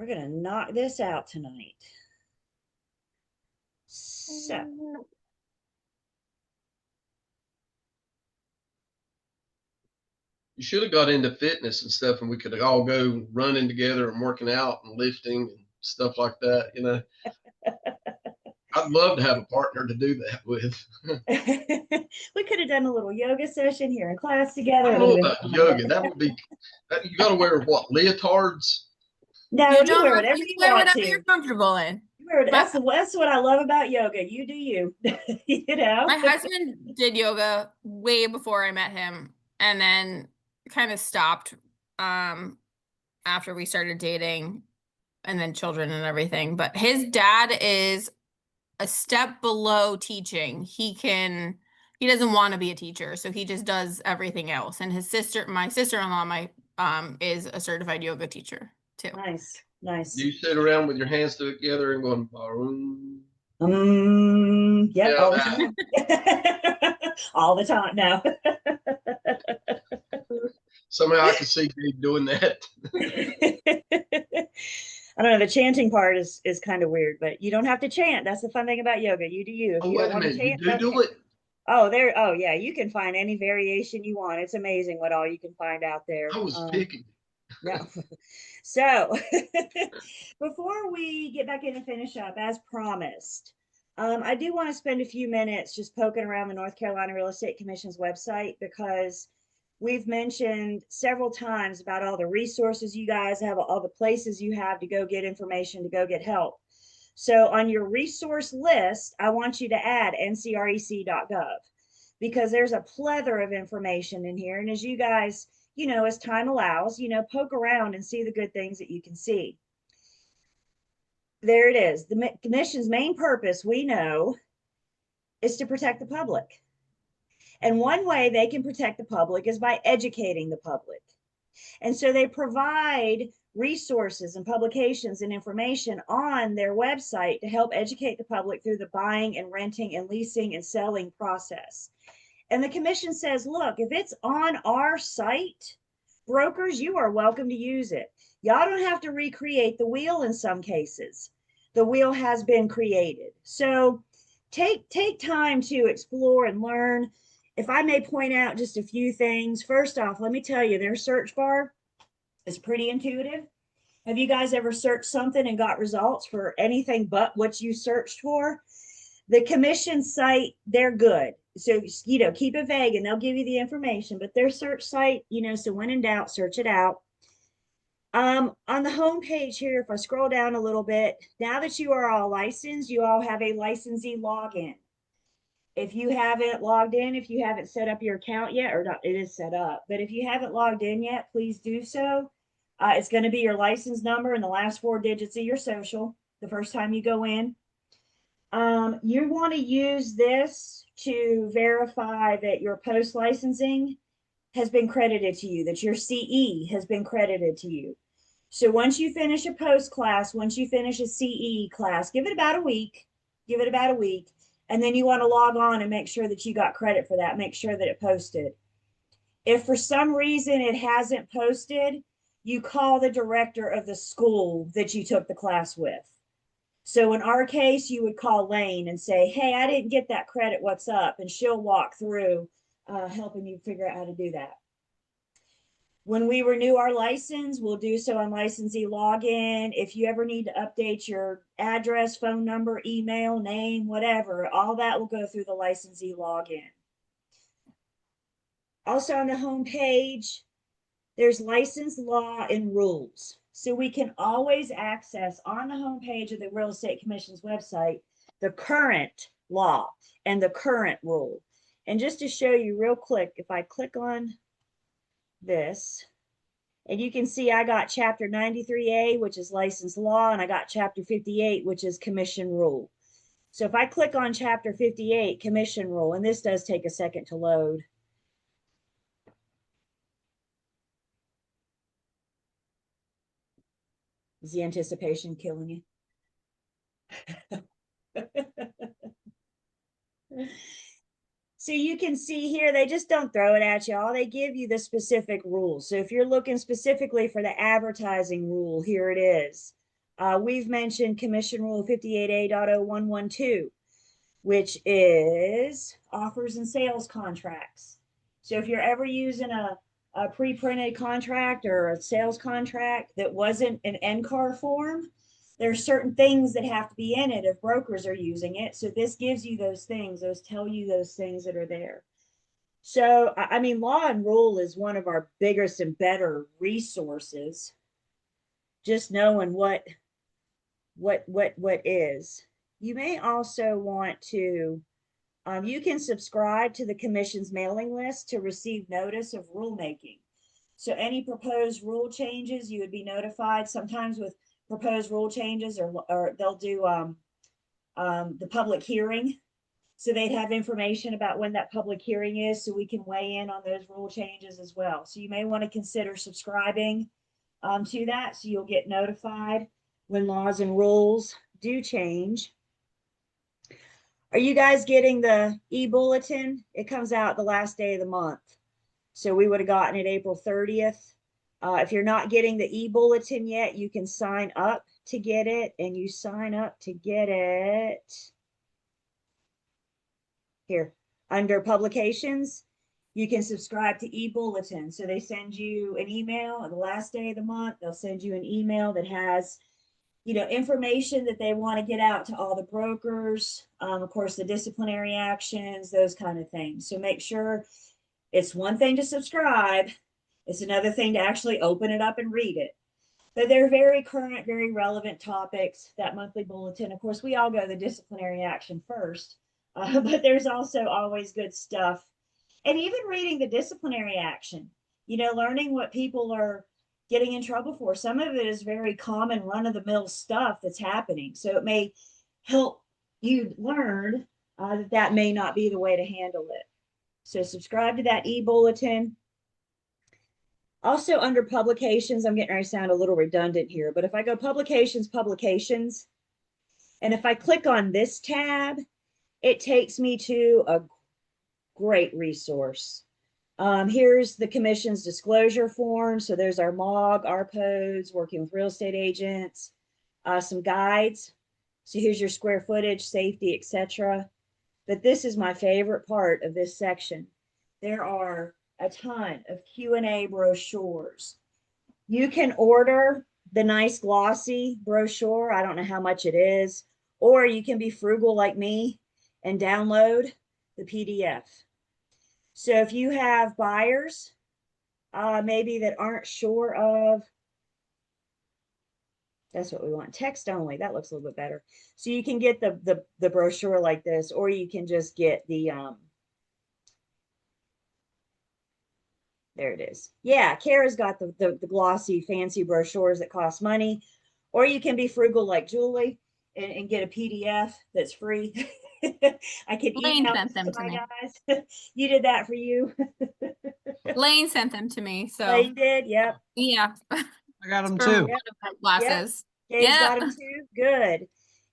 we're going to knock this out tonight. So, You should have got into fitness and stuff, and we could all go running together and working out and lifting and stuff like that. You know, I'd love to have a partner to do that with. we could have done a little yoga session here in class I together. don't know about yoga. That would be that. You got to wear what, leotards? No, You you don't wear have whatever to you wear want whatever to. you're comfortable in. That's what I love about yoga. You do you. You know. My husband did yoga way before I met him, and then kind of stopped after we started dating, and then children and everything. But his dad is a step below teaching. He doesn't want to be a teacher, so he just does everything else. And my sister-in-law, is a certified yoga teacher too. Nice, nice. You sit around with your hands together and going, yep, yeah, all the time. All the time. No. Somehow I can see you doing that. I don't know. The chanting part is kind of weird, but you don't have to chant. That's the fun thing about yoga. You do you. If you Wait don't a want to minute, you chant, do it? Oh yeah, you can find any variation you want. It's amazing what all you can find out there. I was picking. No. So before we get back in and finish up, as promised, I do want to spend a few minutes just poking around the North Carolina Real Estate Commission's website, because we've mentioned several times about all the resources you guys have, all the places you have to go get information, to go get help. So on your resource list, I want you to add ncrec.gov, because there's a plethora of information in here. And as you guys, as time allows, poke around and see the good things that you can see. There it is. The commission's main purpose, we know, is to protect the public. And one way they can protect the public is by educating the public. And so they provide resources and publications and information on their website to help educate the public through the buying and renting and leasing and selling process. And the commission says, look, if it's on our site, brokers, you are welcome to use it. Y'all don't have to recreate the wheel in some cases. The wheel has been created. So take time to explore and learn. If I may point out just a few things. First off, let me tell you, their search bar is pretty intuitive. Have you guys ever searched something and got results for anything but what you searched for? The commission site, they're good. So, keep it vague and they'll give you the information, but their search site, so when in doubt, search it out. On the home page here, if I scroll down a little bit, now that you are all licensed, you all have a licensee login. If you haven't logged in, if you haven't set up your account yet, or not, it is set up, but if you haven't logged in yet, please do so. It's going to be your license number and the last 4 digits of your social the first time you go in. You want to use this to verify that your post licensing has been credited to you, that your CE has been credited to you. So once you finish a post class, once you finish a CE class, give it about a week, and then you want to log on and make sure that you got credit for that, make sure that it posted. If for some reason it hasn't posted, you call the director of the school that you took the class with. So in our case, you would call Lane and say, hey, I didn't get that credit, what's up? And she'll walk through helping you figure out how to do that. When we renew our license, we'll do so on licensee login. If you ever need to update your address, phone number, email, name, whatever, all that will go through the licensee login. Also on the home page, there's license law and rules. So we can always access on the homepage of the Real Estate Commission's website the current law and the current rule. And just to show you real quick, if I click on this, and you can see I got chapter 93A, which is license law, and I got chapter 58, which is commission rule. So if I click on chapter 58, commission rule, and this does take a second to load. Is the anticipation killing you? So you can see here, they just don't throw it at you. All they give you the specific rules. So if you're looking specifically for the advertising rule, here it is. We've mentioned Commission Rule 58A.0112, which is offers and sales contracts. So if you're ever using a pre-printed contract or a sales contract that wasn't an NCAR form, there's certain things that have to be in it if brokers are using it. So this gives you those things, tell you those things that are there. So, I mean, Law and Rule is one of our biggest and better resources. Just knowing what is. You may also want to, you can subscribe to the commission's mailing list to receive notice of rulemaking. So any proposed rule changes, you would be notified. Sometimes with proposed rule changes, or they'll do the public hearing. So they'd have information about when that public hearing is, so we can weigh in on those rule changes as well. So you may want to consider subscribing to that, so you'll get notified when laws and rules do change. Are you guys getting the e-bulletin? It comes out the last day of the month. So we would have gotten it April 30th. If you're not getting the e-bulletin yet, you can sign up to get it, and you sign up to get it here under publications. You can subscribe to e-bulletin. So they send you an email on the last day of the month. They'll send you an email that has, you know, information that they want to get out to all the brokers. Of course, the disciplinary actions, those kind of things. So make sure, it's one thing to subscribe. It's another thing to actually open it up and read it. But they're very current, very relevant topics, that monthly bulletin. Of course, we all go the disciplinary action first, but there's also always good stuff. And even reading the disciplinary action, you know, learning what people are getting in trouble for. Some of it is very common run-of-the-mill stuff that's happening. So it may help you learn that may not be the way to handle it. So subscribe to that e-bulletin. Also under publications, I'm getting ready to sound a little redundant here, but if I go publications, and if I click on this tab, it takes me to a great resource. Here's the commission's disclosure form. So there's our MOG, our PODs, working with real estate agents, some guides. So here's your square footage, safety, etc. But this is my favorite part of this section. There are a ton of Q&A brochures. You can order the nice glossy brochure. I don't know how much it is, or you can be frugal like me and download the PDF. So if you have buyers, maybe that aren't sure of, that's what we want, text only, that looks a little bit better. So you can get the brochure like this, or you can just get the, there it is. Yeah, Kara's got the glossy, fancy brochures that cost money, or you can be frugal like Julie and get a PDF that's free. I can Lane email sent them to to my me. guys. You did that for you. Lane sent them to me. So Lane did. Yep. yeah. I got them For too. one of my glasses. Dave's got Yep. them too. Good.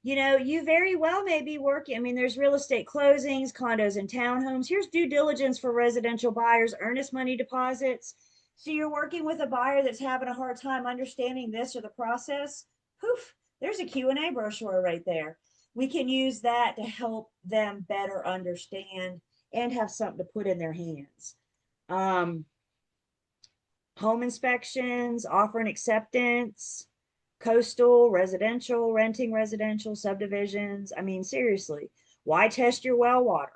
You know, you very well may be working. I mean, there's real estate closings, condos and townhomes. Here's due diligence for residential buyers, earnest money deposits. So you're working with a buyer that's having a hard time understanding this or the process. Poof, there's a Q&A brochure right there. We can use that to help them better understand and have something to put in their hands. Home inspections, offer and acceptance, coastal, residential, renting residential, subdivisions. I mean, seriously, why test your well water?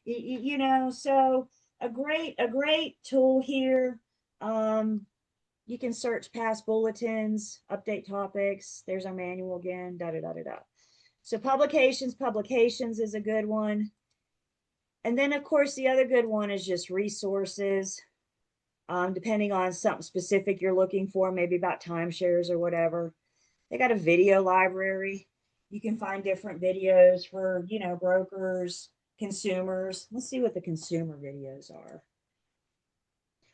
You know, so a great tool here. You can search past bulletins, update topics. There's our manual again, da da da da da. So publications is a good one. And then of course, the other good one is just resources. Depending on something specific you're looking for, maybe about timeshares or whatever. They got a video library. You can find different videos for, you know, brokers, consumers. Let's see what the consumer videos are.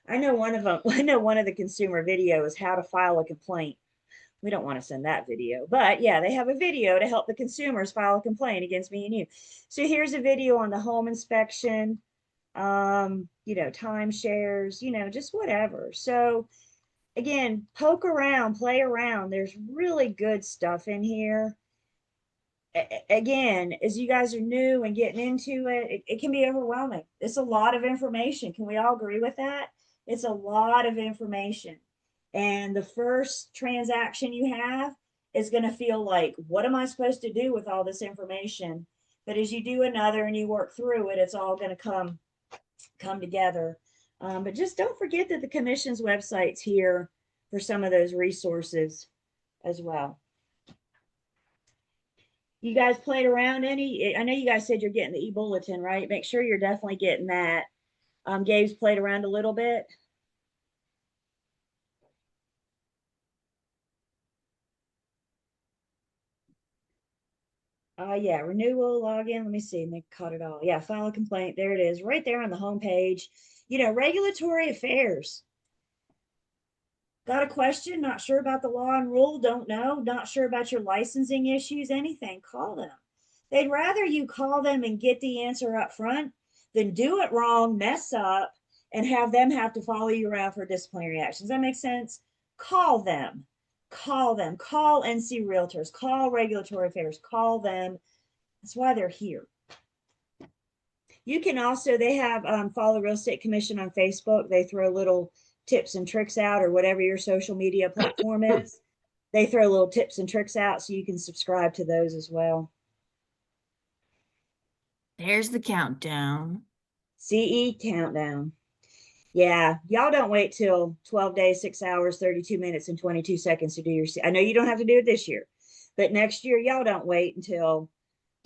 I know one of them, I know one of the consumer video is how to file a complaint. We don't want to send that video, but yeah, they have a video to help the consumers file a complaint against me and you. So here's a video on the home inspection, you know, timeshares, you know, just whatever. So again, poke around, play around. There's really good stuff in here. Again, as you guys are new and getting into it, it can be overwhelming. It's a lot of information. Can we all agree with that? It's a lot of information. And the first transaction you have is going to feel like, what am I supposed to do with all this information? But as you do another and you work through it, it's all going to come together. But just don't forget that the commission's website's here for some of those resources as well. You guys played around any? I know you guys said you're getting the e-bulletin, right? Make sure you're definitely getting that. Gabe's played around a little bit. Yeah, renewal, login. Let me see. They caught it all. Yeah, file a complaint. There it is, right there on the home page. You know, regulatory affairs. Got a question? Not sure about the law and rule? Don't know? Not sure about your licensing issues? Anything? Call them. They'd rather you call them and get the answer up front than do it wrong, mess up, and have them have to follow you around for disciplinary actions. That makes sense? Call them. Call them. Call NC Realtors. Call Regulatory Affairs. Call them. That's why they're here. You can also, they have Follow Real Estate Commission on Facebook. They throw little tips and tricks out, or whatever your social media platform is. They throw little tips and tricks out, so you can subscribe to those as well. There's the countdown. CE countdown. Yeah, y'all don't wait till 12 days, 6 hours, 32 minutes, and 22 seconds to do your. I know you don't have to do it this year, but next year y'all don't wait until,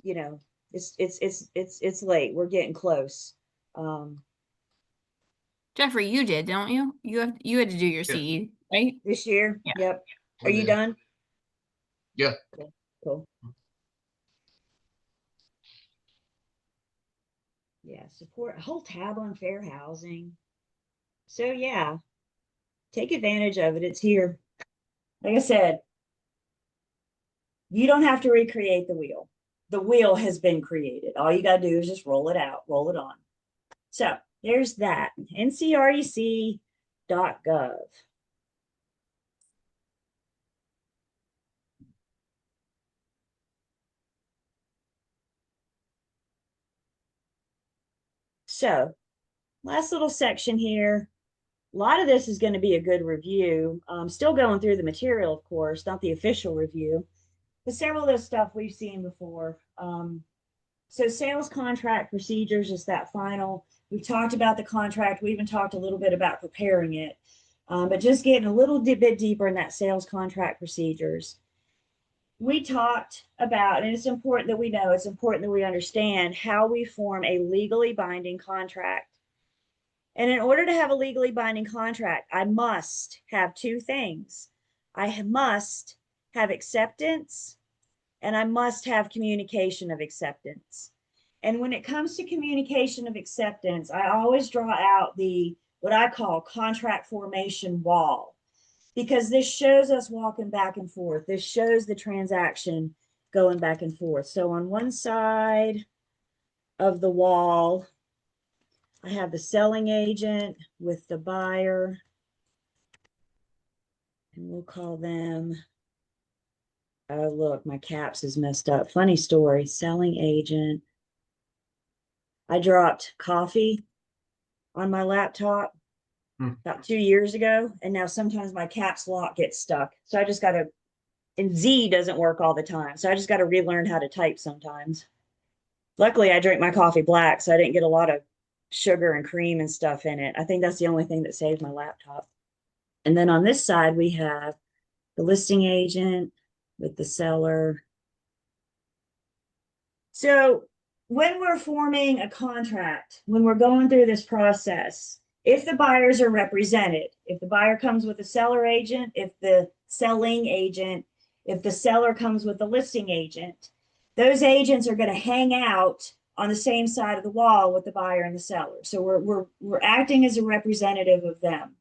you know, it's late. We're getting close. Jeffrey, you did, don't you? You had to do your CE, right? This year. Yeah. Yep. Are you done? Yeah. Okay, cool. Yeah, support a whole tab on fair housing. So yeah, take advantage of it. It's here. Like I said, you don't have to recreate the wheel. The wheel has been created. All you got to do is just roll it out, roll it on. So there's that. ncrec.gov. So last little section here. A lot of this is going to be a good review. Still going through the material, of course, not the official review, but several of this stuff we've seen before. So sales contract procedures is that final. We've talked about the contract. We even talked a little bit about preparing it, but just getting a little bit deeper in that sales contract procedures. We talked about, and it's important that we know, it's important that we understand how we form a legally binding contract. And in order to have a legally binding contract, I must have two things. I must have acceptance, and I must have communication of acceptance. And when it comes to communication of acceptance, I always draw out the what I call contract formation wall, because this shows us walking back and forth. This shows the transaction going back and forth. So on one side of the wall, I have the selling agent with the buyer, and we'll call them, oh, look, my caps is messed up. Funny story, selling agent. I dropped coffee on my laptop about 2 years ago, and now sometimes my caps lock gets stuck. So I just got to, and Z doesn't work all the time. So I just got to relearn how to type sometimes. Luckily, I drink my coffee black, so I didn't get a lot of sugar and cream and stuff in it. I think that's the only thing that saved my laptop. And then on this side, we have the listing agent with the seller. So when we're forming a contract, when we're going through this process, if the buyers are represented, if the buyer comes with a seller agent, if the selling agent, if the seller comes with the listing agent, those agents are going to hang out on the same side of the wall with the buyer and the seller. So we're acting as a representative of them.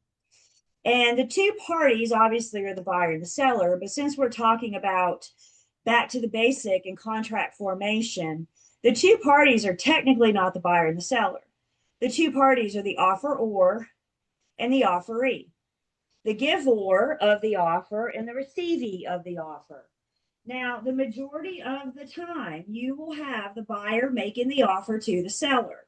And the two parties obviously are the buyer and the seller, but since we're talking about back to the basic and contract formation, the two parties are technically not the buyer and the seller. The two parties are the offeror and the offeree. the giver of the offer and the receivee of the offer. Now, the majority of the time, you will have the buyer making the offer to the seller.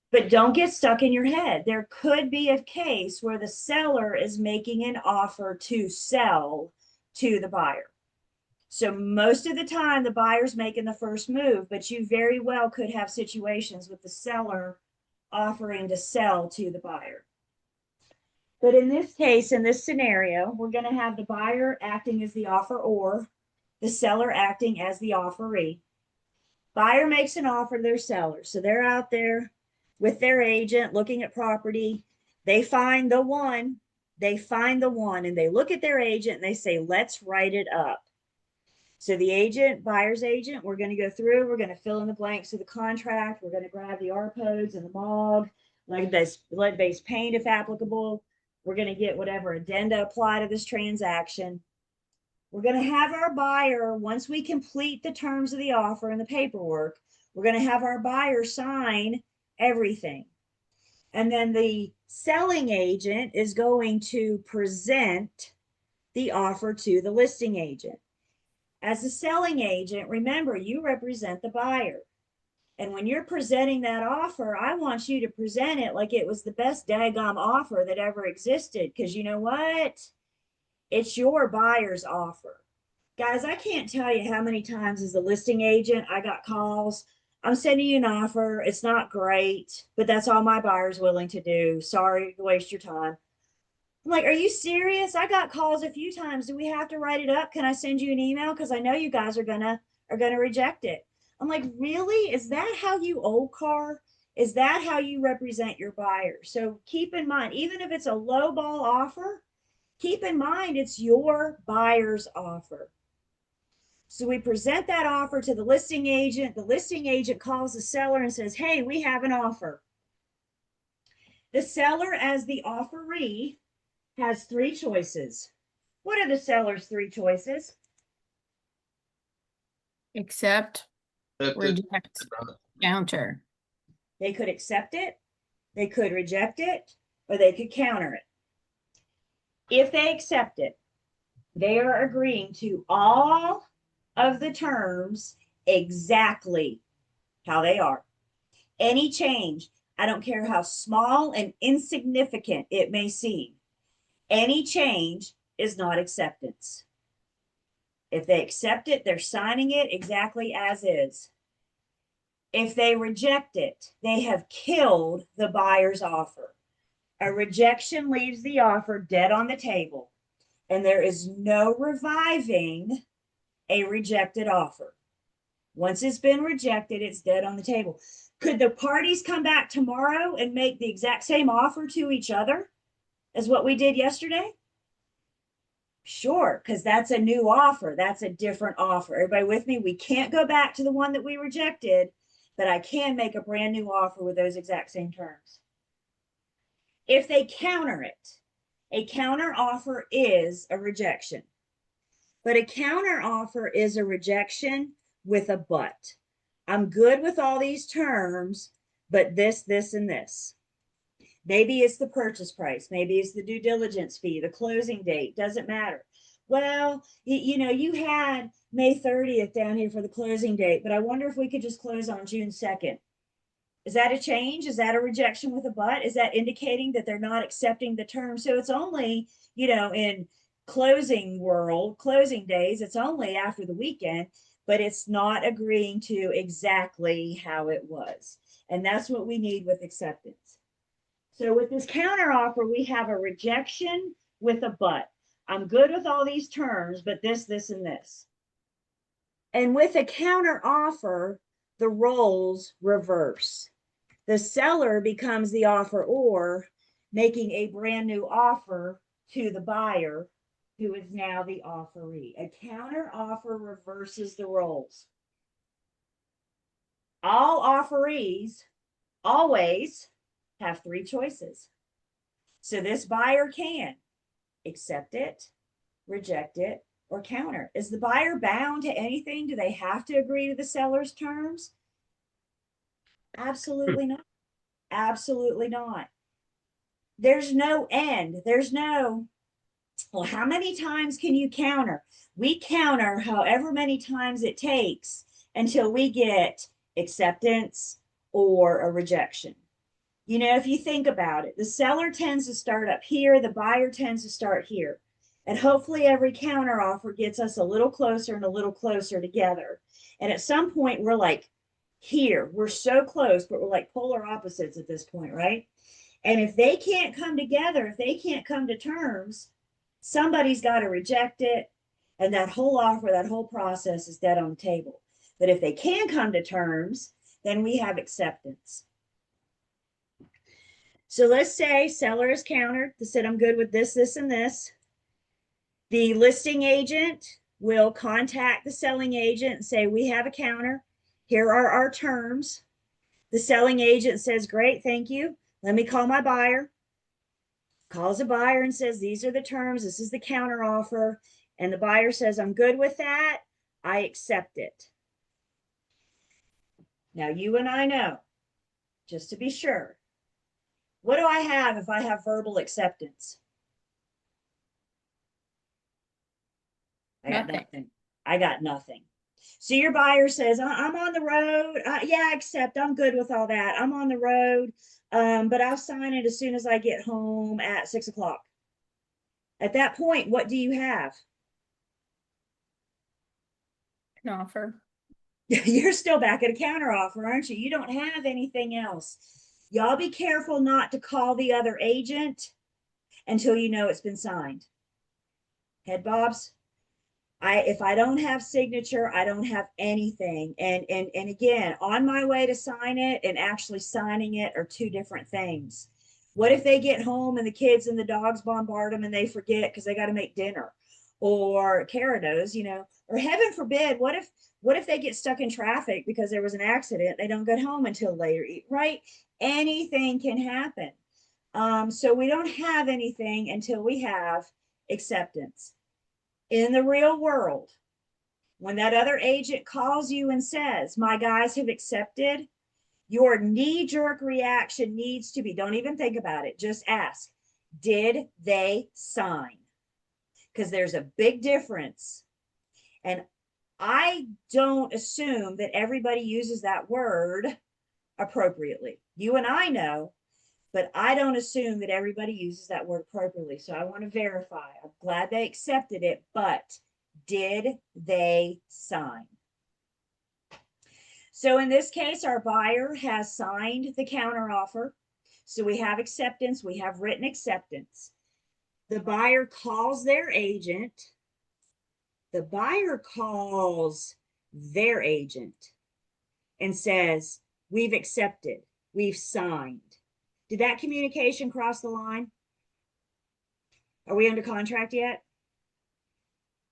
But don't get stuck in your head. There could be a case where the seller is making an offer to sell to the buyer. So most of the time, the buyer's making the first move, but you very well could have situations with the seller offering to sell to the buyer. But in this case, in this scenario, we're going to have the buyer acting as the offeror, the seller acting as the offeree. Buyer makes an offer to their seller. So they're out there with their agent looking at property. They find the one, and they look at their agent and they say, let's write it up. So the agent, buyer's agent, we're going to go through, we're going to fill in the blanks of the contract. We're going to grab the RPOs and the MOG, lead-based paint if applicable. We're going to get whatever addenda apply to this transaction. We're going to have our buyer, once we complete the terms of the offer and the paperwork, we're going to have our buyer sign everything. And then the selling agent is going to present the offer to the listing agent. As a selling agent, remember, you represent the buyer. And when you're presenting that offer, I want you to present it like it was the best daggum offer that ever existed. Because you know what? It's your buyer's offer. Guys, I can't tell you how many times as a listing agent, I got calls. I'm sending you an offer. It's not great, but that's all my buyer's willing to do. Sorry to waste your time. I'm like, are you serious? I got calls a few times. Do we have to write it up? Can I send you an email? Because I know you guys are gonna reject it. I'm like, really? Is that how you old car? Is that how you represent your buyer? So keep in mind, even if it's a low ball offer, keep in mind it's your buyer's offer. So we present that offer to the listing agent. The listing agent calls the seller and says, hey, we have an offer. The seller, as the offeree, has three choices. What are the seller's three choices? Accept, reject, counter. They could accept it, they could reject it, or they could counter it. If they accept it, they are agreeing to all of the terms exactly how they are. Any change, I don't care how small and insignificant it may seem, any change is not acceptance. If they accept it, they're signing it exactly as is. If they reject it, they have killed the buyer's offer. A rejection leaves the offer dead on the table, and there is no reviving a rejected offer. Once it's been rejected, it's dead on the table. Could the parties come back tomorrow and make the exact same offer to each other as what we did yesterday? Sure, because that's a new offer. That's a different offer. Everybody with me? We can't go back to the one that we rejected, but I can make a brand new offer with those exact same terms. If they counter it, a counter offer is a rejection. But a counter offer is a rejection with a but. I'm good with all these terms, but this, and this. Maybe it's the purchase price. Maybe it's the due diligence fee, the closing date, doesn't matter. Well, you had May 30th down here for the closing date, but I wonder if we could just close on June 2nd. Is that a change? Is that a rejection with a but? Is that indicating that they're not accepting the term? So it's only, in closing world, closing days, it's only after the weekend, but it's not agreeing to exactly how it was. And that's what we need with acceptance. So with this counter offer, we have a rejection with a but. I'm good with all these terms, but this, and this. And with a counter offer, the roles reverse. The seller becomes the offeror, making a brand new offer to the buyer, who is now the offeree. A counter offer reverses the roles. All offerees always have three choices. So this buyer can accept it, reject it, or counter. Is the buyer bound to anything? Do they have to agree to the seller's terms? Absolutely not. Absolutely not. There's no end. There's no, Well, how many times can you counter? We counter however many times it takes until we get acceptance or a rejection. You know, if you think about it, the seller tends to start up here, the buyer tends to start here. And hopefully every counter offer gets us a little closer and a little closer together. And at some point, we're like here, we're so close, but we're like polar opposites at this point, right? And if they can't come together, if they can't come to terms, somebody's got to reject it. And that whole offer, that whole process is dead on the table. But if they can come to terms, then we have acceptance. So let's say seller is countered. They said, I'm good with this, this, and this. The listing agent will contact the selling agent and say, we have a counter. Here are our terms. The selling agent says, great, thank you. Let me call my buyer. Calls the buyer and says, these are the terms. This is the counter offer. And the buyer says, I'm good with that. I accept it. Now, you and I know, just to be sure, what do I have if I have verbal acceptance? I got nothing. I got nothing. So your buyer says, I'm on the road. Yeah, I accept. I'm good with all that. I'm on the road, but I'll sign it as soon as I get home at 6 o'clock. At that point, what do you have? An offer. You're still back at a counter offer, aren't you? You don't have anything else. Y'all be careful not to call the other agent until you know it's been signed. Head bobs? If I don't have signature, I don't have anything. And again, on my way to sign it and actually signing it are two different things. What if they get home and the kids and the dogs bombard them and they forget because they got to make dinner? Or Kara knows, you know, or heaven forbid, what if they get stuck in traffic because there was an accident? They don't get home until later, right? Anything can happen. So we don't have anything until we have acceptance. In the real world, when that other agent calls you and says, my guys have accepted, your knee-jerk reaction needs to be, don't even think about it, just ask, did they sign? Because there's a big difference. And I don't assume that everybody uses that word appropriately. You and I know, but I don't assume that everybody uses that word appropriately. So I want to verify. I'm glad they accepted it, but did they sign? So in this case, our buyer has signed the counteroffer. So we have acceptance, we have written acceptance. The buyer calls their agent. The buyer calls their agent and says, we've accepted, we've signed. Did that communication cross the line? Are we under contract yet?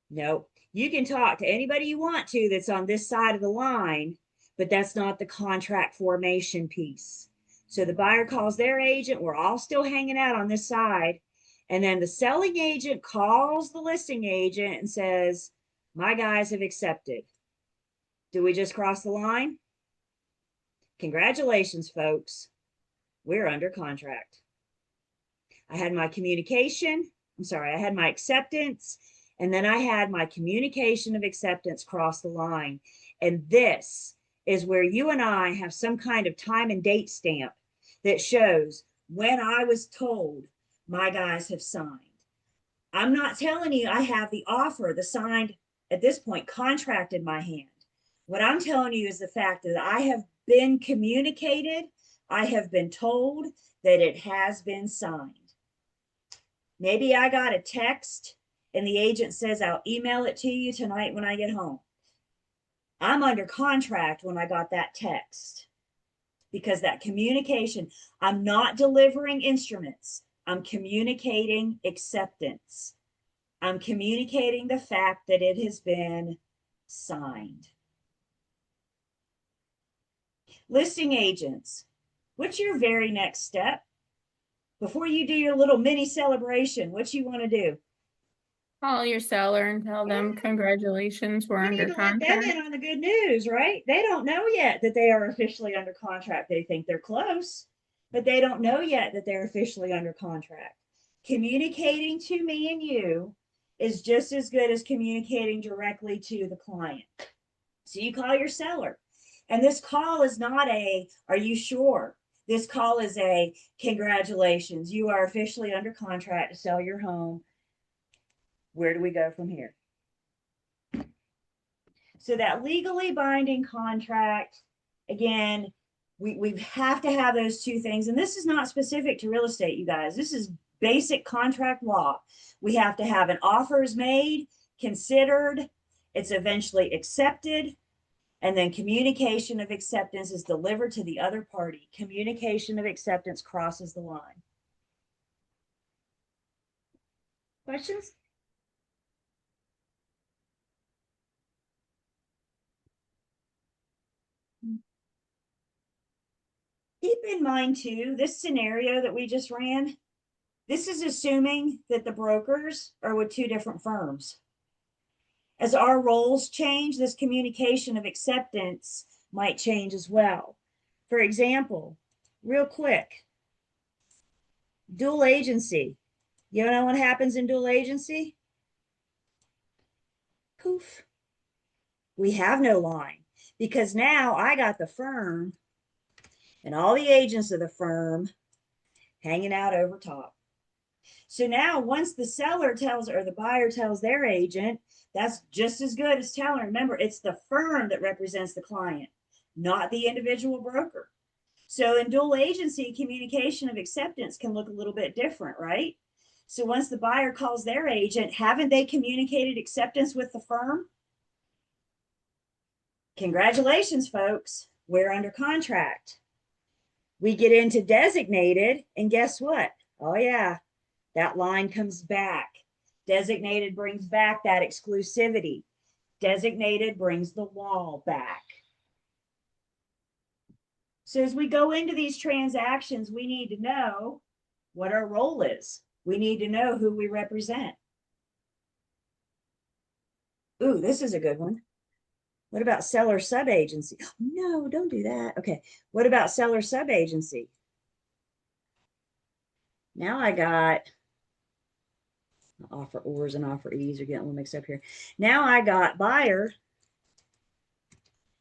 No. You can talk to anybody you want to that's on this side of the line, but that's not the contract formation piece. So the buyer calls their agent. We're all still hanging out on this side. And then the selling agent calls the listing agent and says, my guys have accepted. Do we just cross the line? Congratulations, folks. We're under contract. I had my I had my acceptance, and then I had my communication of acceptance cross the line. And this is where you and I have some kind of time and date stamp that shows when I was told my guys have signed. I'm not telling you I have the offer, the signed, at this point, contract in my hand. What I'm telling you is the fact that I have been communicated, I have been told that it has been signed. Maybe I got a text and the agent says, I'll email it to you tonight when I get home. I'm under contract when I got that text because that communication, I'm not delivering instruments. I'm communicating acceptance. I'm communicating the fact that it has been signed. Listing agents, what's your very next step? Before you do your little mini celebration, what you want to do? Call your seller and tell them, congratulations, we're You need under to let them contract. in on the good news, right? They don't know yet that they are officially under contract. They think they're close, but they don't know yet that they're officially under contract. Communicating to me and you is just as good as communicating directly to the client. So you call your seller, and this call is not a, are you sure? This call is a, congratulations, you are officially under contract to sell your home. Where do we go from here? So that legally binding contract, again, we have to have those two things. And this is not specific to real estate, you guys. This is basic contract law. We have to have an offer is made, considered, it's eventually accepted, and then communication of acceptance is delivered to the other party. Communication of acceptance crosses the line. Questions? Keep in mind too, this scenario that we just ran, this is assuming that the brokers are with two different firms. As our roles change, this communication of acceptance might change as well. For example, real quick, dual agency. You know what happens in dual agency? Poof. We have no line because now I got the firm and all the agents of the firm hanging out over top. So now once the seller tells or the buyer tells their agent, that's just as good as telling. Remember, it's the firm that represents the client, not the individual broker. So in dual agency, communication of acceptance can look a little bit different, right? So once the buyer calls their agent, haven't they communicated acceptance with the firm? Congratulations, folks. We're under contract. We get into designated, and guess what? Oh, yeah, that line comes back. Designated brings back that exclusivity. Designated brings the wall back. So as we go into these transactions, we need to know what our role is. We need to know who we represent. Ooh, this is a good one. What about seller sub-agency? Oh, no, don't do that. Okay. What about seller sub-agency? Now I got offer ors and offer e's are getting a little mixed up here. Now I got buyer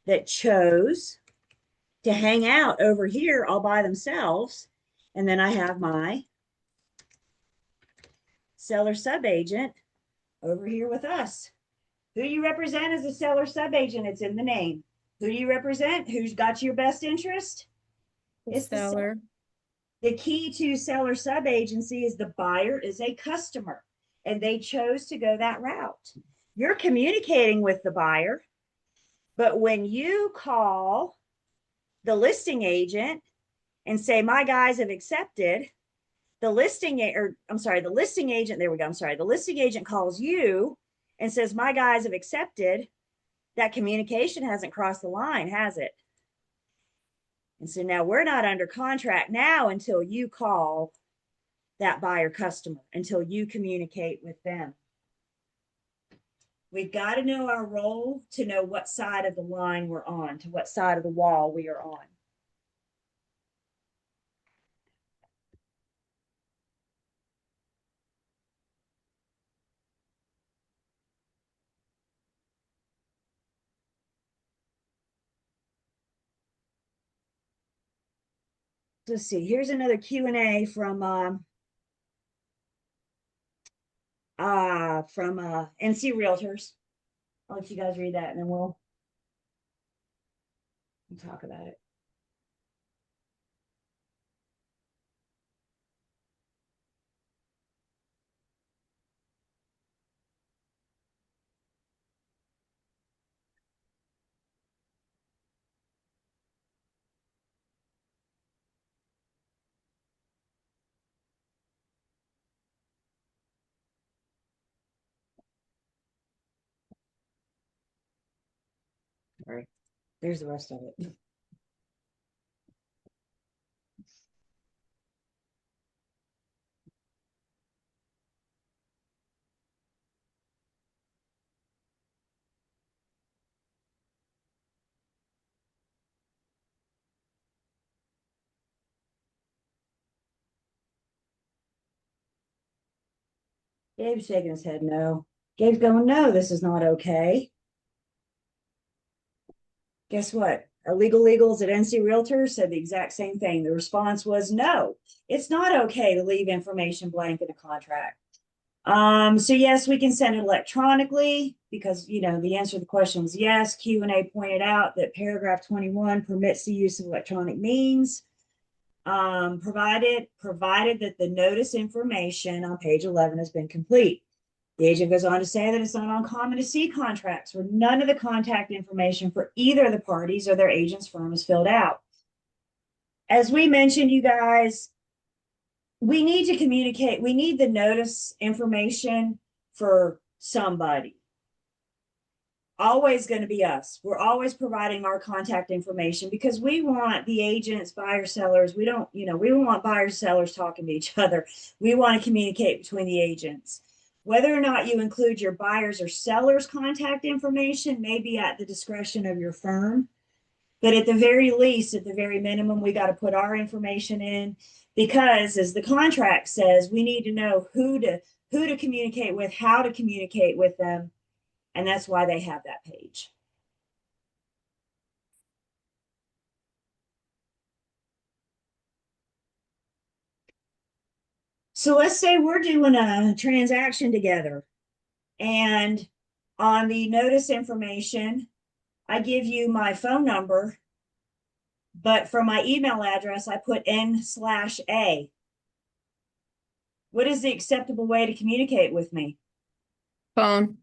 that chose to hang out over here all by themselves. And then I have my seller sub-agent over here with us. Who you represent as a seller sub-agent? It's in the name. Who do you represent? Who's got your best interest? It's the seller. The key to seller sub-agency is the buyer is a customer and they chose to go that route. You're communicating with the buyer, but when you call the listing agent and say, my guys have accepted, the listing agent, there we go. I'm sorry. The listing agent calls you and says, my guys have accepted. That communication hasn't crossed the line, has it? And so now we're not under contract now until you call that buyer customer, until you communicate with them. We've got to know our role to know what side of the line we're on, to what side of the wall we are on. Let's see, here's another Q&A from NC Realtors. I'll let you guys read that and then we'll talk about it. All right, there's the rest of it. Gabe's shaking his head no. Gabe's going, no, this is not okay. Guess what? Our legal legals at NC Realtors said the exact same thing. The response was no, it's not okay to leave information blank in a contract. So yes, we can send it electronically because, you know, the answer to the question was yes. Q&A pointed out that paragraph 21 permits the use of electronic means, provided that the notice information on page 11 has been complete. The agent goes on to say that it's not uncommon to see contracts where none of the contact information for either of the parties or their agent's firm is filled out. As we mentioned, you guys, we need to communicate. We need the notice information for somebody. Always going to be us. We're always providing our contact information because we want the agents, buyers, sellers. We don't, you know, we don't want buyers, sellers talking to each other. We want to communicate between the agents. Whether or not you include your buyers or sellers' contact information may be at the discretion of your firm. But at the very least, at the very minimum, we got to put our information in because, as the contract says, we need to know who to communicate with, how to communicate with them, and that's why they have that page. So let's say we're doing a transaction together, and on the notice information, I give you my phone number, but for my email address, I put N/A. What is the acceptable way to communicate with me? Phone.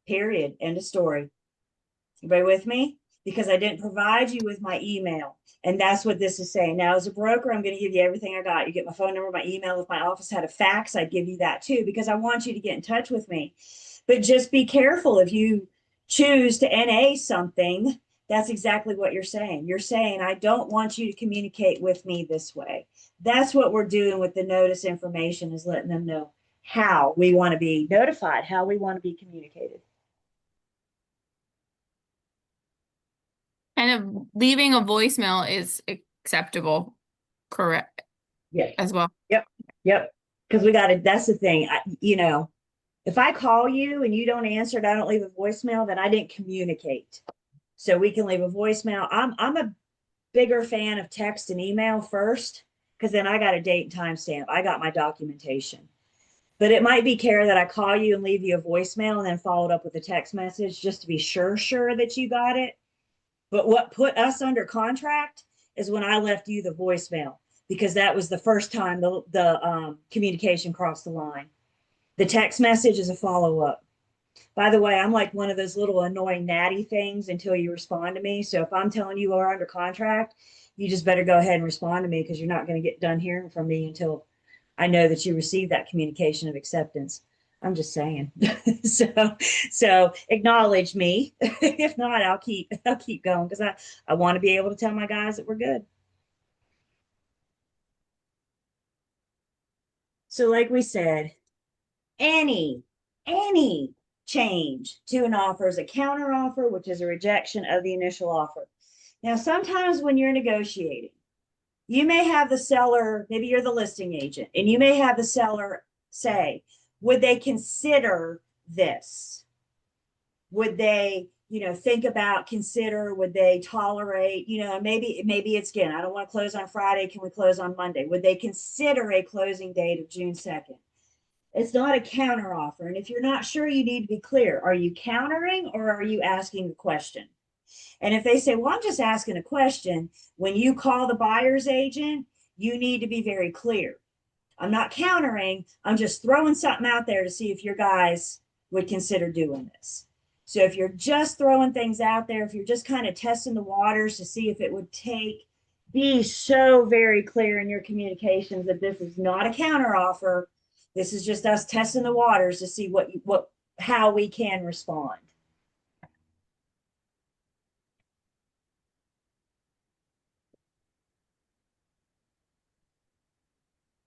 Period. End of story. Everybody with me? Because I didn't provide you with my email. And that's what this is saying. Now, as a broker, I'm going to give you everything I got. You get my phone number, my email. If my office had a fax, I'd give you that too, because I want you to get in touch with me. But just be careful if you choose to NA something. That's exactly what you're saying. You're saying, I don't want you to communicate with me this way. That's what we're doing with the notice information, is letting them know how we want to be notified, how we want to be communicated. Kind of leaving a voicemail is acceptable, correct, Yeah. as well. Yep. Because we got to, that's the thing. You know, if I call you and you don't answer and I don't leave a voicemail, then I didn't communicate. So we can leave a voicemail. I'm a bigger fan of text and email first, because then I got a date and time stamp. I got my documentation. But it might be care that I call you and leave you a voicemail and then followed up with a text message just to be sure that you got it. But what put us under contract is when I left you the voicemail, because that was the first time the communication crossed the line. The text message is a follow up. By the way, I'm like one of those little annoying natty things until you respond to me. So if I'm telling you we're under contract, you just better go ahead and respond to me, because you're not going to get done hearing from me until I know that you received that communication of acceptance. I'm just saying. so acknowledge me. If not, I'll keep going, because I want to be able to tell my guys that we're good. So like we said, any change to an offer is a counter offer, which is a rejection of the initial offer. Now, sometimes when you're negotiating, you may have the seller, maybe you're the listing agent, and you may have the seller say, would they consider this? Would they, you know, think about, consider, would they tolerate, you know, maybe it's, again, I don't want to close on Friday. Can we close on Monday? Would they consider a closing date of June 2nd? It's not a counter offer. And if you're not sure, you need to be clear. Are you countering or are you asking a question? And if they say, well, I'm just asking a question, when you call the buyer's agent, you need to be very clear. I'm not countering. I'm just throwing something out there to see if your guys would consider doing this. So if you're just throwing things out there, if you're just kind of testing the waters to see if it would take, be so very clear in your communications that this is not a counter offer. This is just us testing the waters to see how we can respond.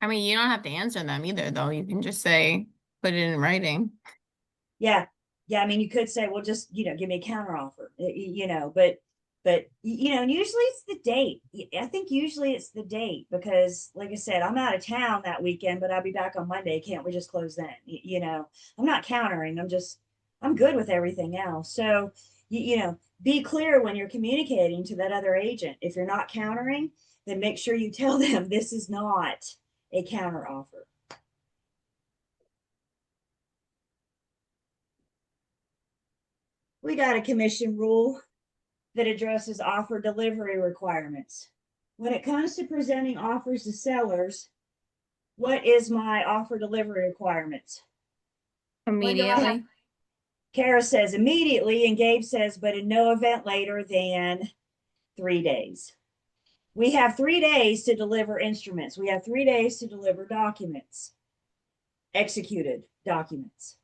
I mean, you don't have to answer them either, though. You can just say, put it in writing. Yeah. I mean, you could say, well, just, you know, give me a counter offer, you know, but But and usually it's the date. I think usually it's the date because, like I said, I'm out of town that weekend, but I'll be back on Monday. Can't we just close then? I'm not countering. I'm good with everything else. So, be clear when you're communicating to that other agent. If you're not countering, then make sure you tell them this is not a counter offer. We got a commission rule that addresses offer delivery requirements. When it comes to presenting offers to sellers, what is my offer delivery requirements? Immediately. Kara says immediately, and Gabe says, but in no event later than 3 days. We have 3 days to deliver instruments. We have 3 days to deliver documents, executed documents.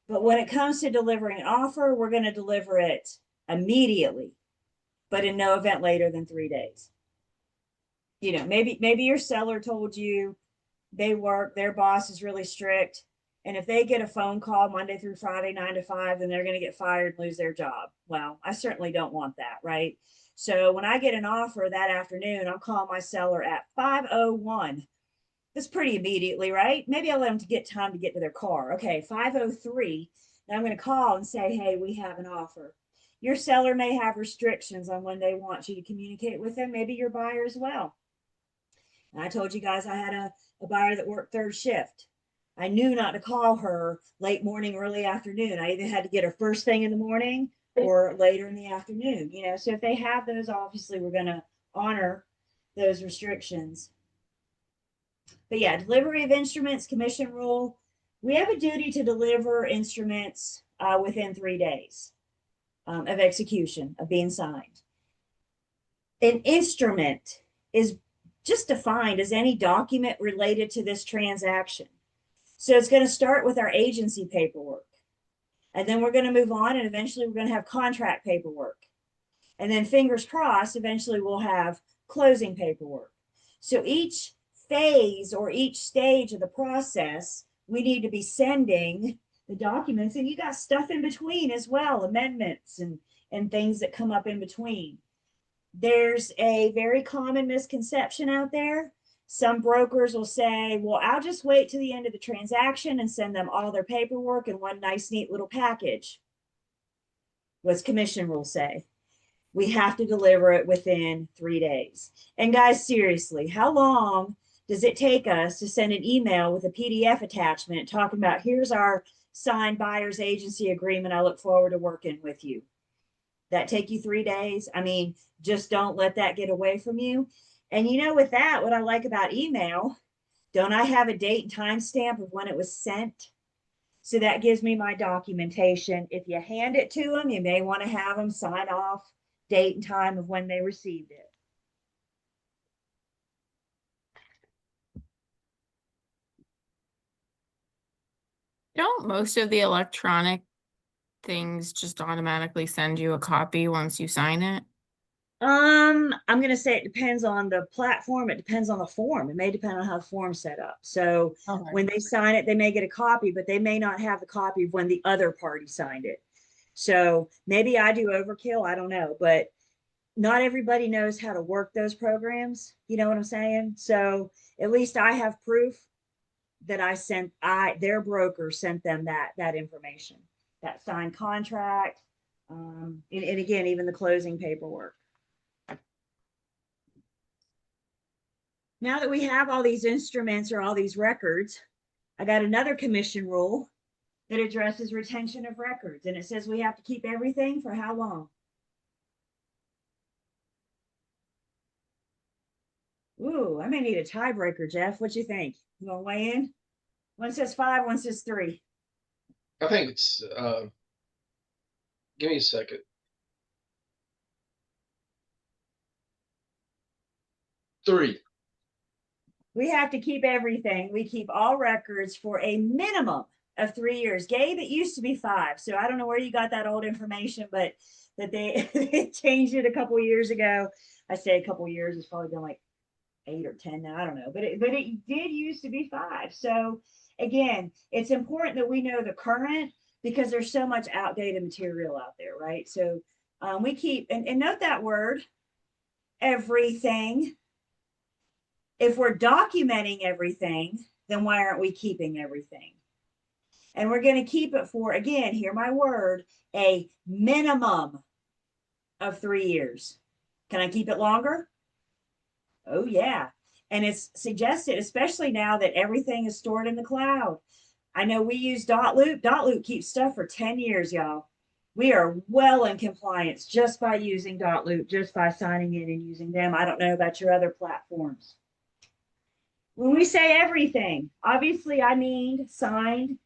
But when it comes to delivering an offer, we're going to deliver it immediately, but in no event later than 3 days. Maybe your seller told you their boss is really strict. And if they get a phone call Monday through Friday, 9 to 5, then they're going to get fired and lose their job. Well, I certainly don't want that, right? So when I get an offer that afternoon, I'll call my seller at 5:01. That's pretty immediately, right? Maybe I'll let them get time to get to their car. Okay, 5:03. Then I'm going to call and say, hey, we have an offer. Your seller may have restrictions on when they want you to communicate with them. Maybe your buyer as well. And I told you guys I had a buyer that worked third shift. I knew not to call her late morning, early afternoon. I either had to get her first thing in the morning or later in the afternoon. So if they have those, obviously we're going to honor those restrictions. But yeah, delivery of instruments, commission rule. We have a duty to deliver instruments within 3 days of execution, of being signed. An instrument is just defined as any document related to this transaction. So it's going to start with our agency paperwork. And then we're going to move on, and eventually we're going to have contract paperwork. And then fingers crossed, eventually we'll have closing paperwork. So each phase or each stage of the process, we need to be sending the documents, and you got stuff in between as well, amendments and things that come up in between. There's a very common misconception out there. Some brokers will say, well, I'll just wait to the end of the transaction and send them all their paperwork in one nice, neat little package. What's commission rules say? We have to deliver it within 3 days. And guys, seriously, how long does it take us to send an email with a PDF attachment talking about here's our signed buyer's agency agreement? I look forward to working with you. That take you 3 days? I mean, just don't let that get away from you. And with that, what I like about email, don't I have a date and time stamp of when it was sent? So that gives me my documentation. If you hand it to them, you may want to have them sign off date and time of when they received it. Don't most of the electronic things just automatically send you a copy once you sign it? I'm going to say it depends on the platform. It depends on the form. It may depend on how the form's set up. So when they sign it, they may get a copy, but they may not have the copy of when the other party signed it. So maybe I do overkill. I don't know, but not everybody knows how to work those programs. You know what I'm saying? So at least I have proof that their broker sent them that information, that signed contract. And again, even the closing paperwork. Now that we have all these instruments or all these records, I got another commission rule that addresses retention of records. And it says we have to keep everything for how long? Ooh, I may need a tiebreaker, Jeff. What you think? You want to weigh in? One says 5, one says 3. I think it's, give me a second. 3. We have to keep everything. We keep all records for a minimum of 3 years. Gabe, it used to be 5. So I don't know where you got that old information, but that they changed it a couple years ago. I say a couple years, it's probably been like 8 or 10 now. I don't know, but it did used to be 5. So again, it's important that we know the current because there's so much outdated material out there, right? So We keep, and note that word, everything. If we're documenting everything, then why aren't we keeping everything? And we're going to keep it for, again, hear my word, a minimum of 3 years. Can I keep it longer? Oh, yeah. And it's suggested, especially now that everything is stored in the cloud. I know we use Dotloop. Dotloop keeps stuff for 10 years, y'all. We are well in compliance just by using Dotloop, just by signing in and using them. I don't know about your other platforms. When we say everything, obviously I mean signed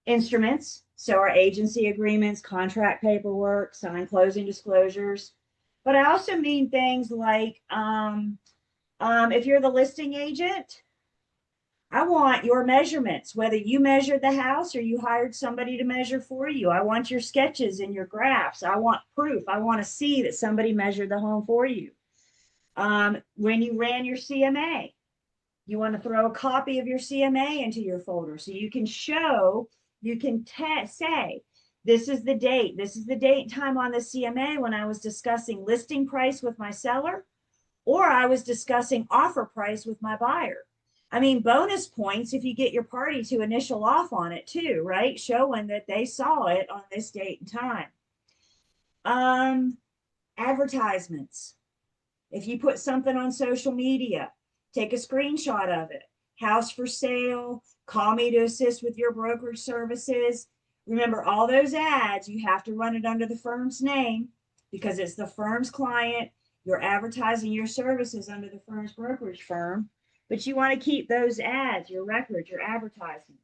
instruments. So our agency agreements, contract paperwork, signed closing disclosures. But I also mean things like if you're the listing agent, I want your measurements, whether you measured the house or you hired somebody to measure for you. I want your sketches and your graphs. I want proof. I want to see that somebody measured the home for you. When you ran your CMA, you want to throw a copy of your CMA into your folder so you can show, you can say, this is the date and time on the CMA when I was discussing listing price with my seller, or I was discussing offer price with my buyer. I mean, bonus points if you get your party to initial off on it too, right? Showing that they saw it on this date and time. Advertisements. If you put something on social media, take a screenshot of it. House for sale, call me to assist with your brokerage services. Remember, all those ads, you have to run it under the firm's name because it's the firm's client. You're advertising your services under the firm's brokerage firm, but you want to keep those ads, your records, your advertisements.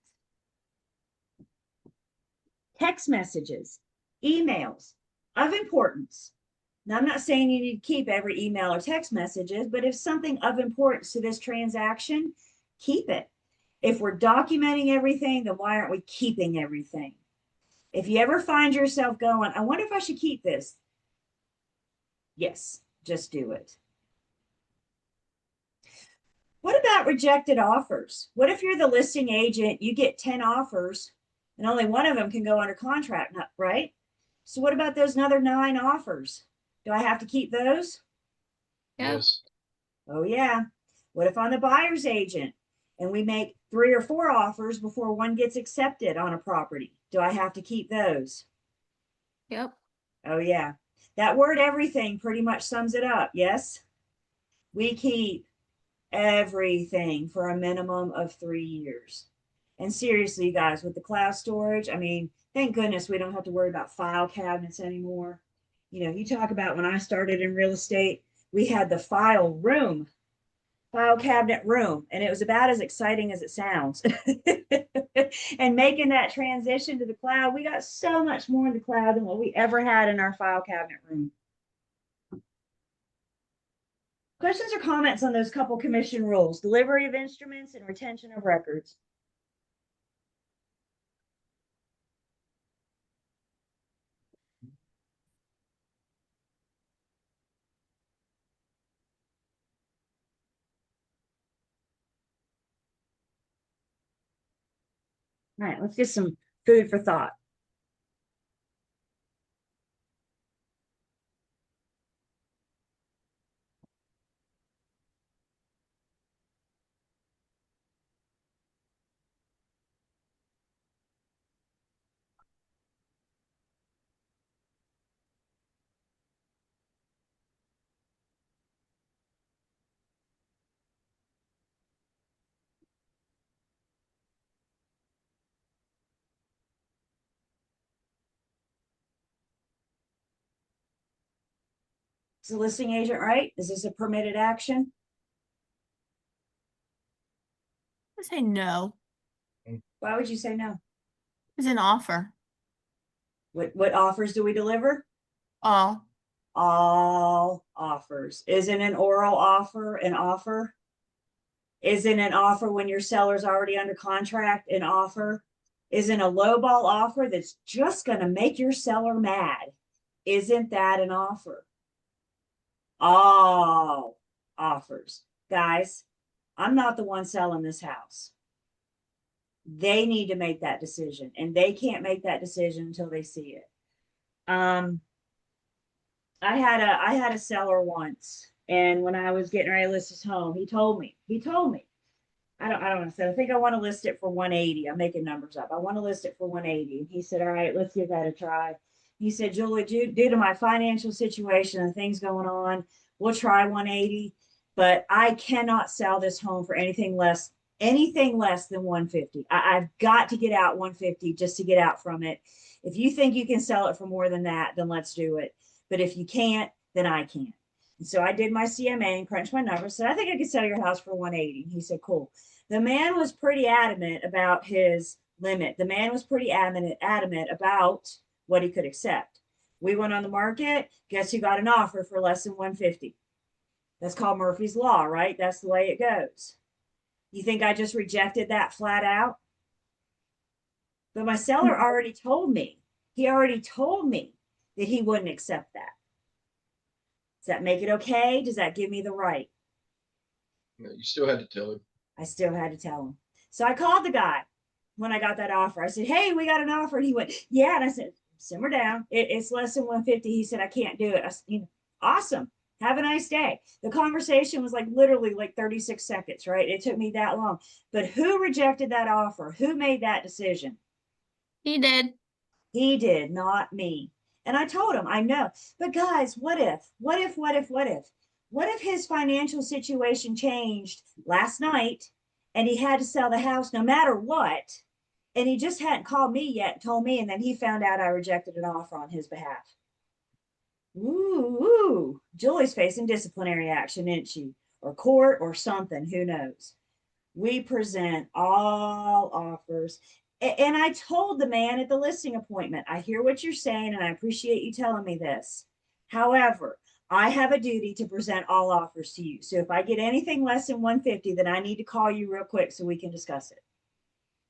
Text messages, emails of importance. Now, I'm not saying you need to keep every email or text messages, but if something of importance to this transaction, keep it. If we're documenting everything, then why aren't we keeping everything? If you ever find yourself going, I wonder if I should keep this. Yes, just do it. What about rejected offers? What if you're the listing agent, you get 10 offers and only one of them can go under contract, right? So what about those other 9 offers? Do I have to keep those? Yep. Yes. Oh, yeah. What if I'm the buyer's agent and we make 3 or 4 offers before one gets accepted on a property? Do I have to keep those? Yep. Oh, yeah. That word everything pretty much sums it up. Yes. We keep everything for a minimum of 3 years. And seriously, you guys, with the cloud storage, I mean, thank goodness we don't have to worry about file cabinets anymore. You know, you talk about when I started in real estate, we had the file cabinet room, and it was about as exciting as it sounds. And making that transition to the cloud, we got so much more in the cloud than what we ever had in our file cabinet room. Questions or comments on those couple commission rules, delivery of instruments and retention of records? All right, let's get some food for thought. Is the listing agent right? Is this a permitted action? I say no. Why would you say no? It's an offer. What offers do we deliver? All. All offers. Isn't an oral offer an offer? Isn't an offer when your seller's already under contract an offer? Isn't a lowball offer that's just going to make your seller mad? Isn't that an offer? All offers. Guys, I'm not the one selling this house. They need to make that decision, and they can't make that decision until they see it. I had a seller once, and when I was getting ready to list his home, he told me, I don't want to say, I think I want to list it for 180. I'm making numbers up. I want to list it for 180. And he said, all right, let's give that a try. He said, Julie, due to my financial situation and things going on, we'll try 180, but I cannot sell this home for anything less than 150. I've got to get out 150 just to get out from it. If you think you can sell it for more than that, then let's do it. But if you can't, then I can't. And so I did my CMA and crunched my numbers. Said, I think I could sell your house for 180. He said, cool. The man was pretty adamant about his limit. The man was pretty adamant about what he could accept. We went on the market. Guess who got an offer for less than 150? That's called Murphy's Law, right? That's the way it goes. You think I just rejected that flat out? But my seller already told me, that he wouldn't accept that. Does that make it okay? Does that give me the right? No, you still had to tell him. I still had to tell him. So I called the guy when I got that offer. I said, hey, we got an offer. And he went, yeah. And I said, simmer down. It's less than 150. He said, I can't do it. I said, awesome. Have a nice day. The conversation was like literally like 36 seconds, right? It took me that long. But who rejected that offer? Who made that decision? He did. He did, not me. And I told him, I know. But guys, what if his financial situation changed last night and he had to sell the house no matter what? And he just hadn't called me yet and told me, and then he found out I rejected an offer on his behalf. Ooh, Julie's facing disciplinary action, isn't she? Or court or something, who knows? We present all offers. And I told the man at the listing appointment, I hear what you're saying, and I appreciate you telling me this. However, I have a duty to present all offers to you. So if I get anything less than 150, then I need to call you real quick so we can discuss it.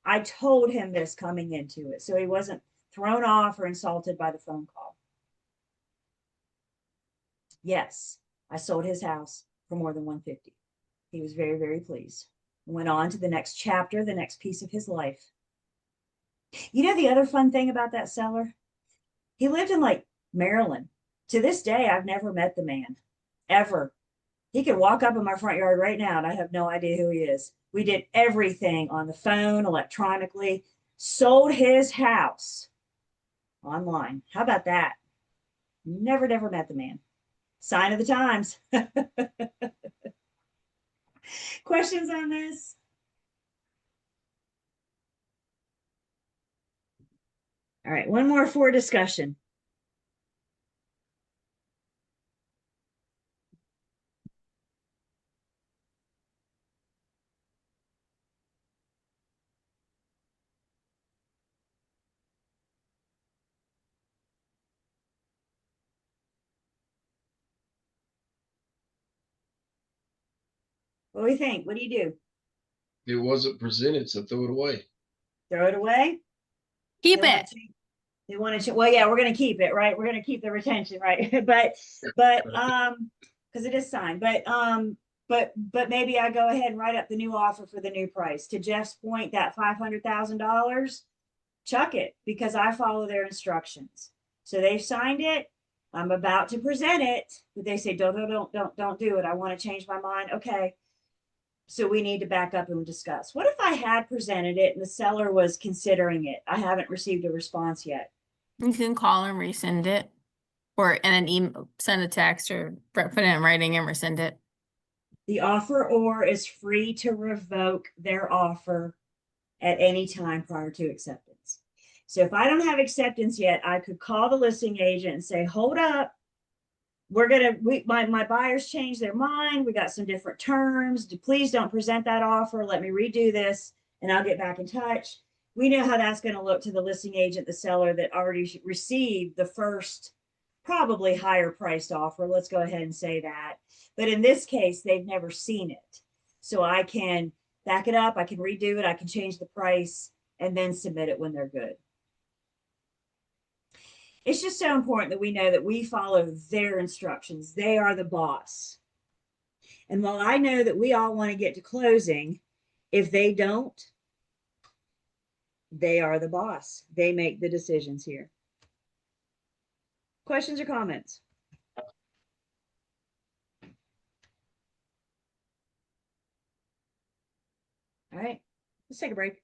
I told him this coming into it, so he wasn't thrown off or insulted by the phone call. Yes, I sold his house for more than 150. He was very, very pleased. Went on to the next chapter, the next piece of his life. You know, the other fun thing about that seller, he lived in like Maryland. To this day, I've never met the man ever. He could walk up in my front yard right now and I have no idea who he is. We did everything on the phone, electronically, sold his house online. How about that? Never met the man. Sign of the times. Questions on this? All right, one more for discussion. What do we think? What do you do? It wasn't presented, so throw it away. Throw it away? Keep They want it. to- They want to, well, yeah, we're going to keep it, right? We're going to keep the retention, right? but, because it is signed, but maybe I go ahead and write up the new offer for the new price. To Jeff's point, that $500,000, chuck it, because I follow their instructions. So they've signed it. I'm about to present it, but they say, don't do it. I want to change my mind. Okay. So we need to back up and discuss. What if I had presented it and the seller was considering it? I haven't received a response yet. You can call and rescind it, or and then email, send a text, or put it in writing and rescind it. The offeror is free to revoke their offer at any time prior to acceptance. So if I don't have acceptance yet, I could call the listing agent and say, hold up, my buyers changed their mind. We got some different terms. Please don't present that offer. Let me redo this and I'll get back in touch. We know how that's going to look to the listing agent, the seller that already received the first probably higher priced offer. Let's go ahead and say that. But in this case, they've never seen it. So I can back it up. I can redo it. I can change the price and then submit it when they're good. It's just so important that we know that we follow their instructions. They are the boss. And while I know that we all want to get to closing, if they don't, they are the boss. They make the decisions here. Questions or comments? All right, let's take a break.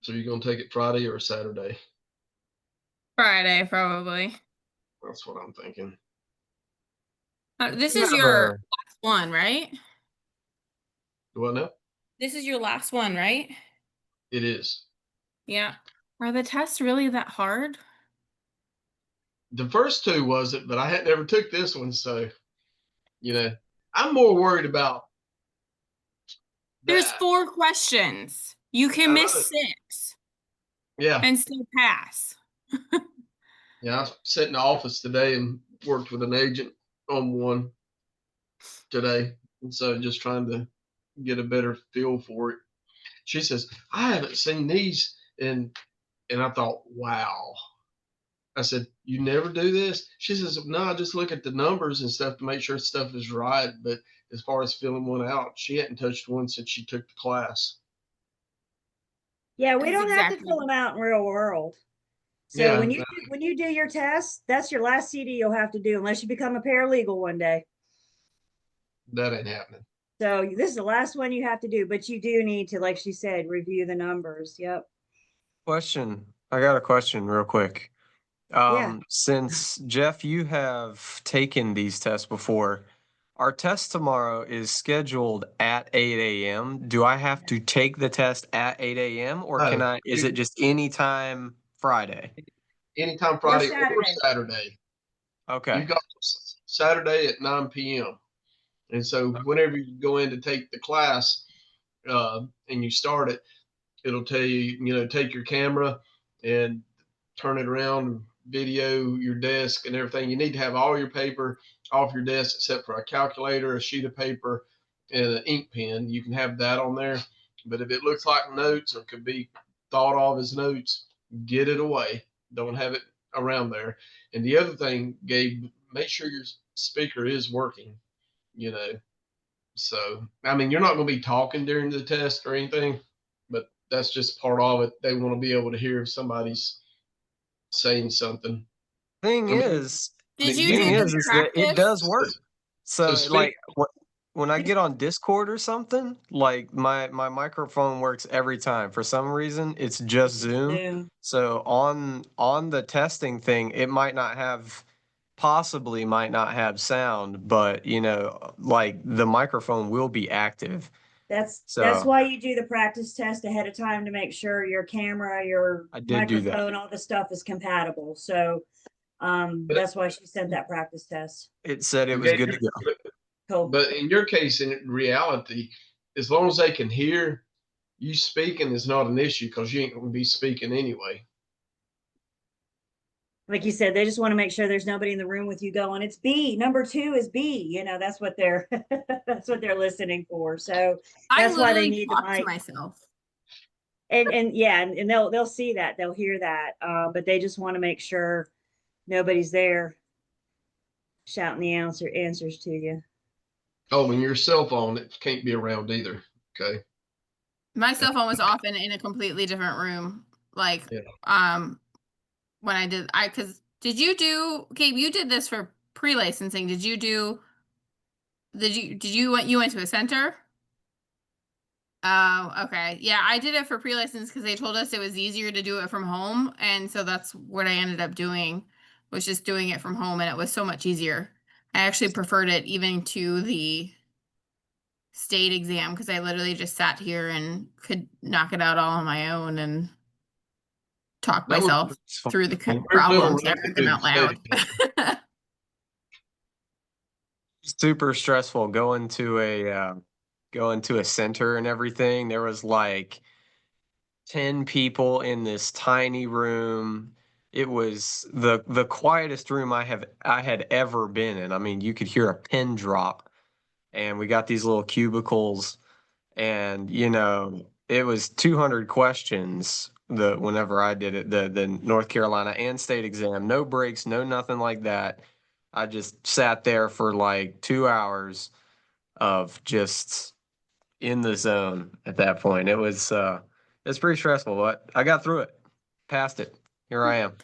So you're gonna take it Friday or Saturday? Friday, probably. That's what I'm thinking. This You is have your a- last one, right? Do I know? This is your last one, right? It is. Yeah. Are the tests really that hard? The first two wasn't, but I had never took this one, so I'm more worried about There's that. 4 questions. You can I miss know. 6 Yeah. and still pass. Yeah, I sat in the office today and worked with an agent on one today. And so just trying to get a better feel for it. She says, I haven't seen these and I thought, wow. I said, you never do this? She says, no, I just look at the numbers and stuff to make sure stuff is right. But as far as filling one out, she hadn't touched one since she took the class. Yeah, we That's don't have to exactly- fill them out in real world. So Yeah, when you do your test, that's your last CD you'll have to do unless you become a paralegal one day. that ain't happening. So this is the last one you have to do, but you do need to, like she said, review the numbers. Yep. Question. I got a question real quick. Yeah. Since Jeff, you have taken these tests before, our test tomorrow is scheduled at 8 a.m. Do I have to take the test at 8 a.m. or No, can I, is you- it just any time Friday? Anytime Friday or Saturday. Saturday. Okay. You've got Saturday at 9 p.m. And so whenever you go in to take the class and you start it, it'll tell you, take your camera and turn it around, video your desk and everything. You need to have all your paper off your desk except for a calculator, a sheet of paper, and an ink pen. You can have that on there. But if it looks like notes or could be thought of as notes, get it away. Don't have it around there. And the other thing, Gabe, make sure your speaker is working, you know. So, I mean, you're not going to be talking during the test or anything, but that's just part of it. They want to be able to hear if somebody's saying something. Thing I mean, is, Did the you thing do is, the is that it does practice? work. So speak- like when I get on Discord or something, like my microphone works every time. For some reason, it's just Zoom. Zoom. So on the testing thing, it possibly might not have sound, but like the microphone will be active. That's So- why you do the practice test ahead of time to make sure your camera, your I did do that. microphone, all the stuff is compatible. So that's why she sent that practice test. It said it was good to go. Cool. But in your case, in reality, as long as they can hear you speaking, is not an issue because you ain't going to be speaking anyway. Like you said, they just want to make sure there's nobody in the room with you going, it's B, number 2 is B. That's what they're that's what they're listening for. So that's why they literally need the talk to mic. myself. And yeah, and they'll see that, they'll hear that. But they just want to make sure nobody's there shouting the answers to you. Oh, and your cell phone, it can't be around either. Okay. My cell phone was often in a completely different room. Like, Yeah. when because did you do, Gabe, you did this for pre-licensing. You went to a center? Oh, okay. Yeah, I did it for pre-license because they told us it was easier to do it from home. And so that's what I ended up doing, was just doing it from home, and it was so much easier. I actually preferred it even to the state exam because I literally just sat here and could knock it out all on my own and talk That was- myself through the Well, we're problems doing and really read them good out loud. study. Super stressful going to a center and everything. There was like 10 people in this tiny room. It was the quietest room I had ever been in. I mean, you could hear a pin drop. And we got these little cubicles, and it was 200 questions whenever I did it, the North Carolina and state exam. No breaks, no nothing like that. I just sat there for like 2 hours of just in the zone at that point. It was pretty stressful, but I got through it, passed it. here I am.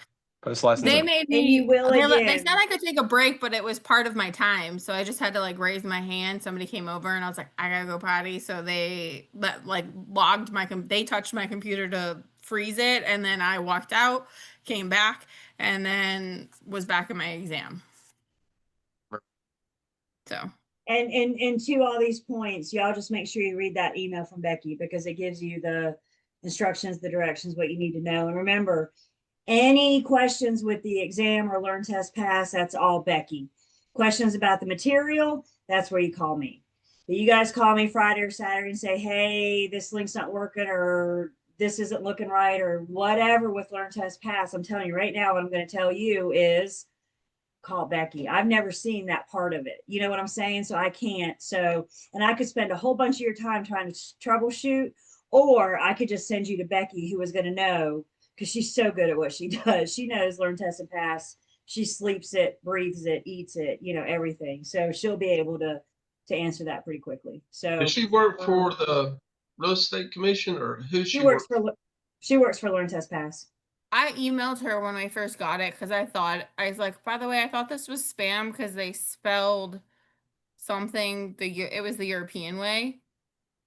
Post license. They made And you me, will they again. said I could take a break, but it was part of my time. So I just had to like raise my hand. Somebody came over and I was like, I gotta go potty. So they logged they touched my computer to freeze it. And then I walked out, came back, and then was back in my exam. So. And to all these points, y'all just make sure you read that email from Becky because it gives you the instructions, the directions, what you need to know. And remember, any questions with the exam or learn test pass, that's all Becky. Questions about the material, that's where you call me. But you guys call me Friday or Saturday and say, hey, this link's not working or this isn't looking right or whatever with learn test pass. I'm telling you right now, what I'm going to tell you is call Becky. I've never seen that part of it. You know what I'm saying? So I can't. So, and I could spend a whole bunch of your time trying to troubleshoot, or I could just send you to Becky, who is going to know because she's so good at what she does. She knows learn, test, and pass. She sleeps it, breathes it, eats it, you know, everything. So she'll be able to answer that pretty quickly. So Does she work for the real estate commission or who she works for learn, test, pass. I emailed her when I first got it because I was like, by the way, I thought this was spam because they spelled something it was the European way.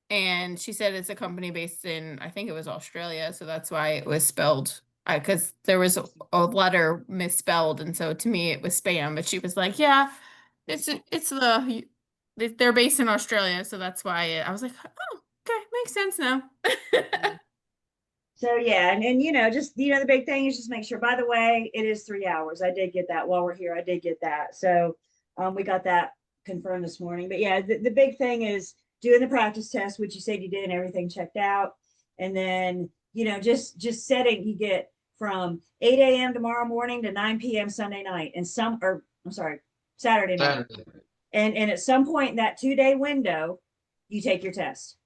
And she said it's a company based in, I think it was Australia, so that's why it was spelled because there was a letter misspelled, and so to me it was spam. But she was like, "Yeah, they're based in Australia, so that's why." I was like, "Oh, okay, makes sense now." So yeah, and you know, just you know, the big thing is just make sure. By the way, it is 3 hours. I did get that while we're here. I did get that. So we got that confirmed this morning. But yeah, the big thing is doing the practice test, which you said you did, and everything checked out. And then you know, just setting. You get from 8 a.m. tomorrow morning to 9 p.m. Sunday night, and Saturday night. Saturday? And at some point in that 2-day window, you take your test.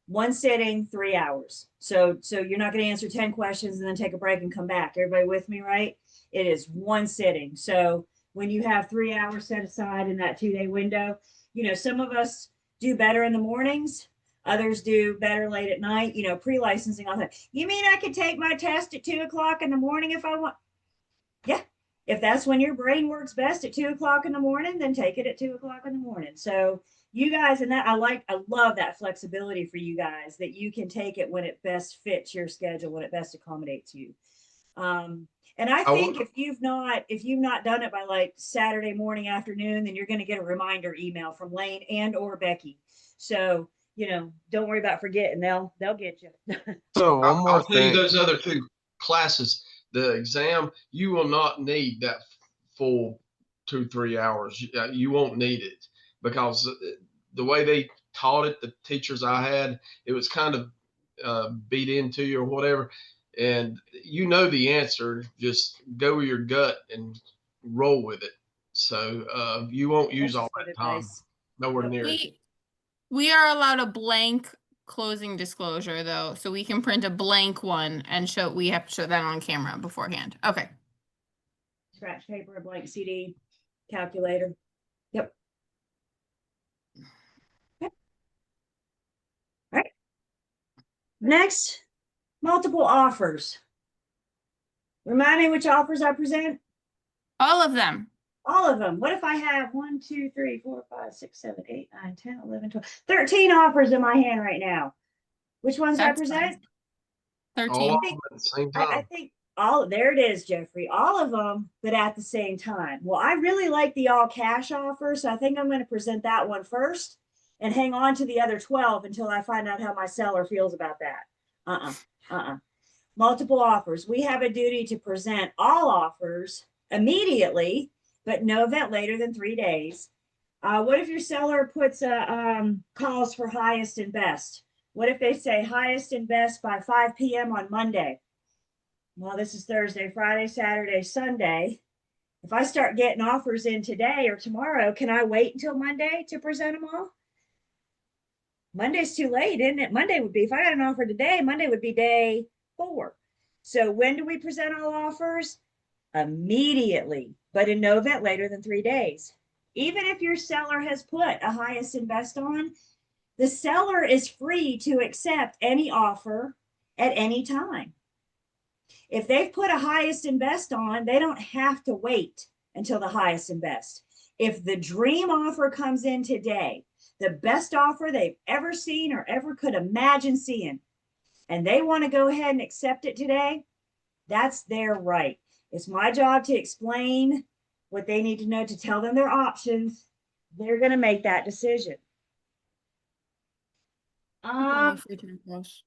One sitting, 3 hours. So you're not going to answer 10 questions and then take a break and come back. Everybody with me, right? It is one sitting. So when you have 3 hours set aside in that 2-day window, you know, some of us do better in the mornings. Others do better late at night, you know, pre-licensing all that. You mean I could take my test at 2 o'clock in the morning if I want? Yeah. If that's when your brain works best at 2 o'clock in the morning, then take it at 2 o'clock in the morning. So you guys, and that I love that flexibility for you guys that you can take it when it best fits your schedule, when it best accommodates you. And I think if you've not done it by like Saturday morning, afternoon, then you're going to get a reminder email from Lane and or Becky. So, you know, don't worry about forgetting. They'll get you. So one more I'll tell you thing. those other two classes, the exam, you will not need that full 2-3 hours. You won't need it because the way they taught it, the teachers I had, it was kind of beat into you or whatever. And you know the answer, just go with your gut and roll with it. So you won't use all that time. Nowhere near it. We are allowed a blank closing disclosure though, so we can print a blank one and we have to show that on camera beforehand. Okay. Scratch paper, a blank CD, calculator. Yep. Okay. All right. Next, multiple offers. Remind me which offers I present. All of them. All of them. What if I have 1, 2, 3, 4, 5, 6, 7, 8, 9, 10, 11, 12, 13 offers in my hand right now? Which ones do I present? 13. All of them at the same time. I think there it is, Jeffrey. All of them, but at the same time. Well, I really like the all cash offer, so I think I'm going to present that one first and hang on to the other 12 until I find out how my seller feels about that. Multiple offers. We have a duty to present all offers immediately, but no event later than 3 days. What if your seller puts calls for highest and best? What if they say highest and best by 5 p.m. on Monday? Well, this is Thursday, Friday, Saturday, Sunday. If I start getting offers in today or tomorrow, can I wait until Monday to present them all? Monday's too late, isn't it? Monday would be, if I got an offer today, Monday would be day 4. So when do we present all offers? Immediately, but in no event later than 3 days. Even if your seller has put a highest and best on, the seller is free to accept any offer at any time. If they've put a highest and best on, they don't have to wait until the highest and best. If the dream offer comes in today, the best offer they've ever seen or ever could imagine seeing, and they want to go ahead and accept it today, that's their right. It's my job to explain what they need to know, to tell them their options. They're going to make that decision. I'm going with free tacos.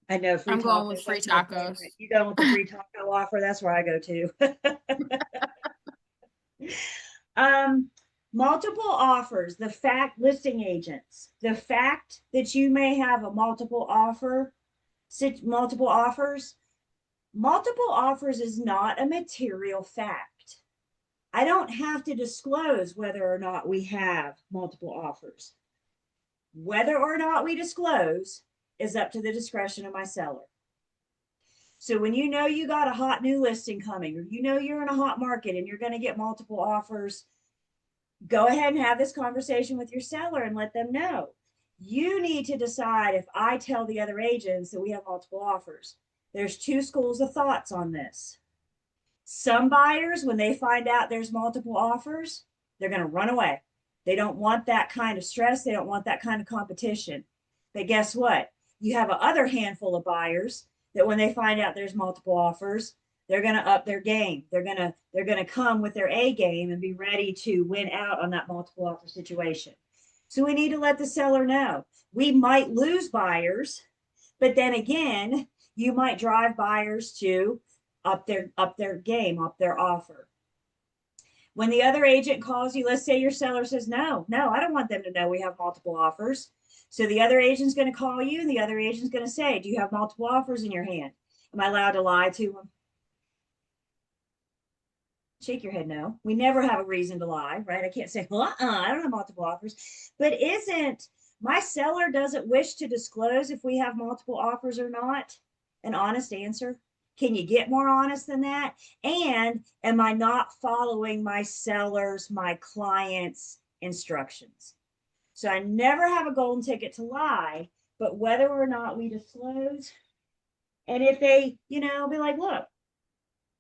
I know free I'm going with tacos, free that's my tacos. favorite. You going with the free taco offer? That's where I go to. Multiple offers, the fact, listing agents, the fact that you may have a multiple offers is not a material fact. I don't have to disclose whether or not we have multiple offers. Whether or not we disclose is up to the discretion of my seller. So when you know you got a hot new listing coming, or you know you're in a hot market and you're going to get multiple offers, go ahead and have this conversation with your seller and let them know. You need to decide. If I tell the other agents that we have multiple offers, there's two schools of thoughts on this. Some buyers, when they find out there's multiple offers, they're going to run away. They don't want that kind of stress. They don't want that kind of competition. But guess what? You have another handful of buyers that when they find out there's multiple offers, they're going to up their game. They're going to come with their A game and be ready to win out on that multiple offer situation. So we need to let the seller know. We might lose buyers, but then again, you might drive buyers to up their game, up their offer. When the other agent calls you, let's say your seller says, no, I don't want them to know we have multiple offers. So the other agent's going to call you and the other agent's going to say, do you have multiple offers in your hand? Am I allowed to lie to them? Shake your head no. We never have a reason to lie, right? I can't say, well, I don't have multiple offers. But isn't my seller doesn't wish to disclose if we have multiple offers or not? An honest answer. Can you get more honest than that? And am I not following my seller's, my client's instructions? So I never have a golden ticket to lie, but whether or not we disclose, and if they, be like, look,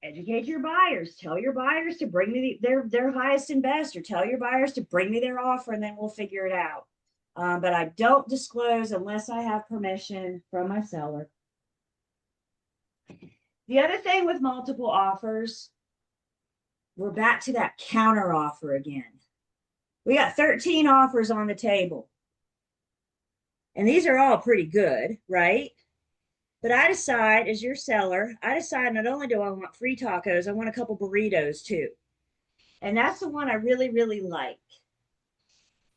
educate your buyers, tell your buyers to bring me their highest and best, or tell your buyers to bring me their offer, and then we'll figure it out. But I don't disclose unless I have permission from my seller. The other thing with multiple offers, we're back to that counter offer again. We got 13 offers on the table. And these are all pretty good, right? But I decide, as your seller, not only do I want free tacos, I want a couple burritos too. And that's the one I really, really like.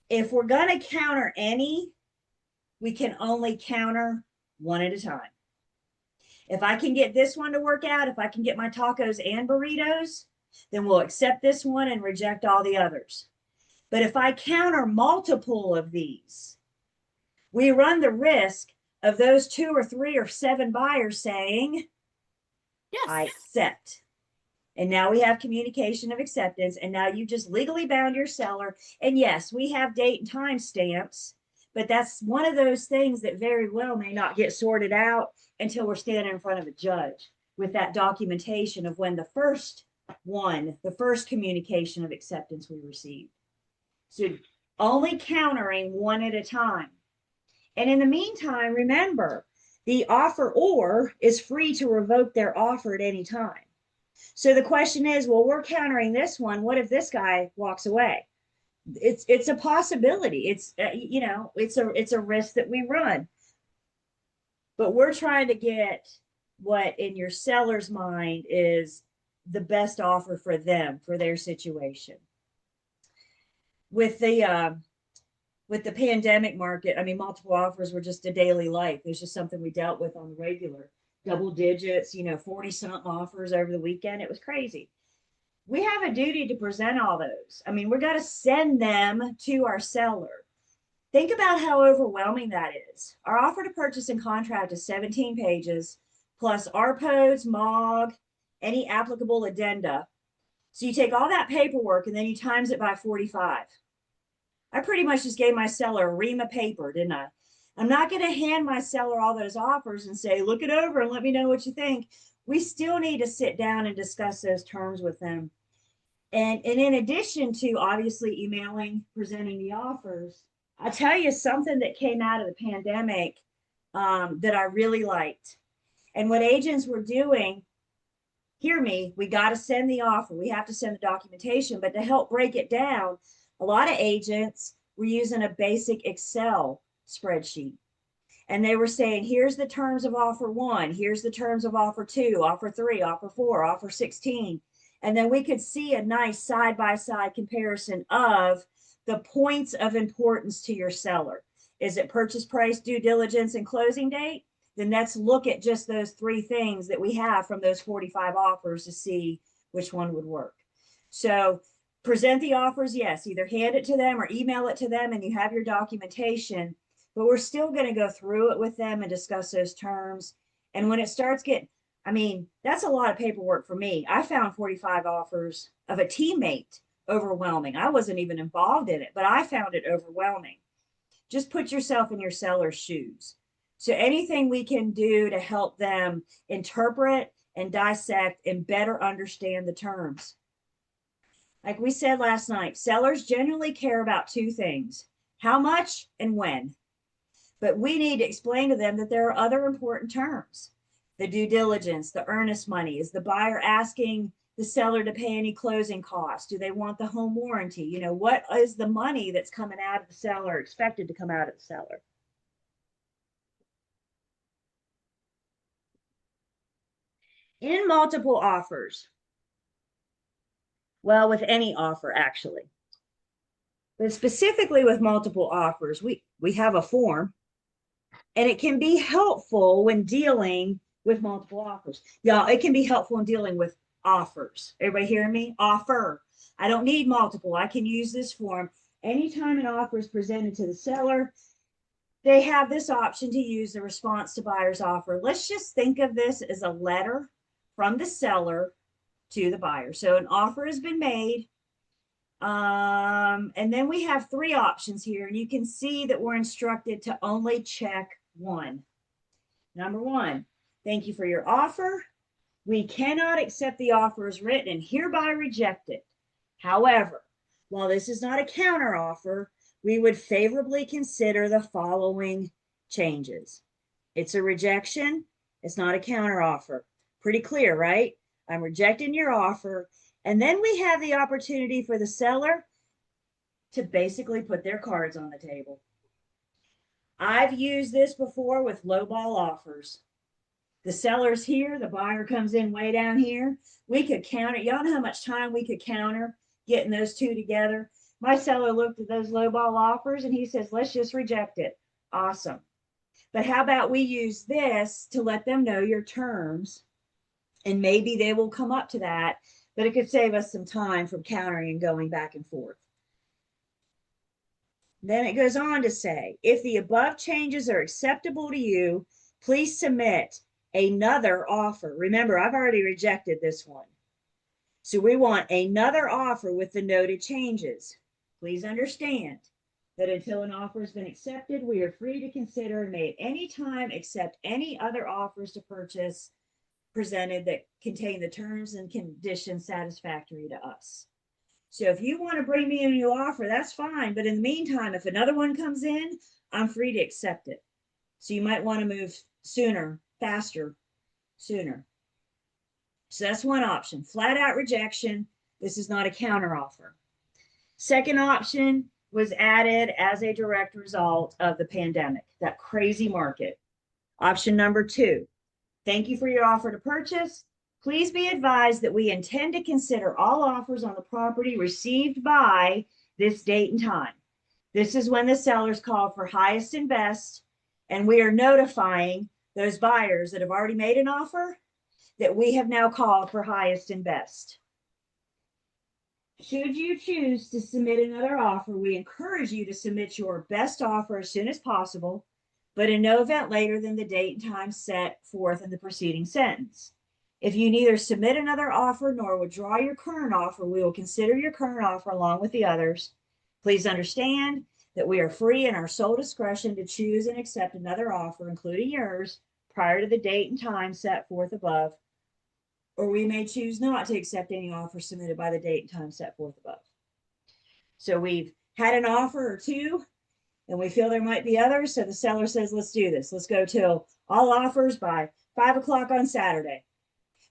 If we're going to counter any, we can only counter one at a time. If I can get this one to work out, if I can get my tacos and burritos, then we'll accept this one and reject all the others. But if I counter multiple of these, we run the risk of those 2 or 3 or 7 buyers saying, Yes, I accept. And now we have communication of acceptance. And now you just legally bound your seller. And yes, we have date and time stamps, but that's one of those things that very well may not get sorted out until we're standing in front of a judge with that documentation of when the first communication of acceptance we received. So only countering one at a time. And in the meantime, remember, the offeror is free to revoke their offer at any time. So the question is, well, we're countering this one. What if this guy walks away? It's a possibility. It's it's a risk that we run. But we're trying to get what in your seller's mind is the best offer for them, for their situation. With the pandemic market, I mean, multiple offers were just a daily life. It's just something we dealt with on the regular. Double digits, 40-something offers over the weekend. It was crazy. We have a duty to present all those. I mean, we're going to send them to our seller. Think about how overwhelming that is. Our offer to purchase and contract is 17 pages, plus RPOs, MOG, any applicable addenda. So you take all that paperwork and then you times it by 45. I pretty much just gave my seller a ream of paper, didn't I? I'm not going to hand my seller all those offers and say, look it over and let me know what you think. We still need to sit down and discuss those terms with them. And in addition to obviously emailing, presenting the offers, I'll tell you something that came out of the pandemic that I really liked. And what agents were doing, hear me, we got to send the offer. We have to send the documentation, but to help break it down, a lot of agents were using a basic Excel spreadsheet. And they were saying, here's the terms of offer 1, here's the terms of offer 2, offer 3, offer 4, offer 16. And then we could see a nice side-by-side comparison of the points of importance to your seller. Is it purchase price, due diligence, and closing date? Then let's look at just those 3 things that we have from those 45 offers to see which one would work. So present the offers, yes, either hand it to them or email it to them and you have your documentation, but we're still going to go through it with them and discuss those terms. And when it starts getting, I mean, that's a lot of paperwork for me. I found 45 offers of a teammate overwhelming. I wasn't even involved in it, but I found it overwhelming. Just put yourself in your seller's shoes. So anything we can do to help them interpret and dissect and better understand the terms. Like we said last night, sellers generally care about 2 things, how much and when. But we need to explain to them that there are other important terms. The due diligence, the earnest money. Is the buyer asking the seller to pay any closing costs? Do they want the home warranty? You know, what is the money that's coming out of the seller, expected to come out of the seller? In multiple offers, well, with any offer actually, but specifically with multiple offers, we have a form, and it can be helpful when dealing with multiple offers. Y'all, it can be helpful in dealing with offers. Everybody hearing me? Offer. I don't need multiple. I can use this form. Anytime an offer is presented to the seller, they have this option to use the response to buyer's offer. Let's just think of this as a letter from the seller to the buyer. So an offer has been made. And then we have 3 options here, and you can see that we're instructed to only check one. Number 1, thank you for your offer. We cannot accept the offer as written and hereby reject it. However, while this is not a counter offer, we would favorably consider the following changes. It's a rejection. It's not a counter offer. Pretty clear, right? I'm rejecting your offer. And then we have the opportunity for the seller to basically put their cards on the table. I've used this before with lowball offers. The seller's here, the buyer comes in way down here. We could counter. Y'all know how much time we could counter getting those 2 together. My seller looked at those lowball offers and he says, let's just reject it. Awesome. But how about we use this to let them know your terms, and maybe they will come up to that, but it could save us some time from countering and going back and forth. Then it goes on to say, if the above changes are acceptable to you, please submit another offer. Remember, I've already rejected this one. So we want another offer with the noted changes. Please understand that until an offer has been accepted, we are free to consider and may at any time accept any other offers to purchase presented that contain the terms and conditions satisfactory to us. So if you want to bring me a new offer, that's fine. But in the meantime, if another one comes in, I'm free to accept it. So you might want to move sooner, faster, sooner. So that's one option. Flat out rejection. This is not a counter offer. Second option was added as a direct result of the pandemic, that crazy market. Option number 2. Thank you for your offer to purchase. Please be advised that we intend to consider all offers on the property received by this date and time. This is when the sellers call for highest and best, and we are notifying those buyers that have already made an offer that we have now called for highest and best. Should you choose to submit another offer, we encourage you to submit your best offer as soon as possible, but in no event later than the date and time set forth in the preceding sentence. If you neither submit another offer nor withdraw your current offer, we will consider your current offer along with the others. Please understand that we are free in our sole discretion to choose and accept another offer, including yours, prior to the date and time set forth above, or we may choose not to accept any offer submitted by the date and time set forth above. So we've had an offer or two, and we feel there might be others. So the seller says, let's do this. Let's go till all offers by 5 o'clock on Saturday.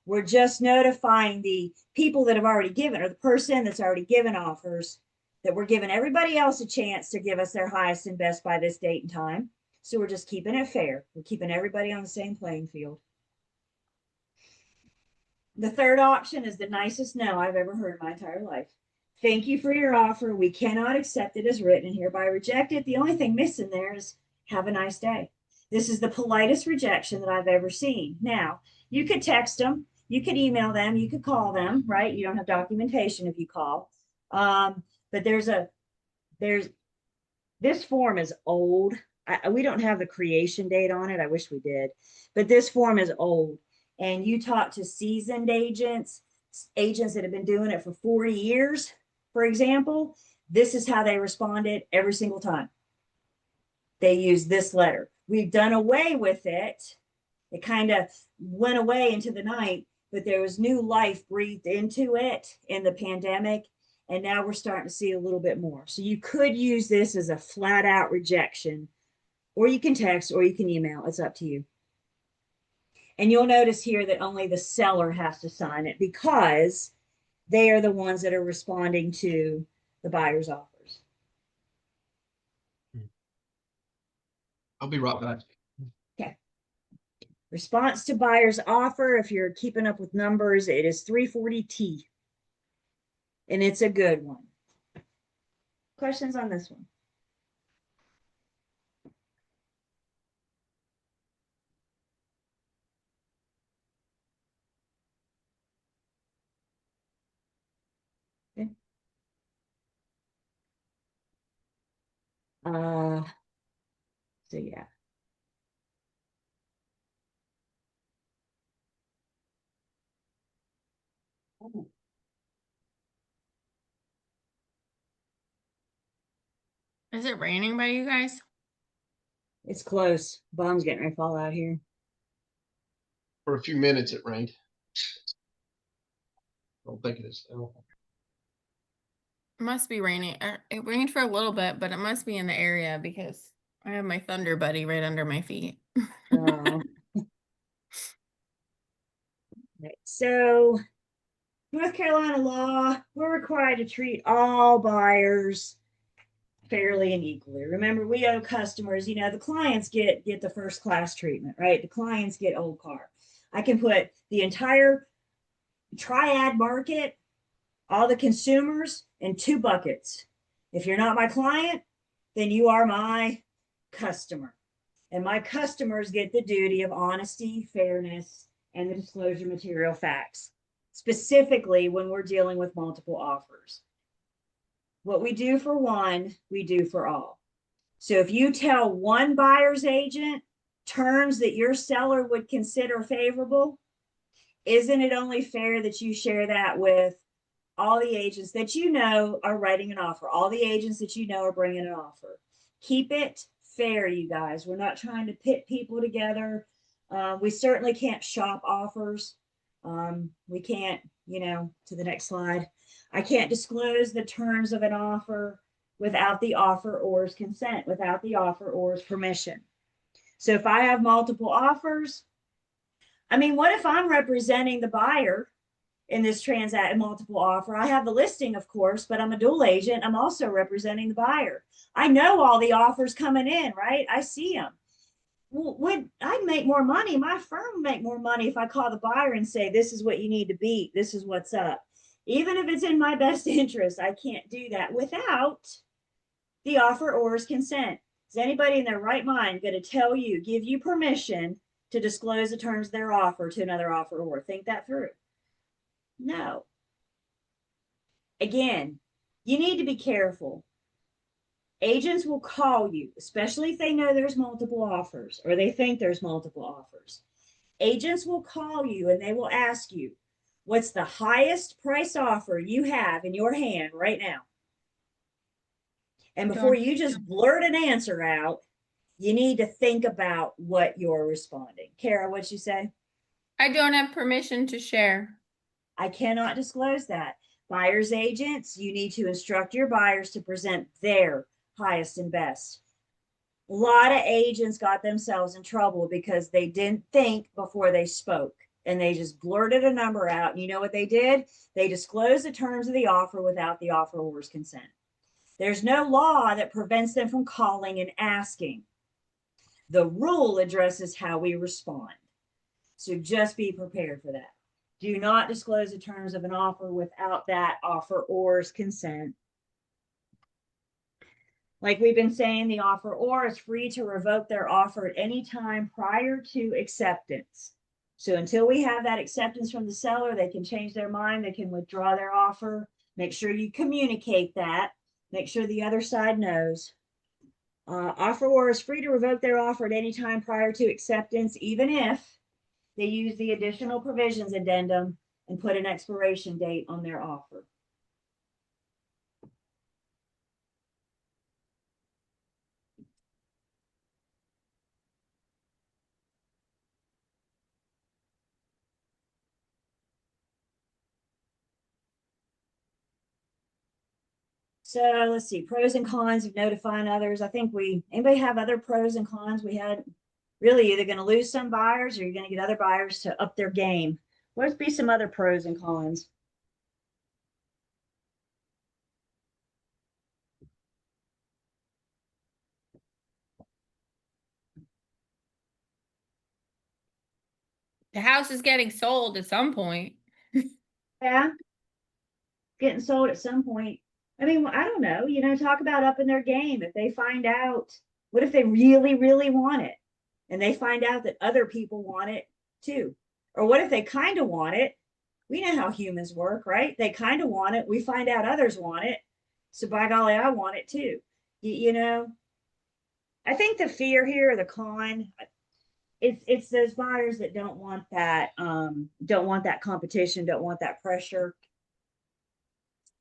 We're just notifying the people that have already given, or the person that's already given offers, that we're giving everybody else a chance to give us their highest and best by this date and time. So we're just keeping it fair. We're keeping everybody on the same playing field. The third option is the nicest no I've ever heard in my entire life. Thank you for your offer. We cannot accept it as written and hereby reject it. The only thing missing there is have a nice day. This is the politest rejection that I've ever seen. Now, you could text them, you could email them, you could call them, right? You don't have documentation if you call. But this form is old. We don't have the creation date on it. I wish we did, but this form is old. And you talk to seasoned agents that have been doing it for 40 years, for example, this is how they responded every single time. They use this letter. We've done away with it. It kind of went away into the night, but there was new life breathed into it in the pandemic. And now we're starting to see a little bit more. So you could use this as a flat out rejection, or you can text, or you can email. It's up to you. And you'll notice here that only the seller has to sign it because they are the ones that are responding to the buyer's offers. I'll be right back. Okay. Response to buyer's offer, if you're keeping up with numbers, it is 340T. And it's a good one. Questions on this one? Okay. So yeah. Is it raining by you guys? It's close. Bomb's getting ready to fall out here. For a few minutes, it rained. I don't think it is. It must be raining. It rained for a little bit, but it must be in the area because I have my Thunder Buddy right under my feet. Right. So North Carolina law, we're required to treat all buyers fairly and equally. Remember, we owe customers, the clients get the first class treatment, right? The clients get old car. I can put the entire triad market, all the consumers, in 2 buckets. If you're not my client, then you are my customer. And my customers get the duty of honesty, fairness, and the disclosure material facts, specifically when we're dealing with multiple offers. What we do for one, we do for all. So if you tell one buyer's agent terms that your seller would consider favorable, isn't it only fair that you share that with all the agents that you know are writing an offer, all the agents that you know are bringing an offer? Keep it fair, you guys. We're not trying to pit people together. We certainly can't shop offers. We can't, to the next slide. I can't disclose the terms of an offer without the offeror's consent, without the offeror's permission. So if I have multiple offers, what if I'm representing the buyer in this multiple offer? I have the listing, of course, but I'm a dual agent. I'm also representing the buyer. I know all the offers coming in, right? I see them. Would I make more money? My firm would make more money if I call the buyer and say, this is what you need to beat. This is what's up. Even if it's in my best interest, I can't do that without the offeror's consent. Is anybody in their right mind going to give you permission to disclose the terms of their offer to another offeror? Think that through. No. Again, you need to be careful. Agents will call you, especially if they know there's multiple offers or they think there's multiple offers. Agents will call you and they will ask you, what's the highest price offer you have in your hand right now? And before Don't- you just blurt an answer out, you need to think about what you're responding. Kara, what'd you say? I don't have permission to share. I cannot disclose that. Buyer's agents, you need to instruct your buyers to present their highest and best. A lot of agents got themselves in trouble because they didn't think before they spoke and they just blurted a number out. And you know what they did? They disclosed the terms of the offer without the offeror's consent. There's no law that prevents them from calling and asking. The rule addresses how we respond. So just be prepared for that. Do not disclose the terms of an offer without that offeror's consent. Like we've been saying, the offeror is free to revoke their offer at any time prior to acceptance. So until we have that acceptance from the seller, they can change their mind, they can withdraw their offer. Make sure you communicate that. Make sure the other side knows. Offeror is free to revoke their offer at any time prior to acceptance, even if they use the additional provisions addendum and put an expiration date on their offer. So let's see, pros and cons of notifying others. I think anybody have other pros and cons? We had really either going to lose some buyers or you're going to get other buyers to up their game. Let's be some other pros and cons. The house is getting sold at some point. Yeah. Getting sold at some point. I mean, I don't know, talk about upping their game. If they find out, what if they really, really want it? And they find out that other people want it too. Or what if they kind of want it? We know how humans work, right? They kind of want it. We find out others want it. So by golly, I want it too. I think the fear here, the con, it's those buyers that don't want that competition, don't want that pressure.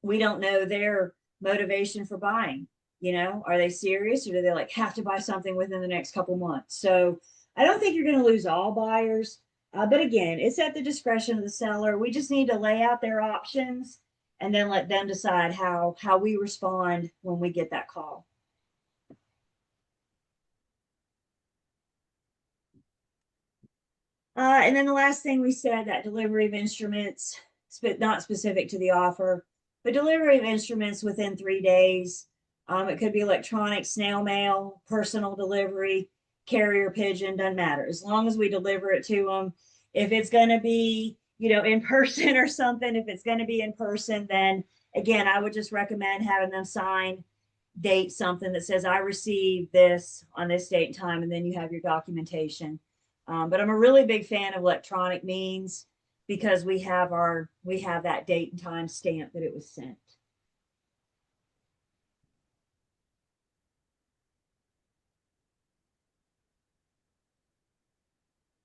We don't know their motivation for buying. Are they serious or do they like have to buy something within the next couple months? So I don't think you're going to lose all buyers. But again, it's at the discretion of the seller. We just need to lay out their options and then let them decide how we respond when we get that call. And then the last thing we said, that delivery of instruments, not specific to the offer, but delivery of instruments within 3 days. It could be electronic, snail mail, personal delivery, carrier pigeon, doesn't matter. As long as we deliver it to them. If it's going to be, in person or something, if it's going to be in person, then again, I would just recommend having them sign, date something that says, I received this on this date and time, and then you have your documentation. But I'm a really big fan of electronic means because we have that date and time stamp that it was sent.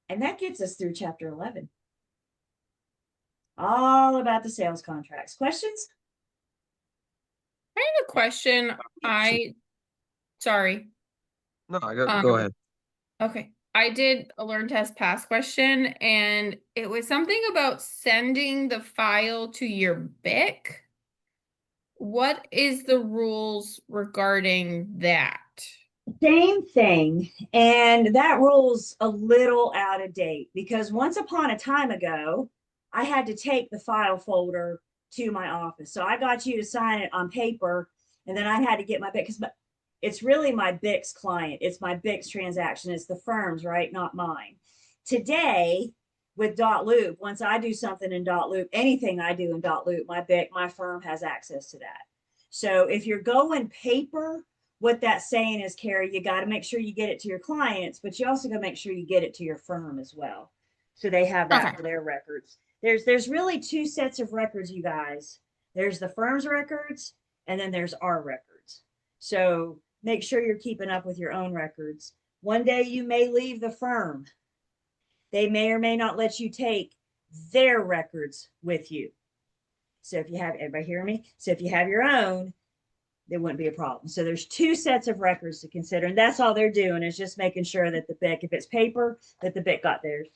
And that gets us through chapter 11. All about the sales contracts. Questions? I have a question. Sorry. No, go ahead. Okay. I did a Learn Test Pass question and it was something about sending the file to your BIC. What is the rules regarding that? Same thing. And that rule's a little out of date because once upon a time ago, I had to take the file folder to my office. So I got you to sign it on paper and then I had to get my BIC because it's really my BIC's client. It's my BIC's transaction. It's the firm's, right? Not mine. Today with dotloop, once I do something in dotloop, anything I do in dotloop, my BIC, my firm has access to that. So if you're going paper, what that's saying is, Carrie, you got to make sure you get it to your clients, but you also got to make sure you get it to your firm as well. So they have that for their records. There's really 2 sets of records, you guys. There's the firm's records and then there's our records. So make sure you're keeping up with your own records. One day you may leave the firm. They may or may not let you take their records with you. So if you have, everybody hear me? So if you have your own, there wouldn't be a problem. So there's two sets of records to consider, and that's all they're doing is just making sure that the BIC, if it's paper, that the BIC got theirs.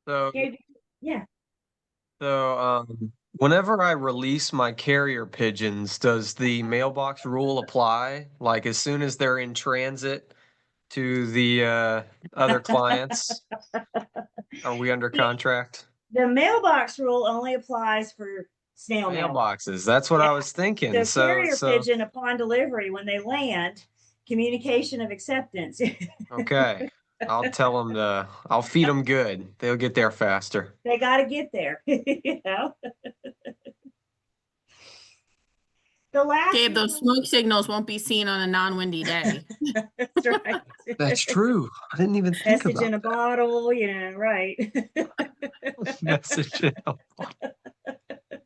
So, Okay, yeah. so whenever I release my carrier pigeons, does the mailbox rule apply? Like as soon as they're in transit to the other clients, are we under contract? The mailbox rule only applies for snail mail. Mailboxes. That's what I Yeah. was thinking. So carrier So pigeon upon delivery, when they land, communication of acceptance. okay. I'll tell them I'll feed them good. They'll get there faster. They got to get there. You know. The last Gabe, those rule- smoke signals won't be seen on a non-windy day. That's right. That's true. I didn't even think Message in a about bottle, you know, right. that. Message in a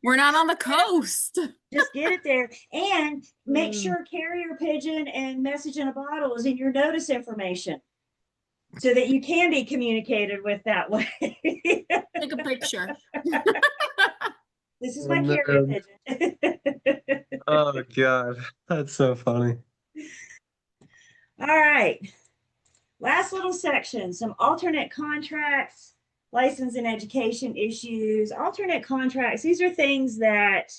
We're not on the coast. Just get it there and make Mm. sure carrier pigeon and message in a bottle is in your notice information so that you can be communicated with that way. Take a picture. This is my Oh, carrier no. pigeon. Oh God, that's so funny. All right. Last little section, some alternate contracts, license and education issues, alternate contracts. These are things that,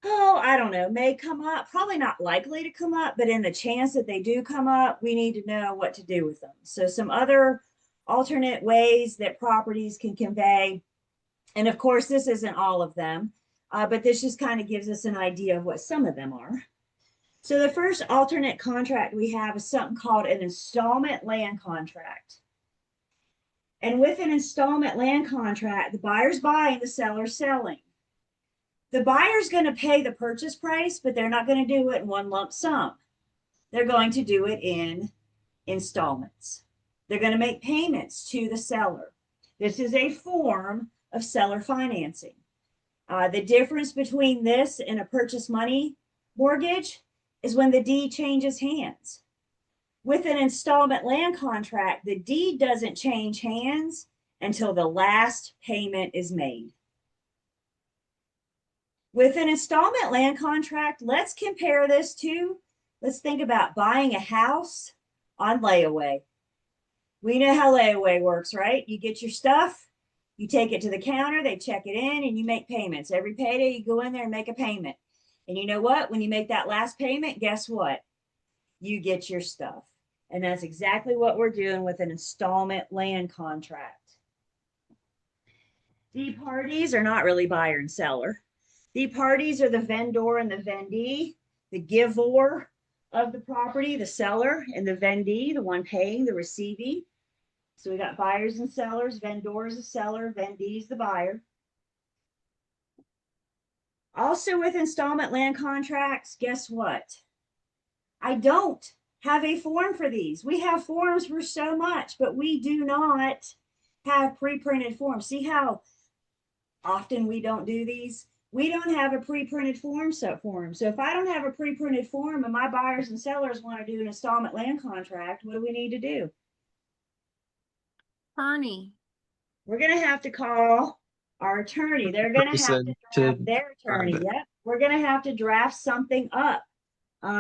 oh, I don't know, may come up, probably not likely to come up, but in the chance that they do come up, we need to know what to do with them. So some other alternate ways that properties can convey. And of course, this isn't all of them, but this just kind of gives us an idea of what some of them are. So the first alternate contract we have is something called an installment land contract. And with an installment land contract, the buyer's buying, the seller's selling. The buyer's going to pay the purchase price, but they're not going to do it in one lump sum. They're going to do it in installments. They're going to make payments to the seller. This is a form of seller financing. The difference between this and a purchase money mortgage is when the deed changes hands. With an installment land contract, the deed doesn't change hands until the last payment is made. With an installment land contract, let's compare this to, let's think about buying a house on layaway. We know how layaway works, right? You get your stuff, you take it to the counter, they check it in, and you make payments. Every payday, you go in there and make a payment. And you know what? When you make that last payment, guess what? You get your stuff. And that's exactly what we're doing with an installment land contract. The parties are not really buyer and seller. The parties are the vendor and the vendee, the giver of the property, the seller, and the vendee, the one paying, the receiving. So we got buyers and sellers, vendors the seller, vendees the buyer. Also with installment land contracts, guess what? I don't have a form for these. We have forms for so much, but we do not have pre-printed forms. See how often we don't do these? We don't have a pre-printed form. So if I don't have a pre-printed form and my buyers and sellers want to do an installment land contract, what do we need to do? Bernie. We're going to have to call our attorney. They're going to have to draft their attorney. Yep. We're going to have to draft something up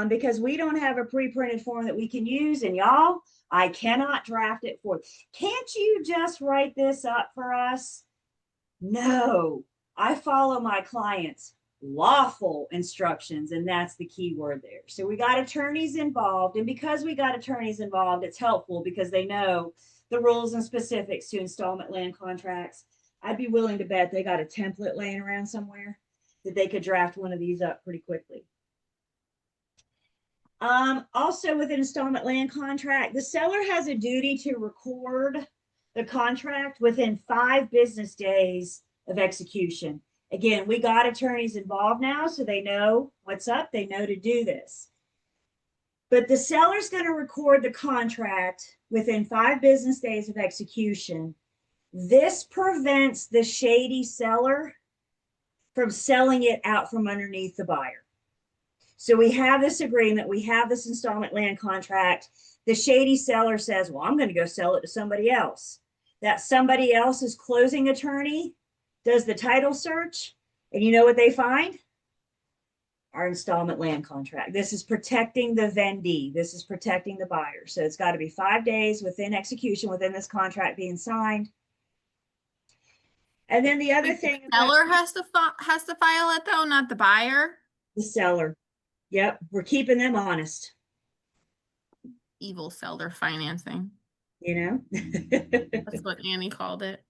because we don't have a pre-printed form that we can use. And y'all, I cannot draft it for you. Can't you just write this up for us? No, I follow my clients' lawful instructions, and that's the key word there. So we got attorneys involved, and because we got attorneys involved, it's helpful because they know the rules and specifics to installment land contracts. I'd be willing to bet they got a template laying around somewhere that they could draft one of these up pretty quickly. Also with an installment land contract, the seller has a duty to record the contract within 5 business days of execution. Again, we got attorneys involved now, so they know what's up. They know to do this. But the seller's going to record the contract within 5 business days of execution. This prevents the shady seller from selling it out from underneath the buyer. So we have this agreement, we have this installment land contract. The shady seller says, well, I'm going to go sell it to somebody else. That somebody else's closing attorney does the title search, And you know what they find? Our installment land contract. This is protecting the vendee. This is protecting the buyer. So it's got to be 5 days within execution, within this contract being signed. And then the other Wait, the thing about seller has to file it though, not the buyer. the seller. Yep, we're keeping them honest, Evil seller financing. you know? That's what Annie called it.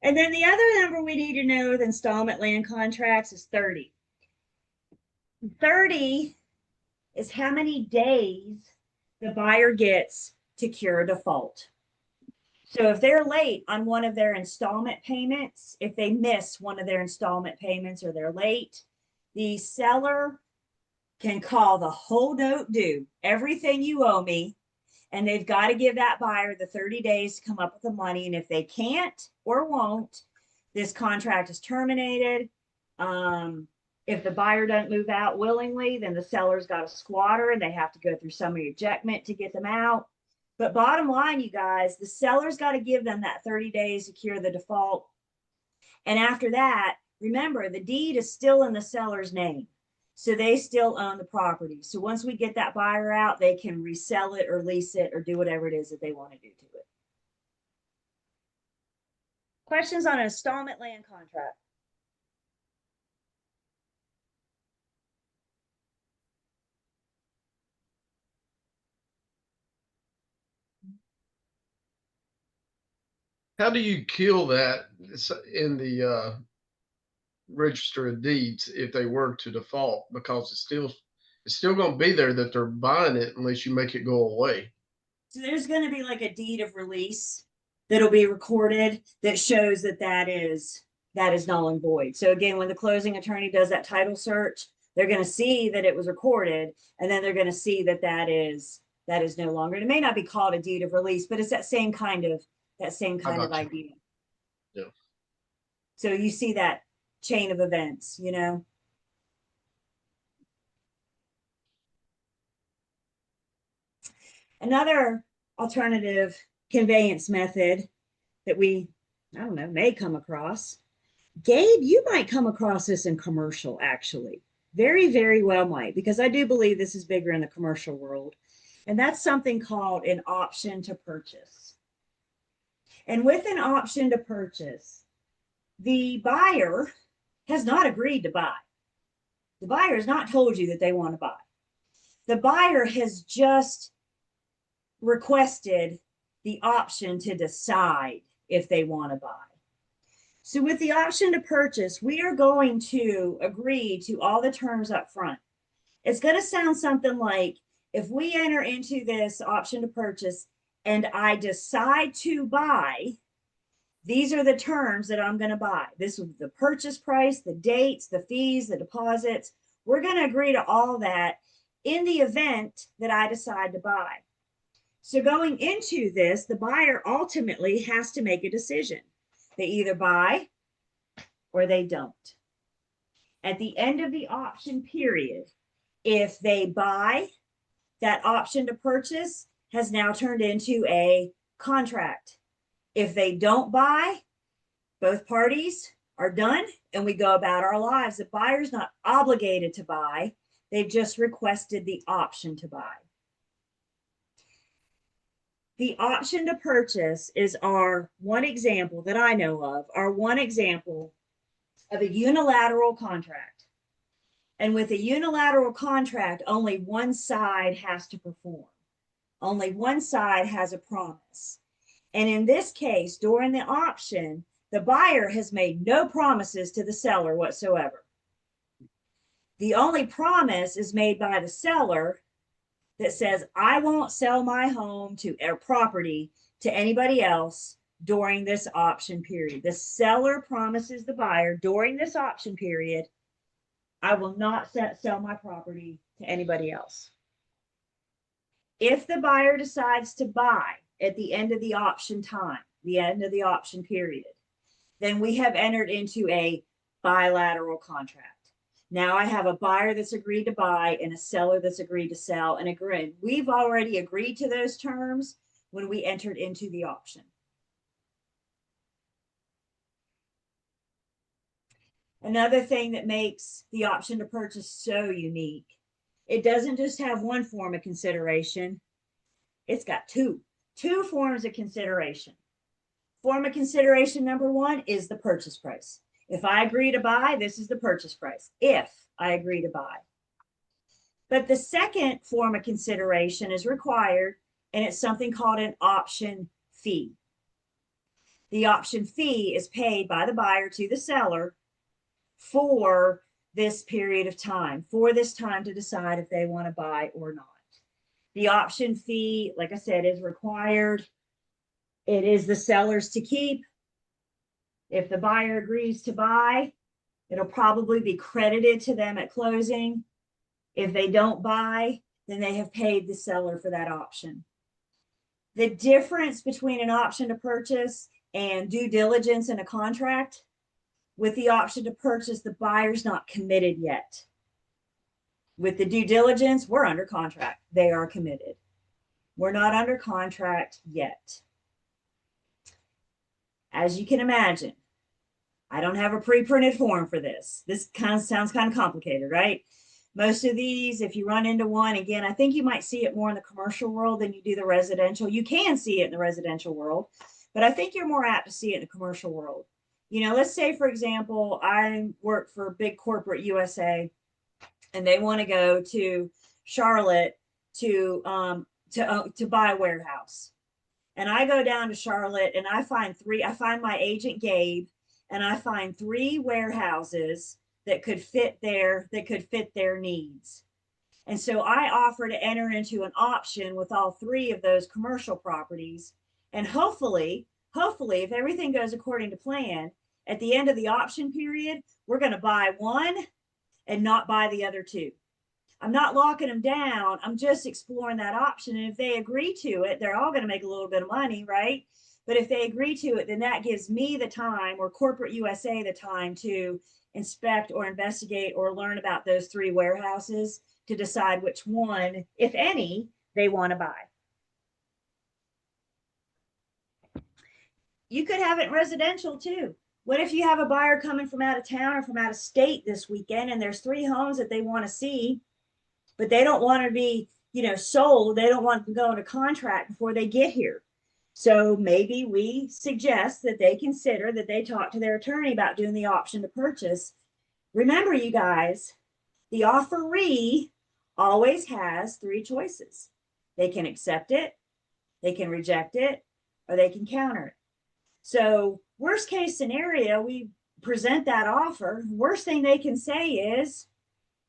And then the other number we need to know with installment land contracts is 30. 30 is how many days the buyer gets to cure default. So if they're late on one of their installment payments, if they miss one of their installment payments or they're late, the seller can call the whole note due, everything you owe me, and they've got to give that buyer the 30 days to come up with the money. And if they can't or won't, this contract is terminated. If the buyer doesn't move out willingly, then the seller's got a squatter and they have to go through summary ejectment to get them out. But bottom line, you guys, the seller's got to give them that 30 days to cure the default. And after that, remember, the deed is still in the seller's name. So they still own the property. So once we get that buyer out, they can resell it or lease it or do whatever it is that they want to do to it. Questions on an installment land contract? How do you kill that in the register of deeds if they were to default? Because it's still going to be there that they're buying it unless you make it go away. So there's going to be like a deed of release that'll be recorded that shows that that is null and void. So again, when the closing attorney does that title search, they're going to see that it was recorded, and then they're going to see that that is no longer. And it may not be called a deed of release, but it's that same kind of idea. Yeah. So you see that chain of events, you know. Another alternative conveyance method that we, I don't know, may come across. Gabe, you might come across this in commercial, actually. Very, very well might, because I do believe this is bigger in the commercial world. And that's something called an option to purchase. And with an option to purchase, the buyer has not agreed to buy. The buyer has not told you that they want to buy. The buyer has just requested the option to decide if they want to buy. So with the option to purchase, we are going to agree to all the terms up front. It's going to sound something like, if we enter into this option to purchase and I decide to buy, these are the terms that I'm going to buy. This is the purchase price, the dates, the fees, the deposits. We're going to agree to all that in the event that I decide to buy. So going into this, the buyer ultimately has to make a decision. They either buy or they don't. At the end of the option period, if they buy, that option to purchase has now turned into a contract. If they don't buy, both parties are done and we go about our lives. The buyer's not obligated to buy. They've just requested the option to buy. The option to purchase is our one example that I know of, our one example of a unilateral contract. And with a unilateral contract, only one side has to perform. Only one side has a promise. And in this case, during the option, the buyer has made no promises to the seller whatsoever. The only promise is made by the seller that says, I won't sell my home to or property to anybody else during this option period. The seller promises the buyer during this option period, I will not sell my property to anybody else. If the buyer decides to buy at the end of the option time, the end of the option period, then we have entered into a bilateral contract. Now I have a buyer that's agreed to buy and a seller that's agreed to sell and agreed. We've already agreed to those terms when we entered into the option. Another thing that makes the option to purchase so unique, it doesn't just have one form of consideration. It's got two forms of consideration. Form of consideration number one is the purchase price. If I agree to buy, this is the purchase price. If I agree to buy. But the second form of consideration is required, and it's something called an option fee. The option fee is paid by the buyer to the seller for this period of time, for this time to decide if they want to buy or not. The option fee, like I said, is required. It is the seller's to keep. If the buyer agrees to buy, it'll probably be credited to them at closing. If they don't buy, then they have paid the seller for that option. The difference between an option to purchase and due diligence in a contract, with the option to purchase, the buyer's not committed yet. With the due diligence, we're under contract. They are committed. We're not under contract yet. As you can imagine, I don't have a pre-printed form for this. This kind of sounds kind of complicated, right? Most of these, if you run into one, again, I think you might see it more in the commercial world than you do the residential. You can see it in the residential world, but I think you're more apt to see it in the commercial world. You know, let's say, for example, I work for big corporate USA and they want to go to Charlotte to buy a warehouse. And I go down to Charlotte and I find my agent Gabe, and I find 3 warehouses that could fit their needs. And so I offer to enter into an option with all 3 of those commercial properties. And hopefully, if everything goes according to plan, at the end of the option period, we're going to buy one and not buy the other 2. I'm not locking them down. I'm just exploring that option. And if they agree to it, they're all going to make a little bit of money, right? But if they agree to it, then that gives me the time, or corporate USA the time, to inspect or investigate or learn about those 3 warehouses to decide which one, if any, they want to buy. You could have it in residential too. What if you have a buyer coming from out of town or from out of state this weekend, and there's 3 homes that they want to see, but they don't want to be, sold. They don't want to go into contract before they get here. So maybe we suggest that they consider that they talk to their attorney about doing the option to purchase. Remember, you guys, the offeree always has 3 choices. They can accept it, they can reject it, or they can counter it. So worst case scenario, we present that offer. Worst thing they can say is,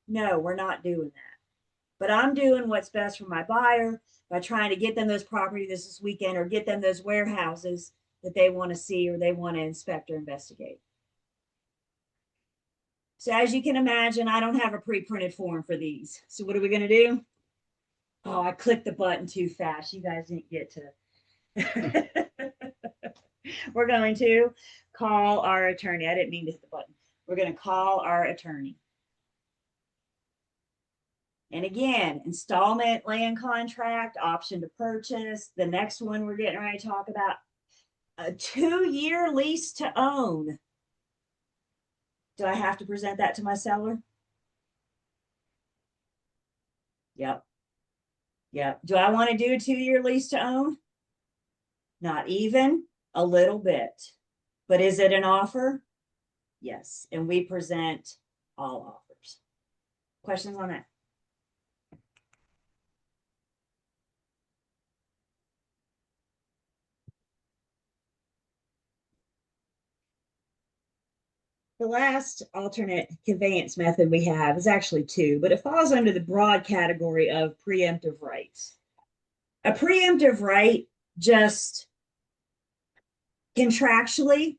no, we're not doing that. But I'm doing what's best for my buyer by trying to get them those properties this weekend, or get them those warehouses that they want to see or they want to inspect or investigate. So as you can imagine, I don't have a pre-printed form for these. So what are we going to do? Oh, I clicked the button too fast. You guys didn't get to. We're going to call our attorney. I didn't mean to hit the button. We're going to call our attorney. And again, installment land contract, option to purchase. The next one we're getting ready to talk about, a 2-year lease to own. Do I have to present that to my seller? Yep. Do I want to do a 2-year lease to own? Not even a little bit. But is it an offer? Yes. And we present all offers. Questions on that? The last alternate conveyance method we have is actually 2, but it falls under the broad category of preemptive rights. A preemptive right just contractually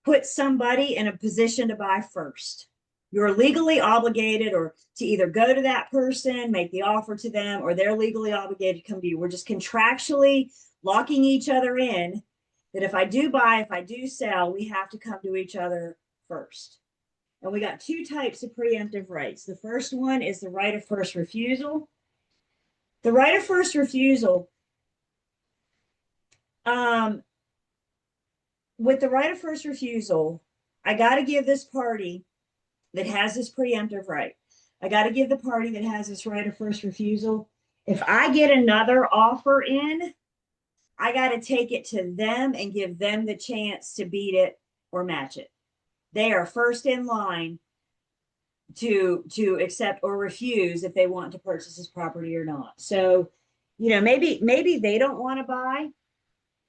puts somebody in a position to buy first. You're legally obligated or to either go to that person, make the offer to them, or they're legally obligated to come to you. We're just contractually locking each other in that if I do buy, if I do sell, we have to come to each other first. And we got 2 types of preemptive rights. The first one is the right of first refusal. The right of first refusal, with the right of first refusal, I got to give this party that has this preemptive right. I got to give the party that has this right of first refusal. If I get another offer in, I got to take it to them and give them the chance to beat it or match it. They are first in line to accept or refuse if they want to purchase this property or not. So, maybe they don't want to buy,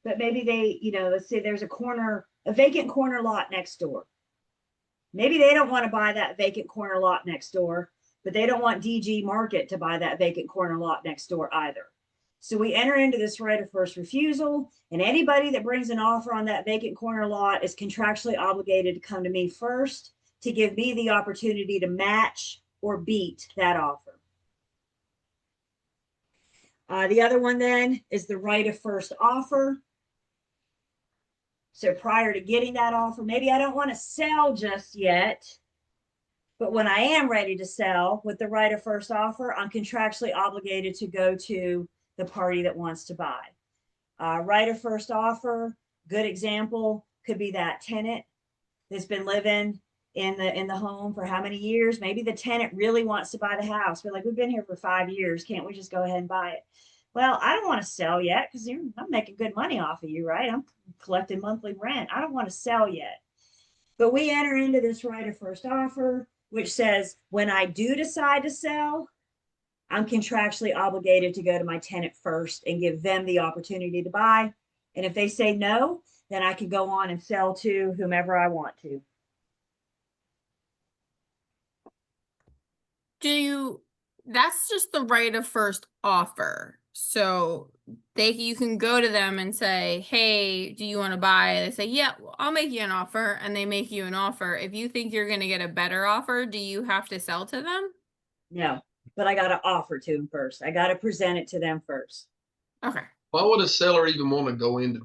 but maybe they, let's say there's a vacant corner lot next door. Maybe they don't want to buy that vacant corner lot next door, but they don't want DG Market to buy that vacant corner lot next door either. So we enter into this right of first refusal, and anybody that brings an offer on that vacant corner lot is contractually obligated to come to me first to give me the opportunity to match or beat that offer. The other one then is the right of first offer. So prior to getting that offer, maybe I don't want to sell just yet, but when I am ready to sell with the right of first offer, I'm contractually obligated to go to the party that wants to buy. Right of first offer, good example, could be that tenant that's been living in the home for how many years? Maybe the tenant really wants to buy the house. But like, we've been here for 5 years. Can't we just go ahead and buy it? Well, I don't want to sell yet because I'm making good money off of you, right? I'm collecting monthly rent. I don't want to sell yet. But we enter into this right of first offer, which says when I do decide to sell, I'm contractually obligated to go to my tenant first and give them the opportunity to buy. And if they say no, then I can go on and sell to whomever I want to. That's just the right of first offer. So you can go to them and say, hey, do you want to buy? They say, yeah, well, I'll make you an offer. And they make you an offer. If you think you're going to get a better offer, do you have to sell to them? No, but I got to offer to them first. I got to present it to them first. Okay. Why would a seller even want to go into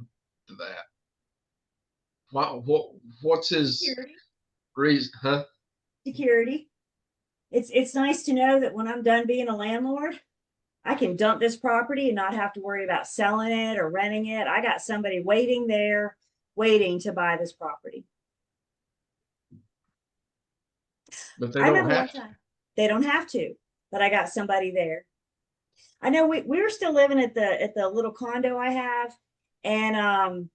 that? What's his Security. reason, huh? Security. It's nice to know that when I'm done being a landlord, I can dump this property and not have to worry about selling it or renting it. I got somebody waiting there, waiting to buy this property. But they I don't remember one have to. time they don't have to, but I got somebody there. I know we were still living at the little condo I have, and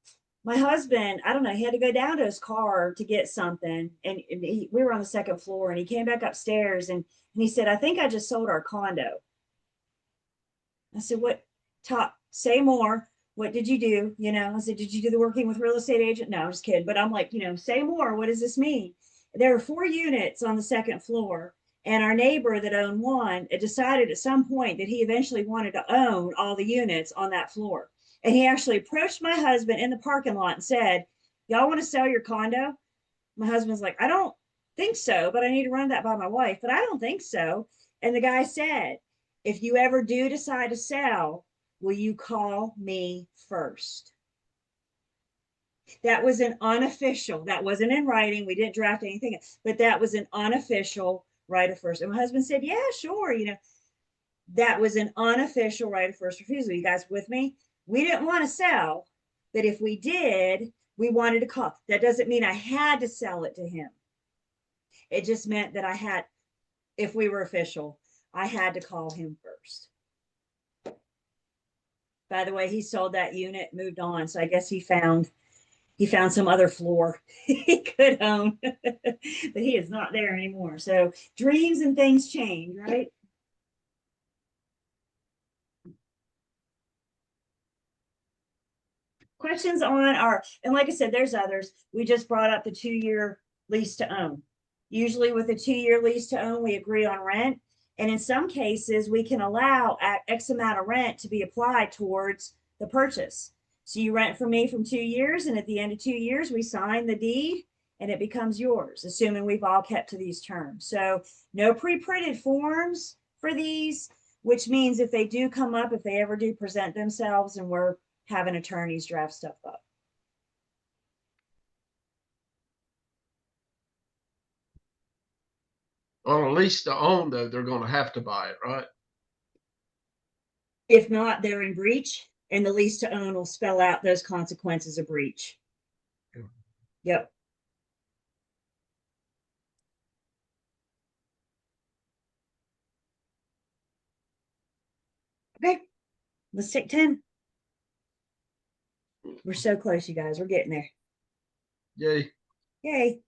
my husband, I don't know, he had to go down to his car to get something, and we were on the second floor, and he came back upstairs and he said, I think I just sold our condo. I said, what? Say more. What did you do? I said, did you do the working with real estate agent? No, I'm just kidding. But I'm like, say more. What does this mean? There are 4 units on the second floor. And our neighbor that owned one, it decided at some point that he eventually wanted to own all the units on that floor. And he actually approached my husband in the parking lot and said, y'all want to sell your condo? My husband's like, I don't think so, but I need to run that by my wife, but I don't think so. And the guy said, if you ever do decide to sell, will you call me first? That was an unofficial, that wasn't in writing. We didn't draft anything, but that was an unofficial right of first. And my husband said, yeah, sure. That was an unofficial right of first refusal. You guys with me? We didn't want to sell, but if we did, we wanted to call. That doesn't mean I had to sell it to him. It just meant that if we were official, I had to call him first. By the way, he sold that unit, moved on. So I guess he found some other floor he could own, but he is not there anymore. So dreams and things change, right? Questions on and like I said, there's others. We just brought up the 2-year lease to own. Usually with a 2-year lease to own, we agree on rent. And in some cases, we can allow X amount of rent to be applied towards the purchase. So you rent from me from 2 years, and at the end of 2 years, we sign the deed and it becomes yours, assuming we've all kept to these terms. So no pre-printed forms for these, which means if they do come up, if they ever do present themselves, and we're having attorneys draft stuff up. On a lease to own, though, they're going to have to buy it, right? If not, they're in breach, and the lease to own will spell out those consequences of breach. Yep. Let's take 10. We're so close, you guys. We're getting there. Yay. Yay.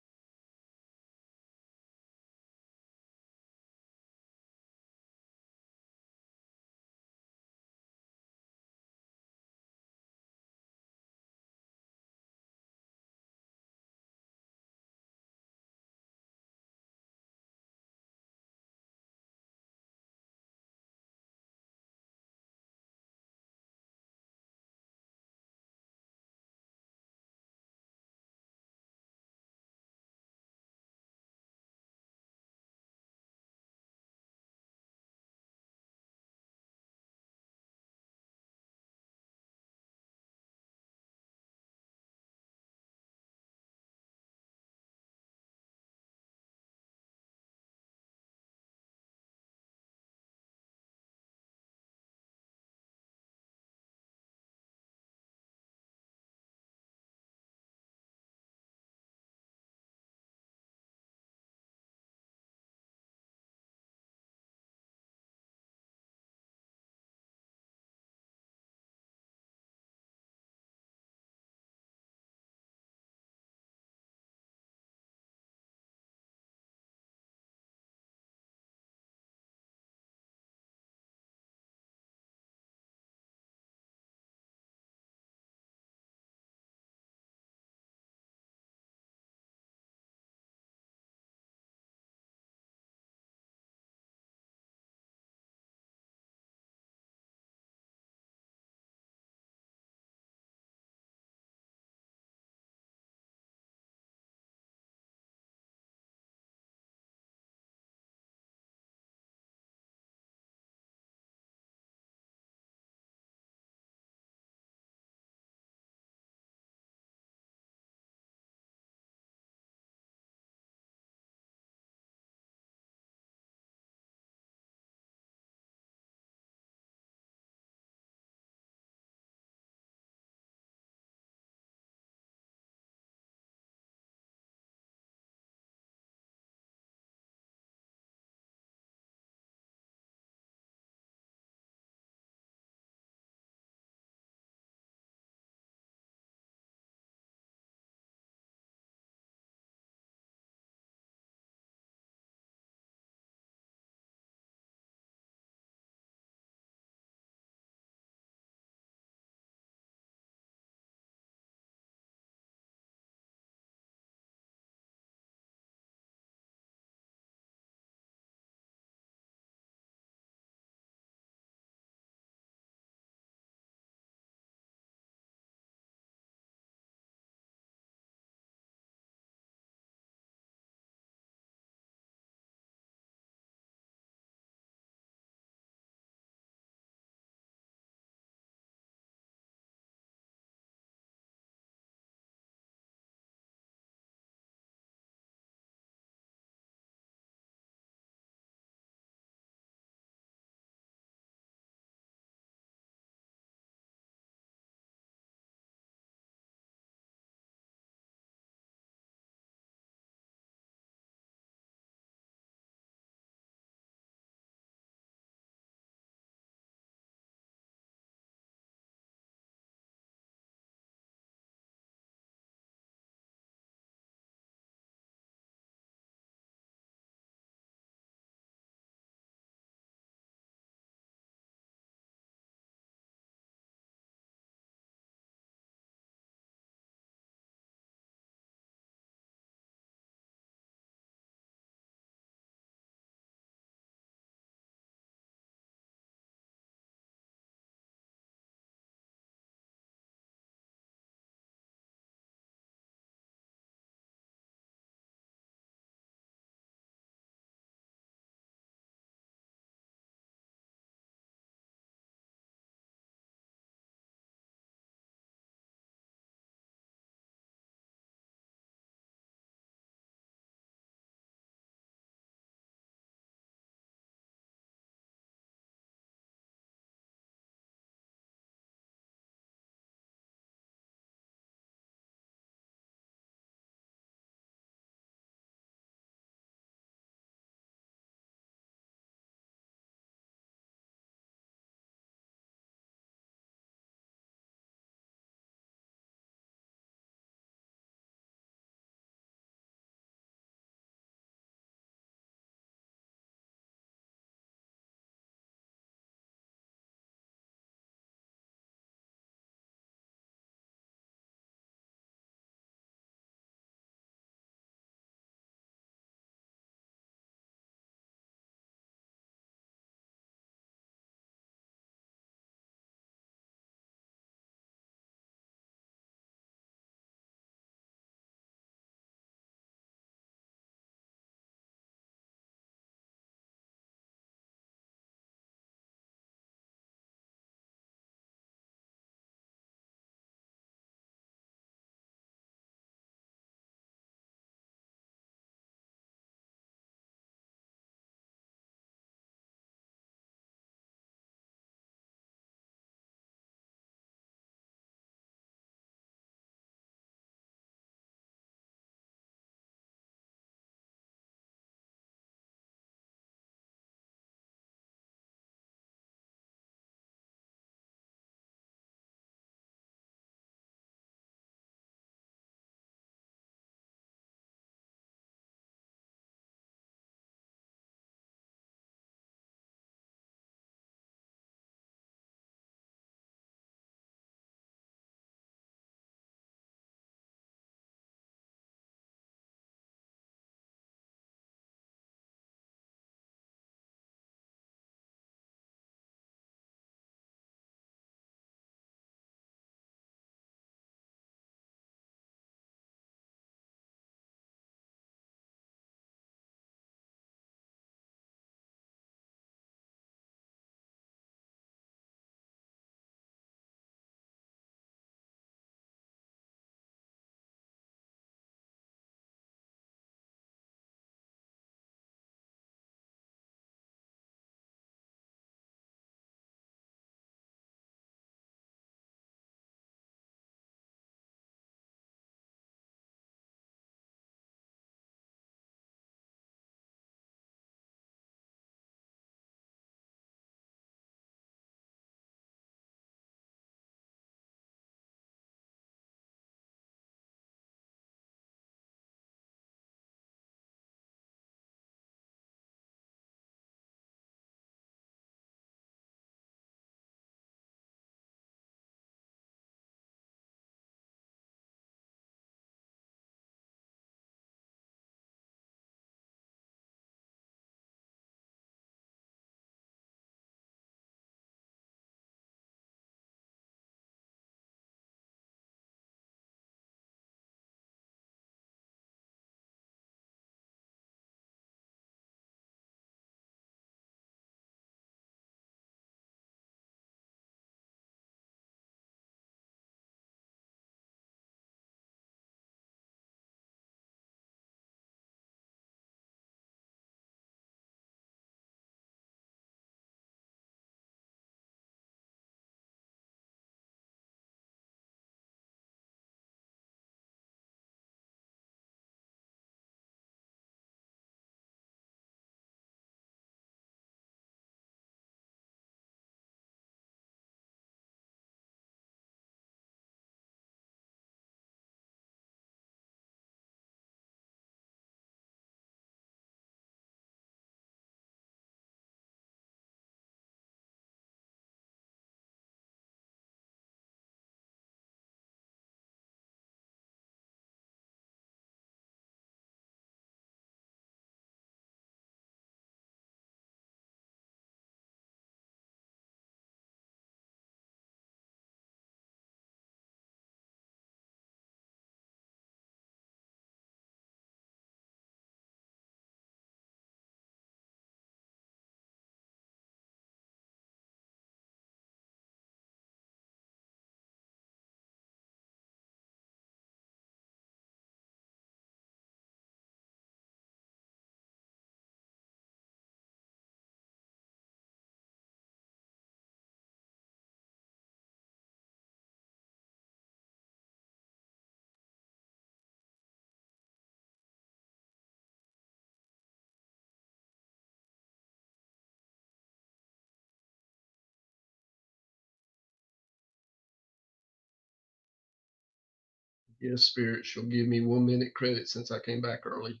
Yes, Spirit, she'll give me 1 minute credit since I came back early.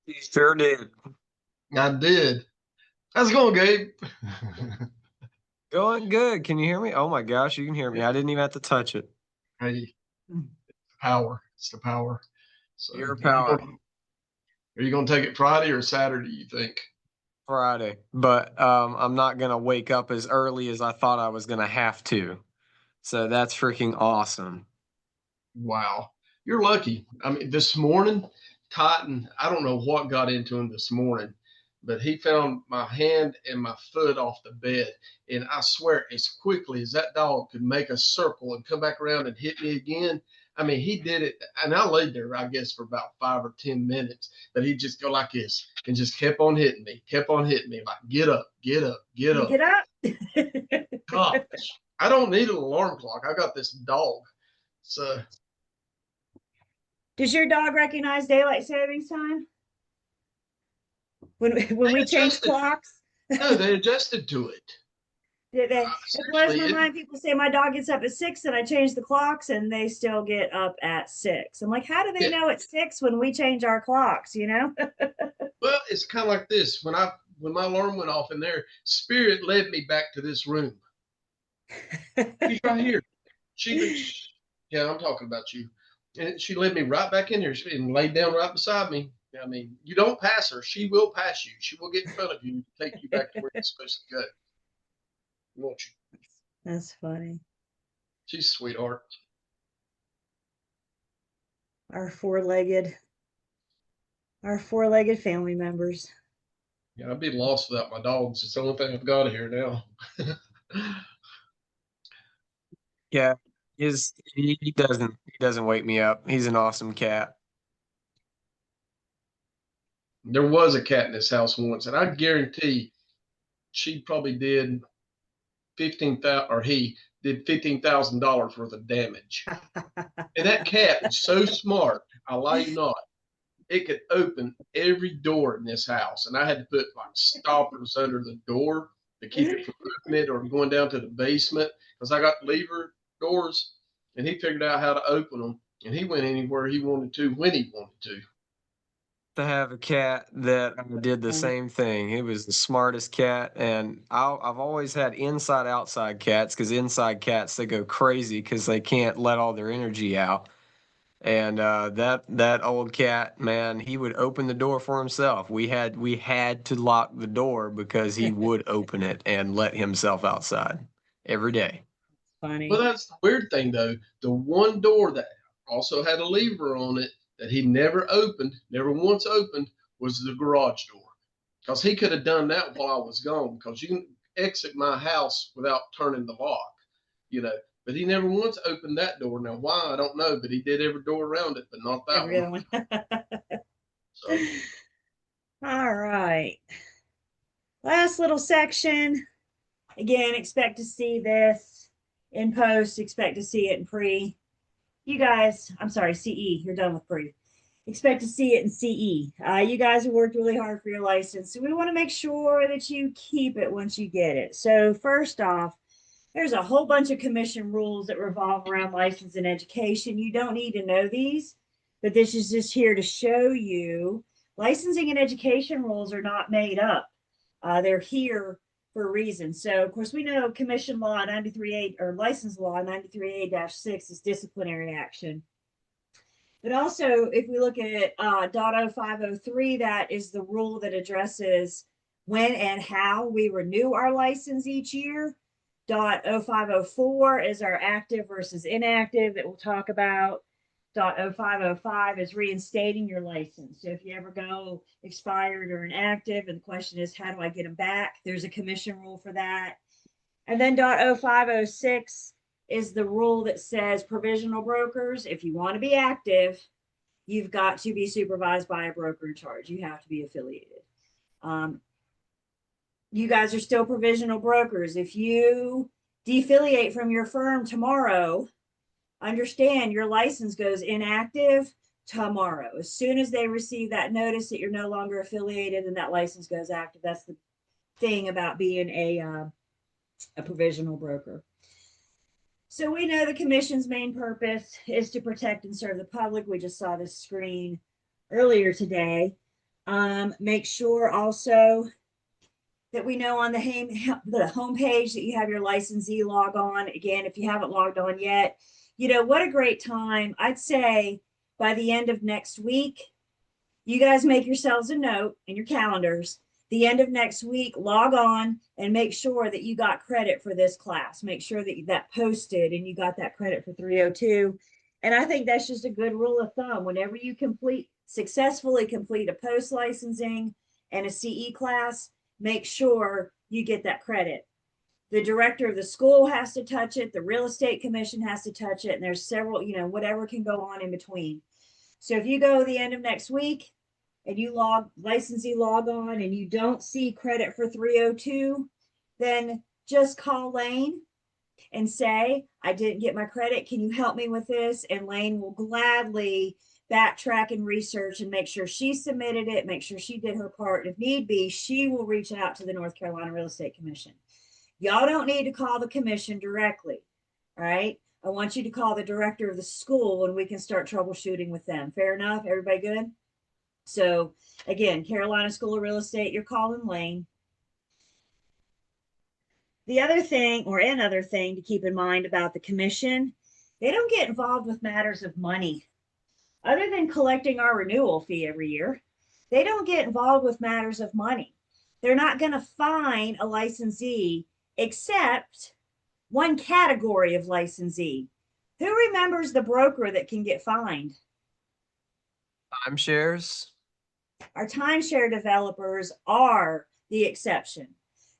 You sure did. I did. How's it going, Gabe? Going good. Can you hear me? Oh my gosh, you can hear me. I didn't even have to touch it. Hey, power. It's the power. So Your power. Are you gonna take it Friday or Saturday, you think? Friday, but I'm not gonna wake up as early as I thought I was gonna have to. So that's freaking awesome. Wow. You're lucky. I mean, this morning, Titan, I don't know what got into him this morning, but he found my hand and my foot off the bed. And I swear, as quickly as that dog could make a circle and come back around and hit me again, I mean, he did it. And I laid there, I guess, for about 5 or 10 minutes. But he'd just go like this and just kept on hitting me, like, get up, get up, get up. Get up. Gosh, I don't need an alarm clock. I got this dog. So Does your dog recognize daylight savings time? When we change adjusted. clocks? No, they adjusted to it. It blows my Essentially, mind. People say my dog gets up at 6 and I change the clocks and they still get up at 6. I'm like, how do they Yeah. know it's 6 when we change our clocks, you know? Well, it's kind of like this. When my alarm went off in there, Spirit led me back to this room. She's right here. Yeah, I'm talking about you. And she led me right back in here and laid down right beside me. I mean, you don't pass her. She will pass you. She will get in front of you and take you back to where you're supposed to go. Won't you? That's funny. She's a sweetheart. Our four-legged family members. Yeah, I'd be lost without my dogs. It's the only thing I've got here now. Yeah, he doesn't wake me up. He's an awesome cat. There was a cat in this house once, and I guarantee she probably did 15,000, or he did $15,000 worth of damage. And that cat was so smart, I lie you not, it could open every door in this house, and I had to put like stoppers under the door to keep it from opening it or going down to the basement because I got lever doors, and he figured out how to open them, and he went anywhere he wanted to when he wanted to. To have a cat that did the same thing. He was the smartest cat, and I've always had inside outside cats because inside cats they go crazy because they can't let all their energy out. And that old cat, man, he would open the door for himself. We had to lock the door because he would open it and let himself outside every day. Funny. Well, that's the weird thing though. The one door that also had a lever on it that he never once opened, was the garage door. Because he could have done that while I was gone, because you can exit my house without turning the lock, you know. But he never once opened that door. Now why, I don't know, but he did every door around it, but not that Every one. other one. So All right. Last little section. Again, expect to see this in post, expect to see it in pre. You guys, I'm sorry, CE, you're done with pre. Expect to see it in CE. You guys have worked really hard for your license, so we want to make sure that you keep it once you get it. So first off, there's a whole bunch of commission rules that revolve around license and education. You don't need to know these, but this is just here to show you licensing and education rules are not made up. They're here for a reason. So, of course, we know commission law 93A or license law 93A-6 is disciplinary action. But also, if we look at .0503, that is the rule that addresses when and how we renew our license each year. .0504 is our active versus inactive that we'll talk about. .0505 is reinstating your license. So if you ever go expired or inactive, and the question is, how do I get them back? There's a commission rule for that. And then .0506 is the rule that says provisional brokers, if you want to be active, you've got to be supervised by a broker in charge. You have to be affiliated. You guys are still provisional brokers. If you deaffiliate from your firm tomorrow, understand your license goes inactive tomorrow. As soon as they receive that notice that you're no longer affiliated and that license goes active, that's the thing about being a provisional broker. So we know the commission's main purpose is to protect and serve the public. We just saw this screen earlier today. Make sure also that we know on the homepage that you have your licensee log on. Again, if you haven't logged on yet, you know, what a great time. I'd say by the end of next week, you guys make yourselves a note in your calendars. The end of next week, log on and make sure that you got credit for this class. Make sure that that posted and you got that credit for 302. And I think that's just a good rule of thumb. Whenever you successfully complete a post licensing and a CE class, make sure you get that credit. The director of the school has to touch it. The real estate commission has to touch it. And there's several, you know, whatever can go on in between. So if you go the end of next week and you licensee log on and you don't see credit for 302, then just call Lane and say, I didn't get my credit. Can you help me with this? And Lane will gladly backtrack and research and make sure she submitted it, make sure she did her part. If need be, she will reach out to the North Carolina Real Estate Commission. Y'all don't need to call the commission directly, all right? I want you to call the director of the school and we can start troubleshooting with them. Fair enough? Everybody good? So again, Carolina School of Real Estate, you're calling Lane. The other thing, or another thing to keep in mind about the commission, they don't get involved with matters of money. Other than collecting our renewal fee every year, they don't get involved with matters of money. They're not going to fine a licensee except one category of licensee. Who remembers the broker that can get fined? Timeshares. Our timeshare developers are the exception.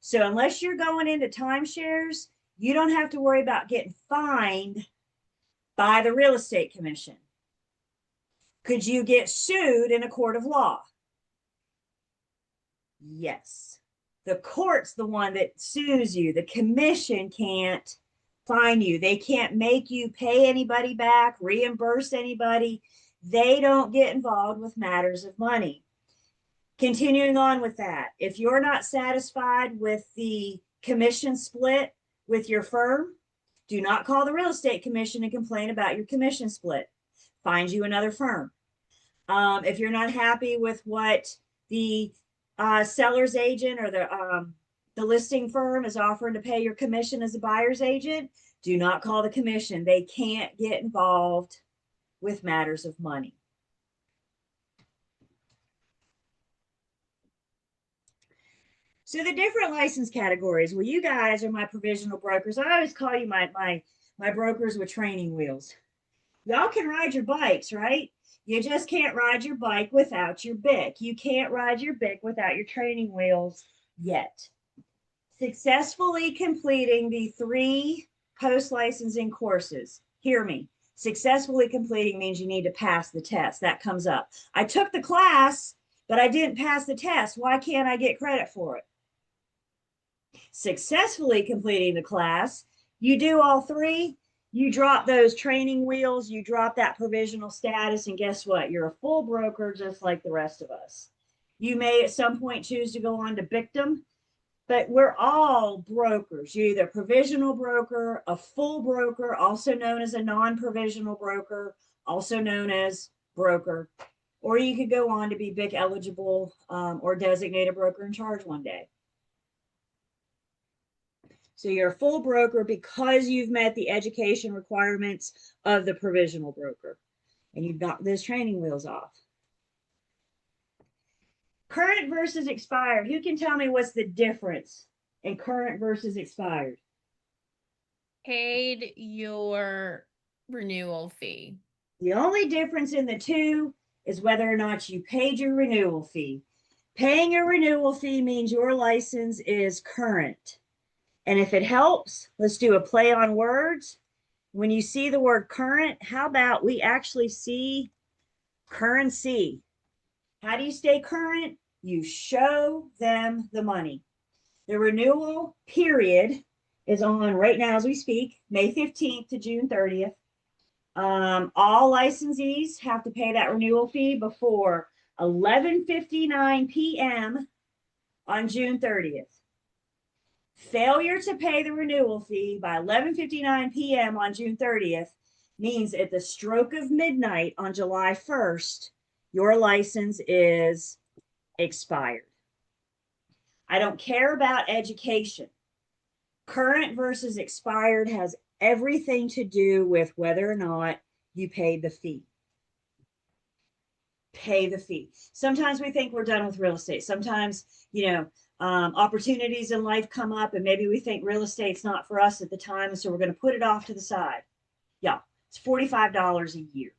So unless you're going into timeshares, you don't have to worry about getting fined by the real estate commission. Could you get sued in a court of law? Yes. The court's the one that sues you. The commission can't fine you. They can't make you pay anybody back, reimburse anybody. They don't get involved with matters of money. Continuing on with that, if you're not satisfied with the commission split with your firm, do not call the real estate commission and complain about your commission split. Find you another firm. If you're not happy with what the seller's agent or the listing firm is offering to pay your commission as a buyer's agent, do not call the commission. They can't get involved with matters of money. So the different license categories, well, you guys are my provisional brokers. I always call you my brokers with training wheels. Y'all can ride your bikes, right? You just can't ride your bike without your BIC. You can't ride your BIC without your training wheels yet. Successfully completing the 3 post-licensing courses. Hear me. Successfully completing means you need to pass the test. That comes up. I took the class, but I didn't pass the test. Why can't I get credit for it? Successfully completing the class, you do all 3, you drop those training wheels, you drop that provisional status, and guess what? You're a full broker just like the rest of us. You may at some point choose to go on to BICTM, but we're all brokers. You're either a provisional broker, a full broker, also known as a non-provisional broker, also known as broker, or you could go on to be BIC eligible or designated broker in charge one day. So you're a full broker because you've met the education requirements of the provisional broker and you've got those training wheels off. Current versus expired. Who can tell me what's the difference in current versus expired? Paid your renewal fee. The only difference in the two is whether or not you paid your renewal fee. Paying your renewal fee means your license is current. And if it helps, let's do a play on words. When you see the word current, how about we actually see currency? How do you stay current? You show them the money. The renewal period is on right now as we speak, May 15th to June 30th. All licensees have to pay that renewal fee before 11:59 p.m. on June 30th. Failure to pay the renewal fee by 11:59 p.m. on June 30th means at the stroke of midnight on July 1st, your license is expired. I don't care about education. Current versus expired has everything to do with whether or not you paid the fee. Pay the fee. Sometimes we think we're done with real estate. Sometimes, opportunities in life come up and maybe we think real estate's not for us at the time. So we're going to put it off to the side. Yeah, it's $45 a year.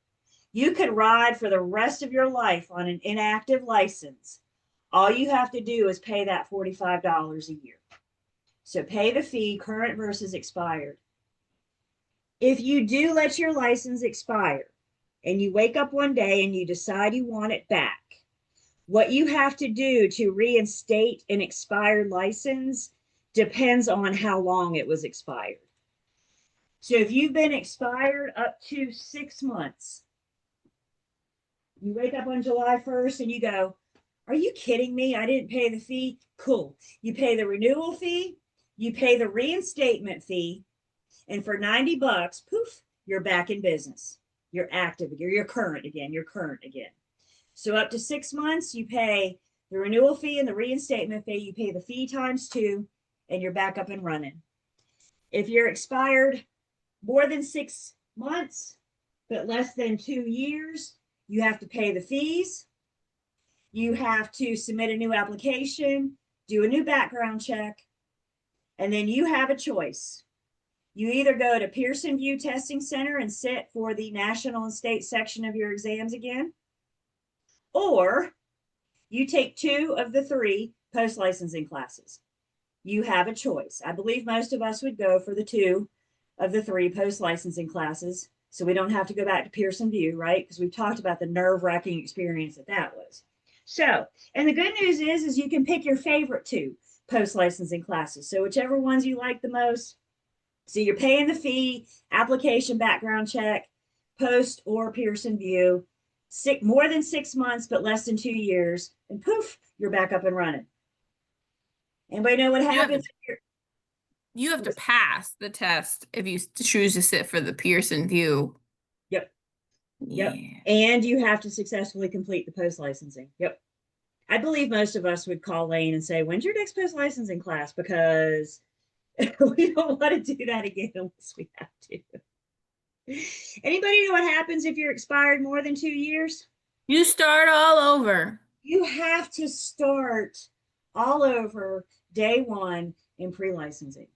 You could ride for the rest of your life on an inactive license. All you have to do is pay that $45 a year. So pay the fee, current versus expired. If you do let your license expire and you wake up one day and you decide you want it back, what you have to do to reinstate an expired license depends on how long it was expired. So if you've been expired up to 6 months, you wake up on July 1st and you go, are you kidding me? I didn't pay the fee. Cool. You pay the renewal fee, you pay the reinstatement fee, and for $90, poof, you're back in business. You're active. You're current again. You're current again. So up to 6 months, you pay the renewal fee and the reinstatement fee. You pay the fee times 2, and you're back up and running. If you're expired more than 6 months, but less than 2 years, you have to pay the fees. You have to submit a new application, do a new background check, and then you have a choice. You either go to Pearson VUE Testing Center and sit for the national and state section of your exams again, or you take 2 of the 3 post-licensing classes. You have a choice. I believe most of us would go for the 2 of the 3 post-licensing classes, so we don't have to go back to Pearson VUE, right? Because we've talked about the nerve-wracking experience that was. So, and the good news is you can pick your favorite 2 post-licensing classes. So whichever ones you like the most. So you're paying the fee, application, background check, post or Pearson VUE, more than 6 months, but less than 2 years, and poof, you're back up and running. Anybody know what happens? You have to pass the test if you choose to sit for the Pearson VUE. Yep. Yeah. And you have to successfully complete the post-licensing. Yep. I believe most of us would call Lane and say, when's your next post-licensing class? Because we don't want to do that again unless we have to. Anybody know what happens if you're expired more than 2 years? You start all over. You have to start all over day 1 in pre-licensing.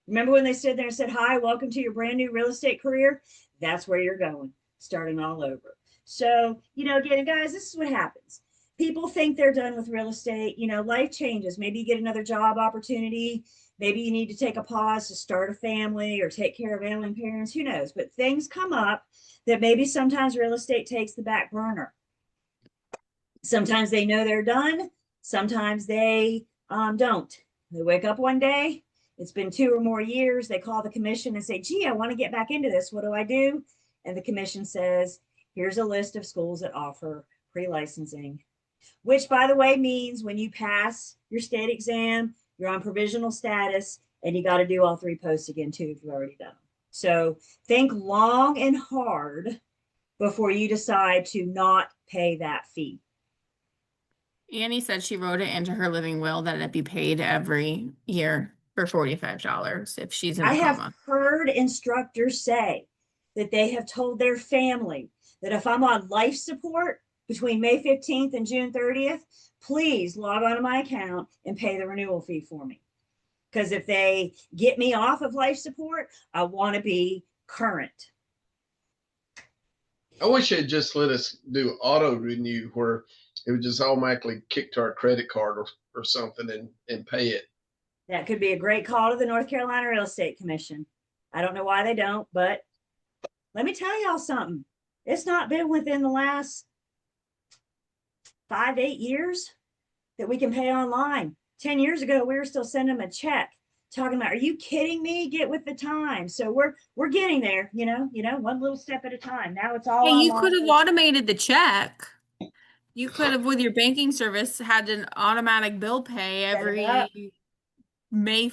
Remember when they stood there and said, hi, welcome to your brand new real estate career? That's where you're going, starting all over. So, again, guys, this is what happens. People think they're done with real estate. Life changes. Maybe you get another job opportunity. Maybe you need to take a pause to start a family or take care of ailing parents. Who knows? But things come up that maybe sometimes real estate takes the back burner. Sometimes they know they're done. Sometimes they don't. They wake up one day. It's been 2 or more years. They call the commission and say, gee, I want to get back into this. What do I do? And the commission says, here's a list of schools that offer pre-licensing, which, by the way, means when you pass your state exam, you're on provisional status, and you got to do all 3 posts again, too, if you've already done them. So think long and hard before you decide to not pay that fee. Annie said she wrote it into her living will that it be paid every year for $45 if she's in a I have coma. heard instructors say that they have told their family that if I'm on life support between May 15th and June 30th, please log on to my account and pay the renewal fee for me. Because if they get me off of life support, I want to be current. I wish they'd just let us do auto renew where it would just automatically kick to our credit card or something and pay it. That could be a great call to the North Carolina Real Estate Commission. I don't know why they don't, but let me tell y'all something. It's not been within the last 5 to 8 years that we can pay online. 10 years ago, we were still sending them a check talking about, are you kidding me? Get with the time. So we're getting there, one little step at a time. Now it's all Hey, you online. could have automated the check. You could have, with your banking service, had an automatic bill pay Set it every. up. May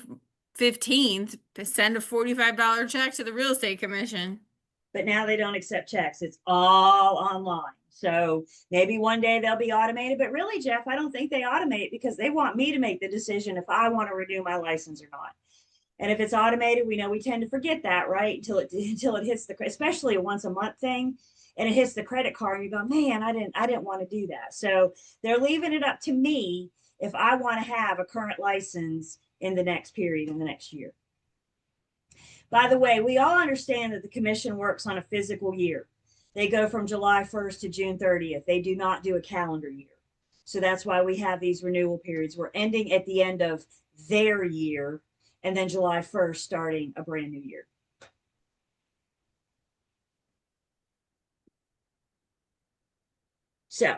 15th to send a $45 check to the real estate commission. But now they don't accept checks. It's all online. So maybe one day they'll be automated, but really, Jeff, I don't think they automate because they want me to make the decision if I want to renew my license or not. And if it's automated, we know we tend to forget that, right? Until it hits the, especially a once a month thing, and it hits the credit card, and you go, man, I didn't want to do that. So they're leaving it up to me if I want to have a current license in the next period, in the next year. By the way, we all understand that the commission works on a physical year. They go from July 1st to June 30th. They do not do a calendar year. So that's why we have these renewal periods. We're ending at the end of their year, and then July 1st starting a brand new year. So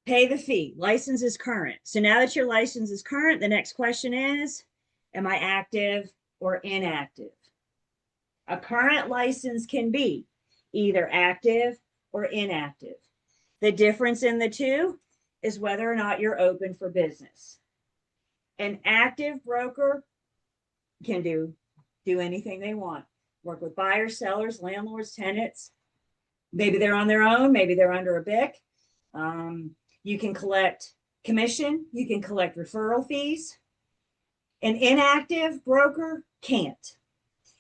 pay the fee. License is current. So now that your license is current, the next question is, am I active or inactive? A current license can be either active or inactive. The difference in the two is whether or not you're open for business. An active broker can do anything they want. Work with buyers, sellers, landlords, tenants. Maybe they're on their own. Maybe they're under a BIC. You can collect commission. You can collect referral fees. An inactive broker can't.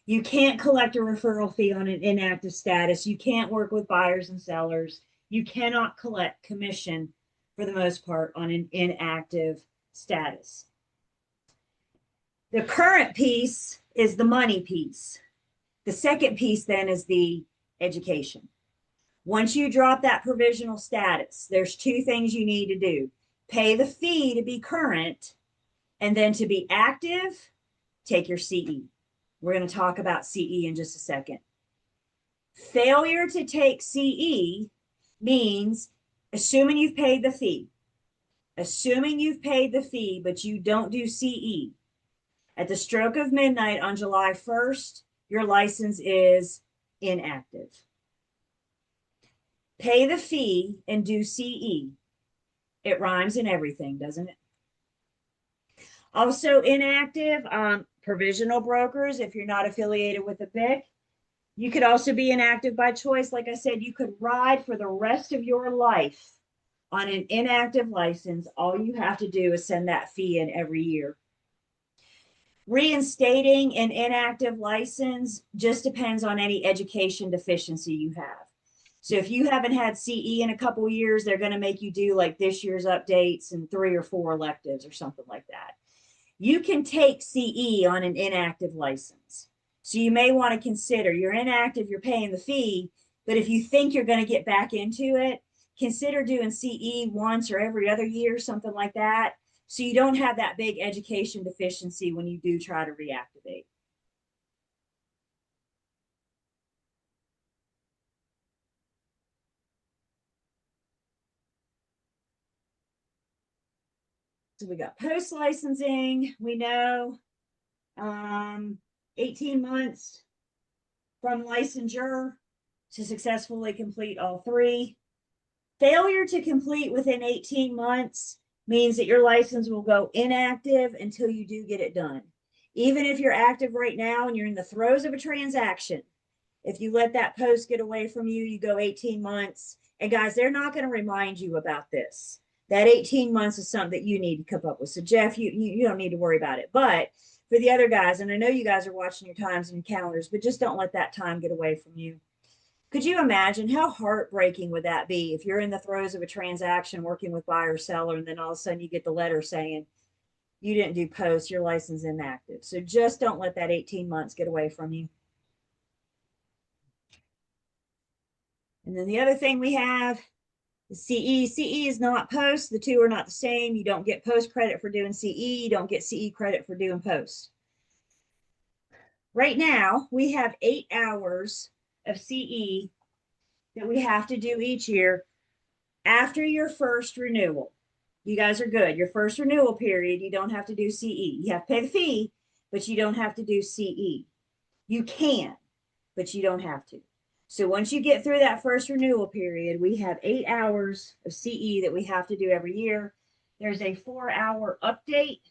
You can't collect a referral fee on an inactive status. You can't work with buyers and sellers. You cannot collect commission for the most part on an inactive status. The current piece is the money piece. The second piece then is the education. Once you drop that provisional status, there's two things you need to do. Pay the fee to be current, and then to be active, take your CE. We're going to talk about CE in just a second. Failure to take CE means assuming you've paid the fee, but you don't do CE. At the stroke of midnight on July 1st, your license is inactive. Pay the fee and do CE. It rhymes in everything, doesn't it? Also inactive, provisional brokers, if you're not affiliated with a BIC. You could also be inactive by choice. Like I said, you could ride for the rest of your life on an inactive license. All you have to do is send that fee in every year. Reinstating an inactive license just depends on any education deficiency you have. So if you haven't had CE in a couple of years, they're going to make you do like this year's updates and 3 or 4 electives or something like that. You can take CE on an inactive license. So you may want to consider, you're inactive, you're paying the fee, but if you think you're going to get back into it, consider doing CE once or every other year, something like that. So you don't have that big education deficiency when you do try to reactivate. So we got post licensing. We know 18 months from licensure to successfully complete all 3. Failure to complete within 18 months means that your license will go inactive until you do get it done. Even if you're active right now and you're in the throes of a transaction, if you let that post get away from you, you go 18 months. And guys, they're not going to remind you about this. That 18 months is something that you need to come up with. So Jeff, you don't need to worry about it. But for the other guys, and I know you guys are watching your times and your calendars, but just don't let that time get away from you. Could you imagine how heartbreaking would that be if you're in the throes of a transaction working with buyer or seller, and then all of a sudden you get the letter saying you didn't do post, your license is inactive. So just don't let that 18 months get away from you. And then the other thing we have is CE. CE is not post. The two are not the same. You don't get post credit for doing CE. You don't get CE credit for doing post. Right now, we have 8 hours of CE that we have to do each year after your first renewal. You guys are good. Your first renewal period, you don't have to do CE. You have to pay the fee, but you don't have to do CE. You can, but you don't have to. So once you get through that first renewal period, we have 8 hours of CE that we have to do every year. There's a 4-hour update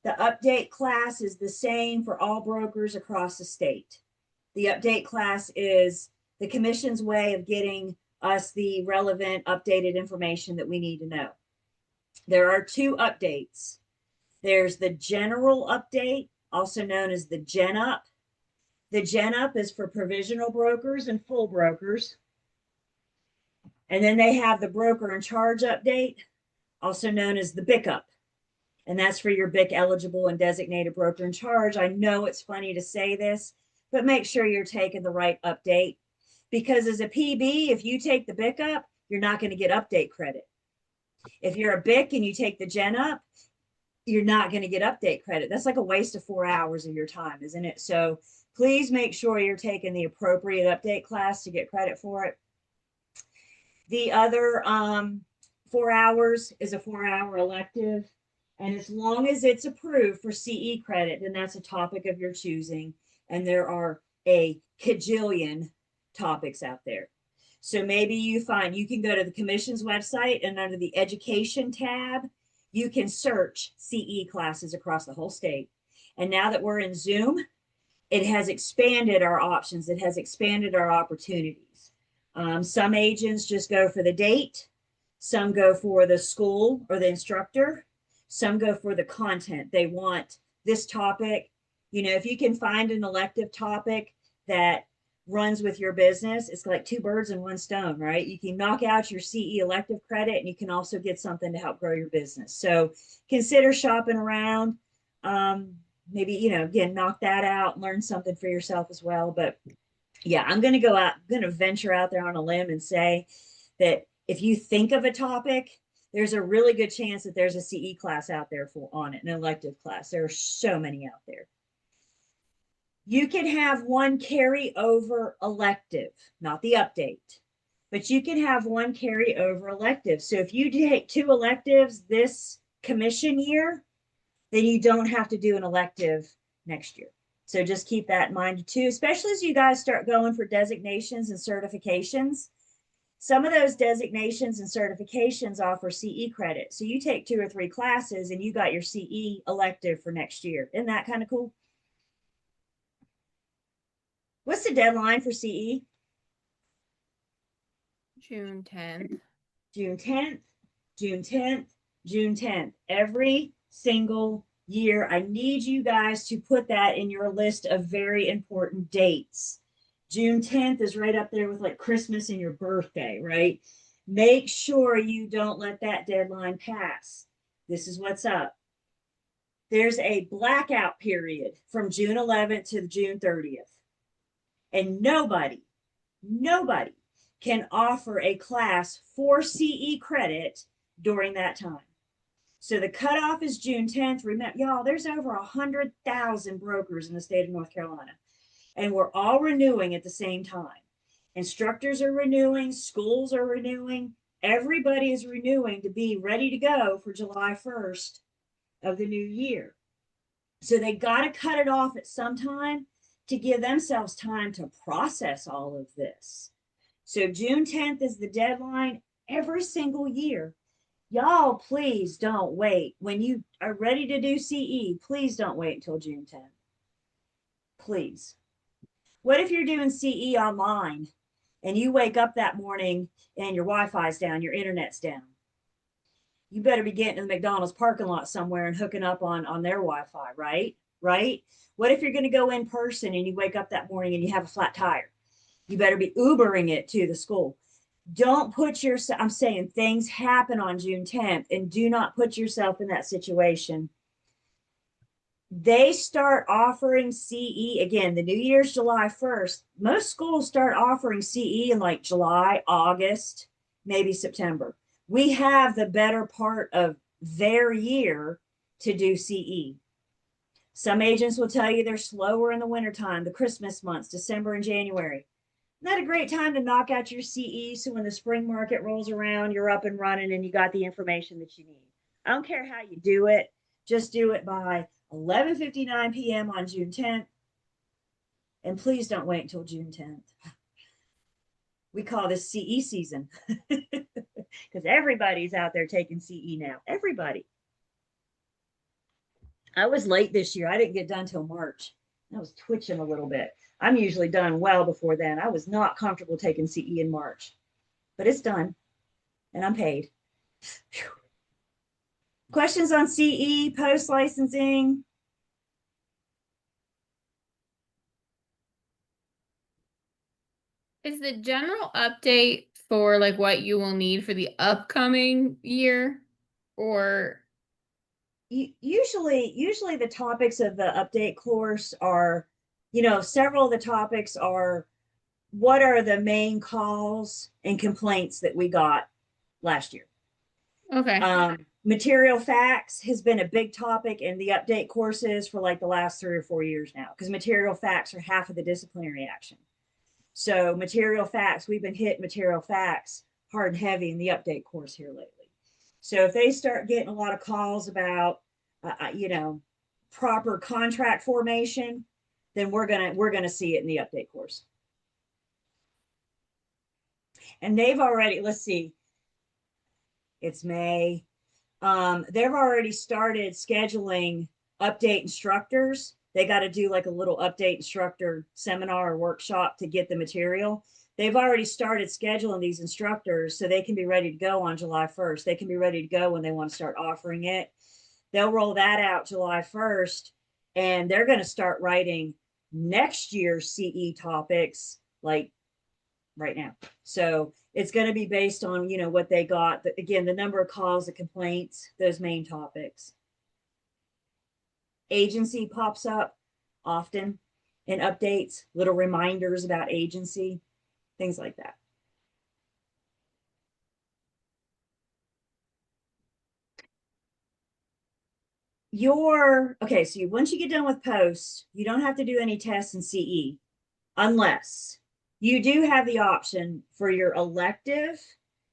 The update class is the same for all brokers across the state. The update class is the commission's way of getting us the relevant updated information that we need to know. There are 2 updates. There's the general update, also known as the Gen Up. The Gen Up is for provisional brokers and full brokers. And then they have the broker in charge update, also known as the BIC Up. And that's for your BIC eligible and designated broker in charge. I know it's funny to say this, but make sure you're taking the right update, because as a PB, if you take the BIC Up, you're not going to get update credit. If you're a BIC and you take the Gen Up, you're not going to get update credit. That's like a waste of 4 hours of your time, isn't it? So please make sure you're taking the appropriate update class to get credit for it. The other 4 hours is a 4-hour elective. And as long as it's approved for CE credit, then that's a topic of your choosing. And there are a cajillion topics out there. So maybe you find you can go to the commission's website, and under the education tab, you can search CE classes across the whole state. And now that we're in Zoom, it has expanded our options. It has expanded our opportunities. Some agents just go for the date. Some go for the school or the instructor. Some go for the content. They want this topic. You know, if you can find an elective topic that runs with your business, it's like 2 birds in 1 stone, right? You can knock out your CE elective credit, and you can also get something to help grow your business. So consider shopping around. Maybe, you know, again, knock that out, learn something for yourself as well. But yeah, I'm going to venture out there on a limb and say that if you think of a topic, there's a really good chance that there's a CE class out there on it, an elective class. There are so many out there. You can have one carryover elective, not the update, but you can have one carryover elective. So if you take 2 electives this commission year, then you don't have to do an elective next year. So just keep that in mind too, especially as you guys start going for designations and certifications. Some of those designations and certifications offer CE credit. So you take 2 or 3 classes and you got your CE elective for next year. Isn't that kind of cool? What's the deadline for CE? June 10th. June 10th, June 10th, June 10th. Every single year. I need you guys to put that in your list of very important dates. June 10th is right up there with like Christmas and your birthday, right? Make sure you don't let that deadline pass. This is what's up. There's a blackout period from June 11th to June 30th. And nobody can offer a class for CE credit during that time. So the cutoff is June 10th. Remember, y'all, there's over 100,000 brokers in the state of North Carolina, and we're all renewing at the same time. Instructors are renewing, schools are renewing, everybody is renewing to be ready to go for July 1st of the new year. So they got to cut it off at some time to give themselves time to process all of this. So June 10th is the deadline every single year. Y'all, please don't wait. When you are ready to do CE, please don't wait until June 10th. Please. What if you're doing CE online and you wake up that morning and your Wi-Fi's down, your internet's down? You better be getting to the McDonald's parking lot somewhere and hooking up on their Wi-Fi, right? Right? What if you're going to go in person and you wake up that morning and you have a flat tire? You better be Ubering it to the school. Don't put yourself, I'm saying things happen on June 10th, and do not put yourself in that situation. They start offering CE again. The new year's July 1st. Most schools start offering CE in like July, August, maybe September. We have the better part of their year to do CE. Some agents will tell you they're slower in the wintertime, the Christmas months, December and January. Isn't that a great time to knock out your CE so when the spring market rolls around, you're up and running and you got the information that you need? I don't care how you do it. Just do it by 11:59 p.m. on June 10th. And please don't wait until June 10th. We call this CE season because everybody's out there taking CE now. Everybody. I was late this year. I didn't get done till March. I was twitching a little bit. I'm usually done well before then. I was not comfortable taking CE in March, but it's done and I'm paid. Whew. Questions on CE, post licensing? Is the general update for like what you will need for the upcoming year, or Usually the topics of the update course are, several of the topics are what are the main calls and complaints that we got last year. okay? Material facts has been a big topic in the update courses for like the last 3 or 4 years now, because material facts are half of the disciplinary action. So material facts, we've been hit material facts hard and heavy in the update course here lately. So if they start getting a lot of calls about, proper contract formation, then we're gonna see it in the update course. And they've already, let's see, it's May. They've already started scheduling update instructors. They got to do like a little update instructor seminar or workshop to get the material. They've already started scheduling these instructors so they can be ready to go on July 1st. They can be ready to go when they want to start offering it. They'll roll that out July 1st, and they're going to start writing next year's CE topics like right now. So it's going to be based on, what they got. Again, the number of calls, the complaints, those main topics. Agency pops up often in updates, little reminders about agency, things like that. Okay, so once you get done with posts, you don't have to do any tests in CE unless you do have the option for your elective.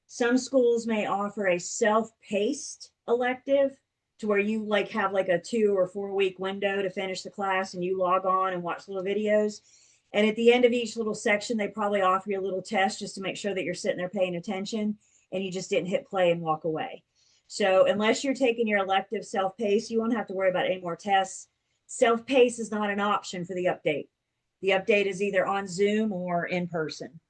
Some schools may offer a self-paced elective to where you have like a 2 or 4 week window to finish the class, and you log on and watch little videos. And at the end of each little section, they probably offer you a little test just to make sure that you're sitting there paying attention and you just didn't hit play and walk away. So unless you're taking your elective self-pace, you won't have to worry about any more tests. Self-pace is not an option for the update. The update is either on Zoom or in person.